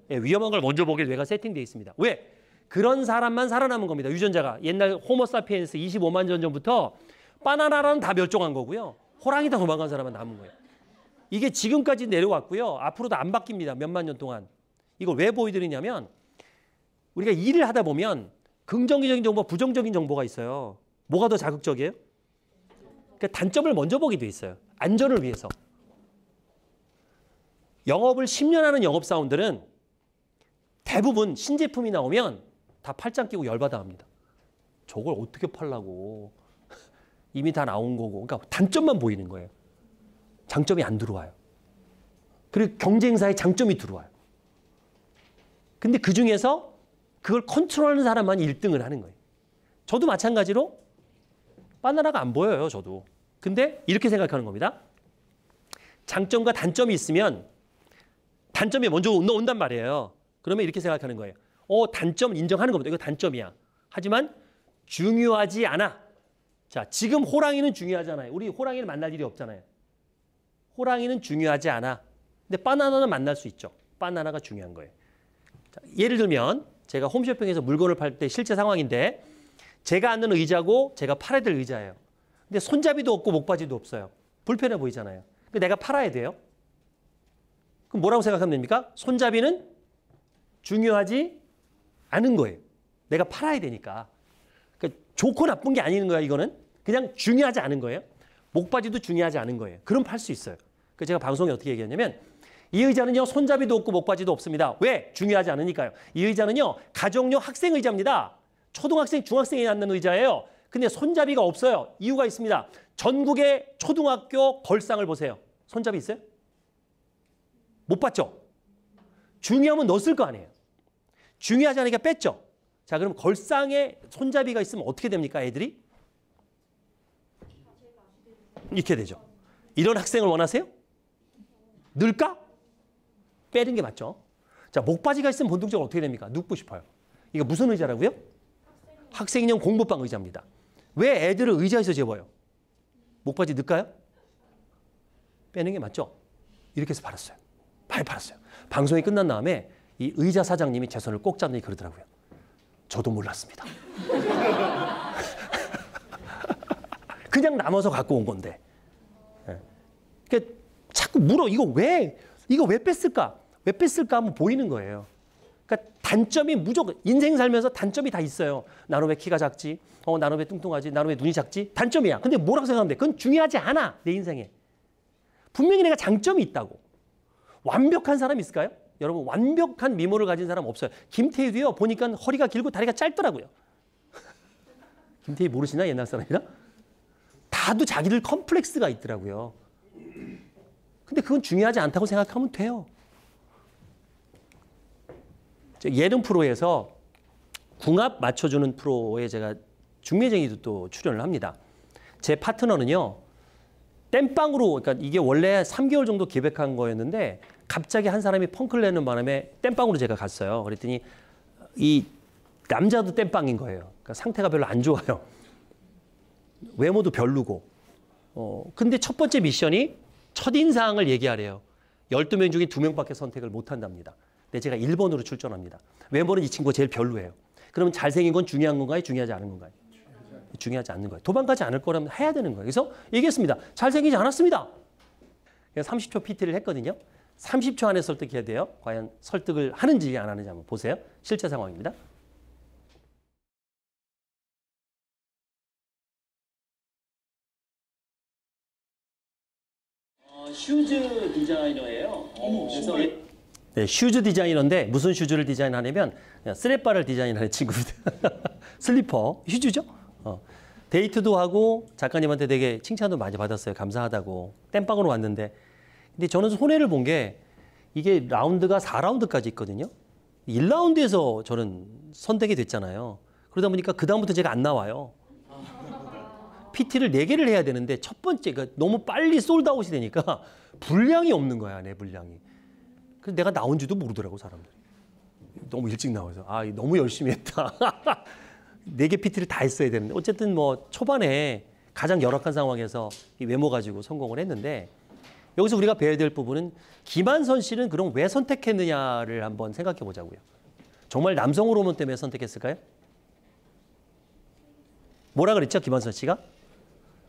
위험한 걸 먼저 보게 뇌가 세팅되어 있습니다. 왜? 그런 사람만 살아남은 겁니다. 유전자가. 옛날 호모사피엔스 25만 년 전부터 바나나라는 다 멸종한 거고요. 호랑이 다 도망간 사람만 남은 거예요. 이게 지금까지 내려왔고요. 앞으로도 안 바뀝니다. 몇만 년 동안. 이걸 왜 보여드리냐면 우리가 일을 하다 보면 긍정적인 정보, 부정적인 정보가 있어요. 뭐가 더 자극적이에요? 그러니까 단점을 먼저 보게 돼 있어요. 안전을 위해서. 영업을 10년 하는 영업사원들은 대부분 신제품이 나오면 다 팔짱 끼고 열받아 합니다. 저걸 어떻게 팔라고. 이미 다 나온 거고. 그러니까 단점만 보이는 거예요. 장점이 안 들어와요. 그리고 경쟁사의 장점이 들어와요. 근데 그중에서 그걸 컨트롤하는 사람만 1등을 하는 거예요. 저도 마찬가지로 바나나가 안 보여요, 저도. 근데 이렇게 생각하는 겁니다. 장점과 단점이 있으면 단점이 먼저 온단 말이에요. 그러면 이렇게 생각하는 거예요. 단점 인정하는 겁니다. 이거 단점이야. 하지만 중요하지 않아. 자, 지금 호랑이는 중요하잖아요. 우리 호랑이를 만날 일이 없잖아요. 호랑이는 중요하지 않아. 근데 바나나는 만날 수 있죠. 바나나가 중요한 거예요. 자, 예를 들면 제가 홈쇼핑에서 물건을 팔 때 실제 상황인데 제가 앉는 의자고 제가 팔아야 될 의자예요. 근데 손잡이도 없고 목바지도 없어요. 불편해 보이잖아요. 내가 팔아야 돼요. 그럼 뭐라고 생각하면 됩니까? 손잡이는 중요하지 않은 거예요. 내가 팔아야 되니까. 그러니까 좋고 나쁜 게 아닌 거야, 이거는. 그냥 중요하지 않은 거예요. 목바지도 중요하지 않은 거예요. 그럼 팔 수 있어요. 그래서 제가 방송에 어떻게 얘기했냐면 이 의자는요, 손잡이도 없고 목바지도 없습니다. 왜? 중요하지 않으니까요. 이 의자는요, 가정용 학생 의자입니다. 초등학생, 중학생이 앉는 의자예요. 근데 손잡이가 없어요. 이유가 있습니다. 전국의 초등학교 걸상을 보세요. 손잡이 있어요? 못 봤죠? 중요하면 넣었을 거 아니에요. 중요하지 않으니까 뺐죠. 자, 그럼 걸상에 손잡이가 있으면 어떻게 됩니까, 애들이? 이렇게 되죠. 이런 학생을 원하세요? 늘까? 빼는 게 맞죠. 자, 목바지가 있으면 본능적으로 어떻게 됩니까? 눕고 싶어요. 이거 무슨 의자라고요? 학생용 공부방 의자입니다. 왜 애들을 의자에서 재워요? 목바지 넣을까요? 빼는 게 맞죠? 이렇게 해서 팔았어요. 많이 팔았어요. 방송이 끝난 다음에 이 의자 사장님이 제 손을 꼭 잡더니 그러더라고요. 저도 몰랐습니다. 그냥 남아서 갖고 온 건데. 그러니까 자꾸 물어. 이거 왜 뺐을까? 왜 뺐을까 하면 보이는 거예요. 그러니까 단점이 무조건 인생 살면서 단점이 다 있어요. 나는 왜 키가 작지? 나는 왜 뚱뚱하지? 나는 왜 눈이 작지? 단점이야. 근데 뭐라고 생각하면 돼? 그건 중요하지 않아. 내 인생에. 분명히 내가 장점이 있다고. 완벽한 사람이 있을까요? 여러분, 완벽한 미모를 가진 사람 없어요. 김태희도요. 보니까 허리가 길고 다리가 짧더라고요. 김태희 모르시나? 옛날 사람이라? 다도 자기들 컴플렉스가 있더라고요. 근데 그건 중요하지 않다고 생각하면 돼요. 예능 프로에서 궁합 맞춰주는 프로에 제가 중매쟁이도 또 출연을 합니다. 제 파트너는요. 땜빵으로, 그러니까 이게 원래 3개월 정도 기획한 거였는데 갑자기 한 사람이 펑크를 내는 바람에 땜빵으로 제가 갔어요. 그랬더니 이 남자도 땜빵인 거예요. 그러니까 상태가 별로 안 좋아요. 외모도 별로고. 근데 첫 번째 미션이 첫인상을 얘기하래요. 12명 중에 2명밖에 선택을 못 한답니다. 근데 제가 1번으로 출전합니다. 외모는 이 친구가 제일 별로예요. 그러면 잘생긴 건 중요한 건가요? 중요하지 않은 건가요? 중요하지 않는 거예요. 도망가지 않을 거라면 해야 되는 거예요. 그래서 얘기했습니다. 잘생기지 않았습니다. 그래서 30초 PT를 했거든요. 30초 안에 설득해야 돼요. 과연 설득을 하는지 안 하는지 한번 보세요. 실제 상황입니다. 슈즈 디자이너예요. 그래서 네, 슈즈 디자이너인데 무슨 슈즈를 디자인하냐면 쓰레빠를 디자인하는 친구입니다. 슬리퍼, 슈즈죠. 데이트도 하고 작가님한테 되게 칭찬도 많이 받았어요. 감사하다고. 땜빵으로 왔는데. 근데 저는 손해를 본 게 이게 라운드가 4라운드까지 있거든요. 1라운드에서 저는 선택이 됐잖아요. 그러다 보니까 그다음부터 제가 안 나와요. PT를 4개를 해야 되는데 첫 번째, 그러니까 너무 빨리 솔드아웃이 되니까 분량이 없는 거야, 내 분량이. 그래서 내가 나온지도 모르더라고, 사람들이. 너무 일찍 나와서. 너무 열심히 했다. 4개 PT를 다 했어야 되는데. 어쨌든 뭐 초반에 가장 열악한 상황에서 이 외모 가지고 성공을 했는데 여기서 우리가 배워야 될 부분은 김한선 씨는 그럼 왜 선택했느냐를 한번 생각해 보자고요. 정말 남성 호르몬 때문에 선택했을까요? 뭐라 그랬죠, 김한선 씨가?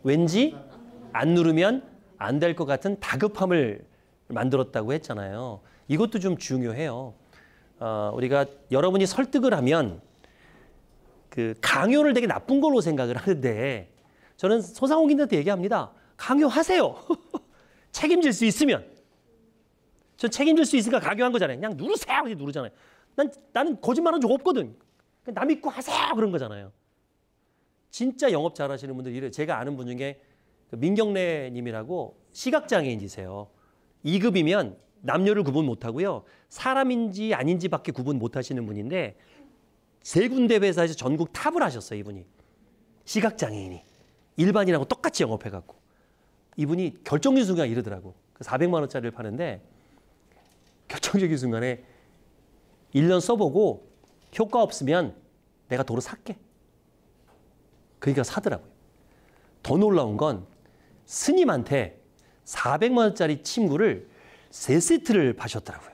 왠지 안 누르면 안 될 것 같은 다급함을 만들었다고 했잖아요. 이것도 좀 중요해요. 우리가 여러분이 설득을 하면 그 강요를 되게 나쁜 걸로 생각을 하는데 저는 소상공인들한테 얘기합니다. 강요하세요. 책임질 수 있으면. 저 책임질 수 있으니까 강요한 거잖아요. 그냥 누르세요. 이렇게 누르잖아요. 나는 거짓말한 적 없거든. 남 믿고 하세요. 그런 거잖아요. 진짜 영업 잘하시는 분들 이래요. 제가 아는 분 중에 민경래 님이라고 시각장애인이세요. 2급이면 남녀를 구분 못하고요. 사람인지 아닌지밖에 구분 못하시는 분인데 3군데 회사에서 전국 탑을 하셨어요. 이분이. 시각장애인이. 일반인하고 똑같이 영업해갖고. 이분이 결정적인 순간에 이러더라고. 400만 원짜리를 파는데 결정적인 순간에 1년 써보고 효과 없으면 내가 도로 살게. 그러니까 사더라고요. 더 놀라운 건 스님한테 400만 원짜리 침구를 3세트를 파셨더라고요.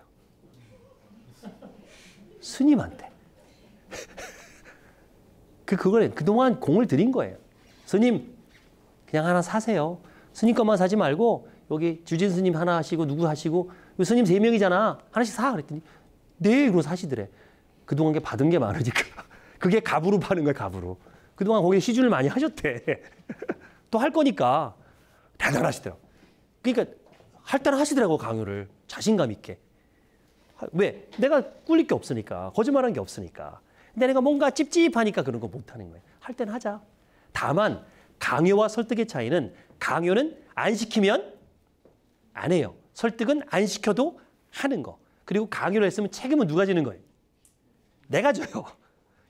스님한테. 그걸 그동안 공을 들인 거예요. 스님 그냥 하나 사세요. 스님 것만 사지 말고 여기 주진 스님 하나 하시고 누구 하시고 스님 3명이잖아. 하나씩 사. 그랬더니 네 이러고 사시더래. 그동안 받은 게 많으니까. 그게 갑으로 파는 거야. 갑으로. 그동안 거기에 시주를 많이 하셨대. 또 할 거니까 대단하시더라고. 그러니까 할 때는 하시더라고. 강요를. 자신감 있게. 왜? 내가 꿀릴 게 없으니까. 거짓말한 게 없으니까. 근데 내가 뭔가 찝찝하니까 그런 거 못하는 거예요. 할 때는 하자. 다만 강요와 설득의 차이는 강요는 안 시키면 안 해요. 설득은 안 시켜도 하는 거. 그리고 강요를 했으면 책임은 누가 지는 거예요? 내가 져요.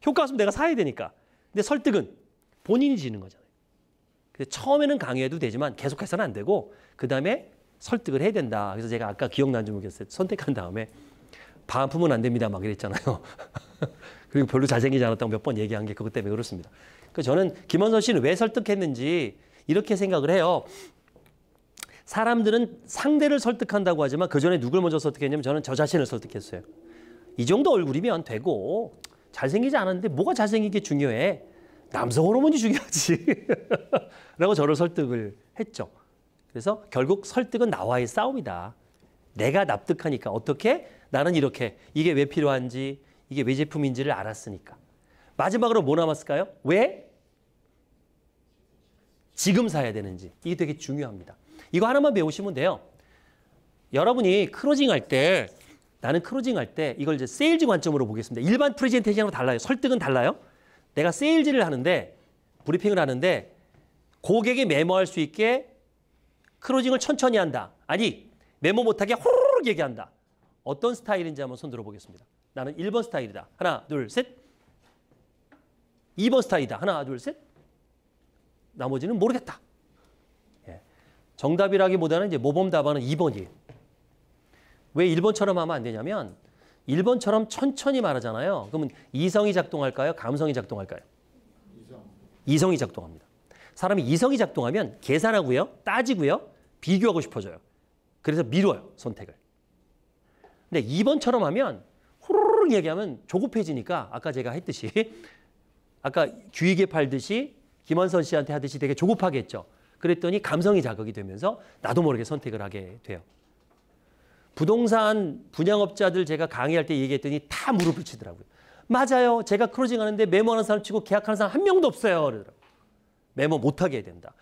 효과 없으면 내가 사야 되니까. 근데 설득은 본인이 지는 거잖아요. 근데 처음에는 강요해도 되지만 계속해서는 안 되고 그 다음에 설득을 해야 된다. 그래서 제가 아까 기억나는지 모르겠어요. 선택한 다음에 반품은 안 됩니다. 막 이랬잖아요. 그리고 별로 잘생기지 않았다고 몇 번 얘기한 게 그것 때문에 그렇습니다. 그래서 저는 김원선 씨는 왜 설득했는지 이렇게 생각을 해요. 사람들은 상대를 설득한다고 하지만 그 전에 누굴 먼저 설득했냐면 저는 저 자신을 설득했어요. 이 정도 얼굴이면 되고 잘생기지 않았는데 뭐가 잘생긴 게 중요해. 남성 호르몬이 중요하지. 라고 저를 설득을 했죠. 그래서 결국 설득은 나와의 싸움이다. 내가 납득하니까 어떻게? 나는 이렇게 이게 왜 필요한지 이게 왜 제품인지를 알았으니까. 마지막으로 뭐 남았을까요? 왜? 지금 사야 되는지. 이게 되게 중요합니다. 이거 하나만 배우시면 돼요. 여러분이 크로징 할 때 나는 크로징 할 때 이걸 이제 세일즈 관점으로 보겠습니다. 일반 프레젠테이션하고 달라요. 설득은 달라요. 내가 세일즈를 하는데 브리핑을 하는데 고객이 메모할 수 있게 크로징을 천천히 한다. 아니 메모 못하게 호로록 얘기한다. 어떤 스타일인지 한번 손 들어보겠습니다. 나는 1번 스타일이다. 하나, 둘, 셋. 2번 스타일이다. 하나, 둘, 셋. 나머지는 모르겠다. 예. 정답이라기보다는 이제 모범 답안은 2번이에요. 왜 1번처럼 하면 안 되냐면 1번처럼 천천히 말하잖아요. 그러면 이성이 작동할까요? 감성이 작동할까요? 이성이 작동합니다. 사람이 이성이 작동하면 계산하고요. 따지고요. 비교하고 싶어져요. 그래서 미뤄요. 선택을. 근데 2번처럼 하면 후루룩 얘기하면 조급해지니까 아까 제가 했듯이 아까 귀이게 팔듯이 김원선 씨한테 하듯이 되게 조급하게 했죠. 그랬더니 감성이 자극이 되면서 나도 모르게 선택을 하게 돼요. 부동산 분양업자들 제가 강의할 때 얘기했더니 다 무릎을 치더라고요. 맞아요. 제가 크로징 하는데 메모하는 사람 치고 계약하는 사람 한 명도 없어요. 그러더라고요. 메모 못하게 해야 된다.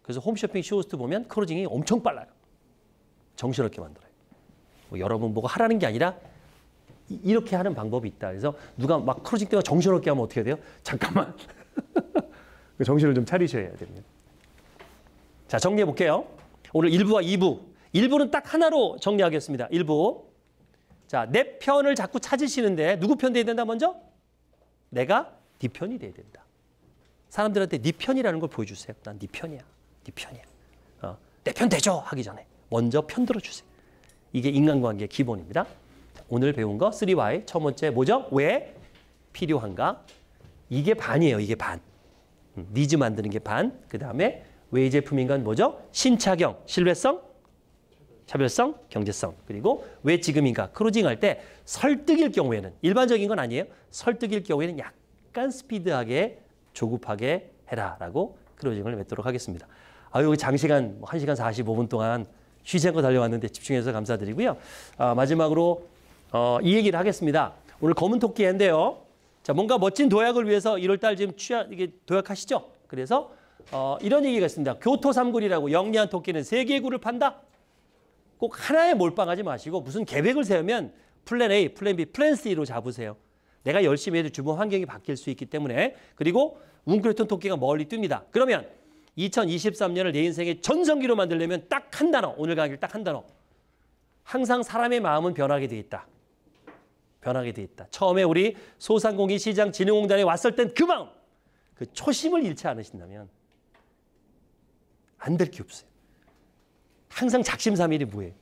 그래서 홈쇼핑 쇼호스트 보면 크로징이 엄청 빨라요. 정신없게 만들어요. 뭐 여러분 보고 하라는 게 아니라 이렇게 하는 방법이 있다. 그래서 누가 막 크로징 때문에 정신없게 하면 어떻게 돼요? 잠깐만. 정신을 좀 차리셔야 됩니다. 자, 정리해 볼게요. 오늘 1부와 2부. 1부는 딱 하나로 정리하겠습니다. 1부. 자, 내 편을 자꾸 찾으시는데 누구 편 돼야 된다 먼저? 내가 네 편이 돼야 된다. 사람들한테 네 편이라는 걸 보여주세요. 난 네 편이야. 네 편이야. 내 편 되죠? 하기 전에 먼저 편 들어주세요. 이게 인간관계의 기본입니다. 오늘 배운 거 3Y 첫 번째 뭐죠? 왜 필요한가? 이게 반이에요. 이게 반. 니즈 만드는 게 반. 그 다음에 왜 제품인간 뭐죠? 신차경, 신뢰성, 차별성, 경제성. 그리고 왜 지금인가? 크루징 할 때 설득일 경우에는 일반적인 건 아니에요. 설득일 경우에는 약간 스피드하게 조급하게 해라라고 크루징을 맺도록 하겠습니다. 아유, 장시간 1시간 45분 동안 쉬지 않고 달려왔는데 집중해서 감사드리고요. 마지막으로 이 얘기를 하겠습니다. 오늘 검은 토끼인데요. 자, 뭔가 멋진 도약을 위해서 1월달 지금 이게 도약하시죠? 그래서 이런 얘기가 있습니다. 교토 삼굴이라고 영리한 토끼는 세계의 굴을 판다. 꼭 하나에 몰빵하지 마시고 무슨 계획을 세우면 플랜 A, 플랜 B, 플랜 C로 잡으세요. 내가 열심히 해도 주변 환경이 바뀔 수 있기 때문에. 그리고 웅크렸던 토끼가 멀리 뜁니다. 그러면 2023년을 내 인생의 전성기로 만들려면 딱 한 단어, 오늘 강의를 딱 한 단어. 항상 사람의 마음은 변하게 돼 있다. 변하게 돼 있다. 처음에 우리 소상공인시장진흥공단에 왔을 땐 그 마음, 그 초심을 잃지 않으신다면 안 될 게 없어요. 항상 작심삼일이 뭐예요?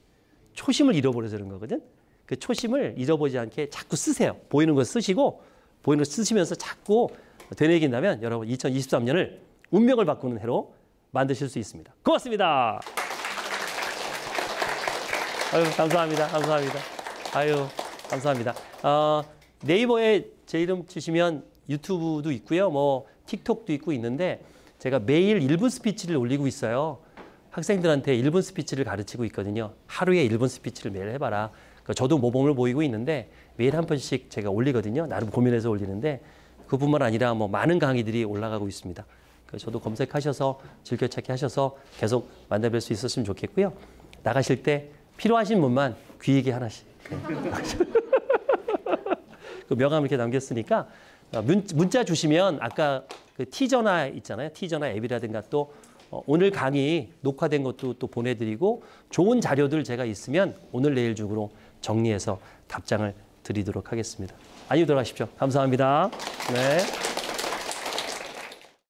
초심을 잃어버려서 그런 거거든. 그 초심을 잃어버리지 않게 자꾸 쓰세요. 보이는 거 쓰시고 보이는 거 쓰시면서 자꾸 되뇌긴다면 여러분 2023년을 운명을 바꾸는 해로 만드실 수 있습니다. 고맙습니다. 아유, 감사합니다. 감사합니다. 아유, 감사합니다. 네이버에 제 이름 치시면 유튜브도 있고요. 뭐 틱톡도 있고 있는데 제가 매일 1분 스피치를 올리고 있어요. 학생들한테 1분 스피치를 가르치고 있거든요. 하루에 1분 스피치를 매일 해봐라. 저도 모범을 보이고 있는데 매일 한 번씩 제가 올리거든요. 나름 고민해서 올리는데 그뿐만 아니라 뭐 많은 강의들이 올라가고 있습니다. 저도 검색하셔서 즐겨찾기 하셔서 계속 만나뵐 수 있었으면 좋겠고요. 나가실 때 필요하신 분만 귀에게 하나씩. 그 명함 이렇게 남겼으니까 문자 주시면 아까 그 티저나 있잖아요. 티저나 앱이라든가 또 오늘 강의 녹화된 것도 또 보내드리고 좋은 자료들 제가 있으면 오늘 내일 중으로 정리해서 답장을 드리도록 하겠습니다. 안녕히 들어가십시오. 감사합니다. 네.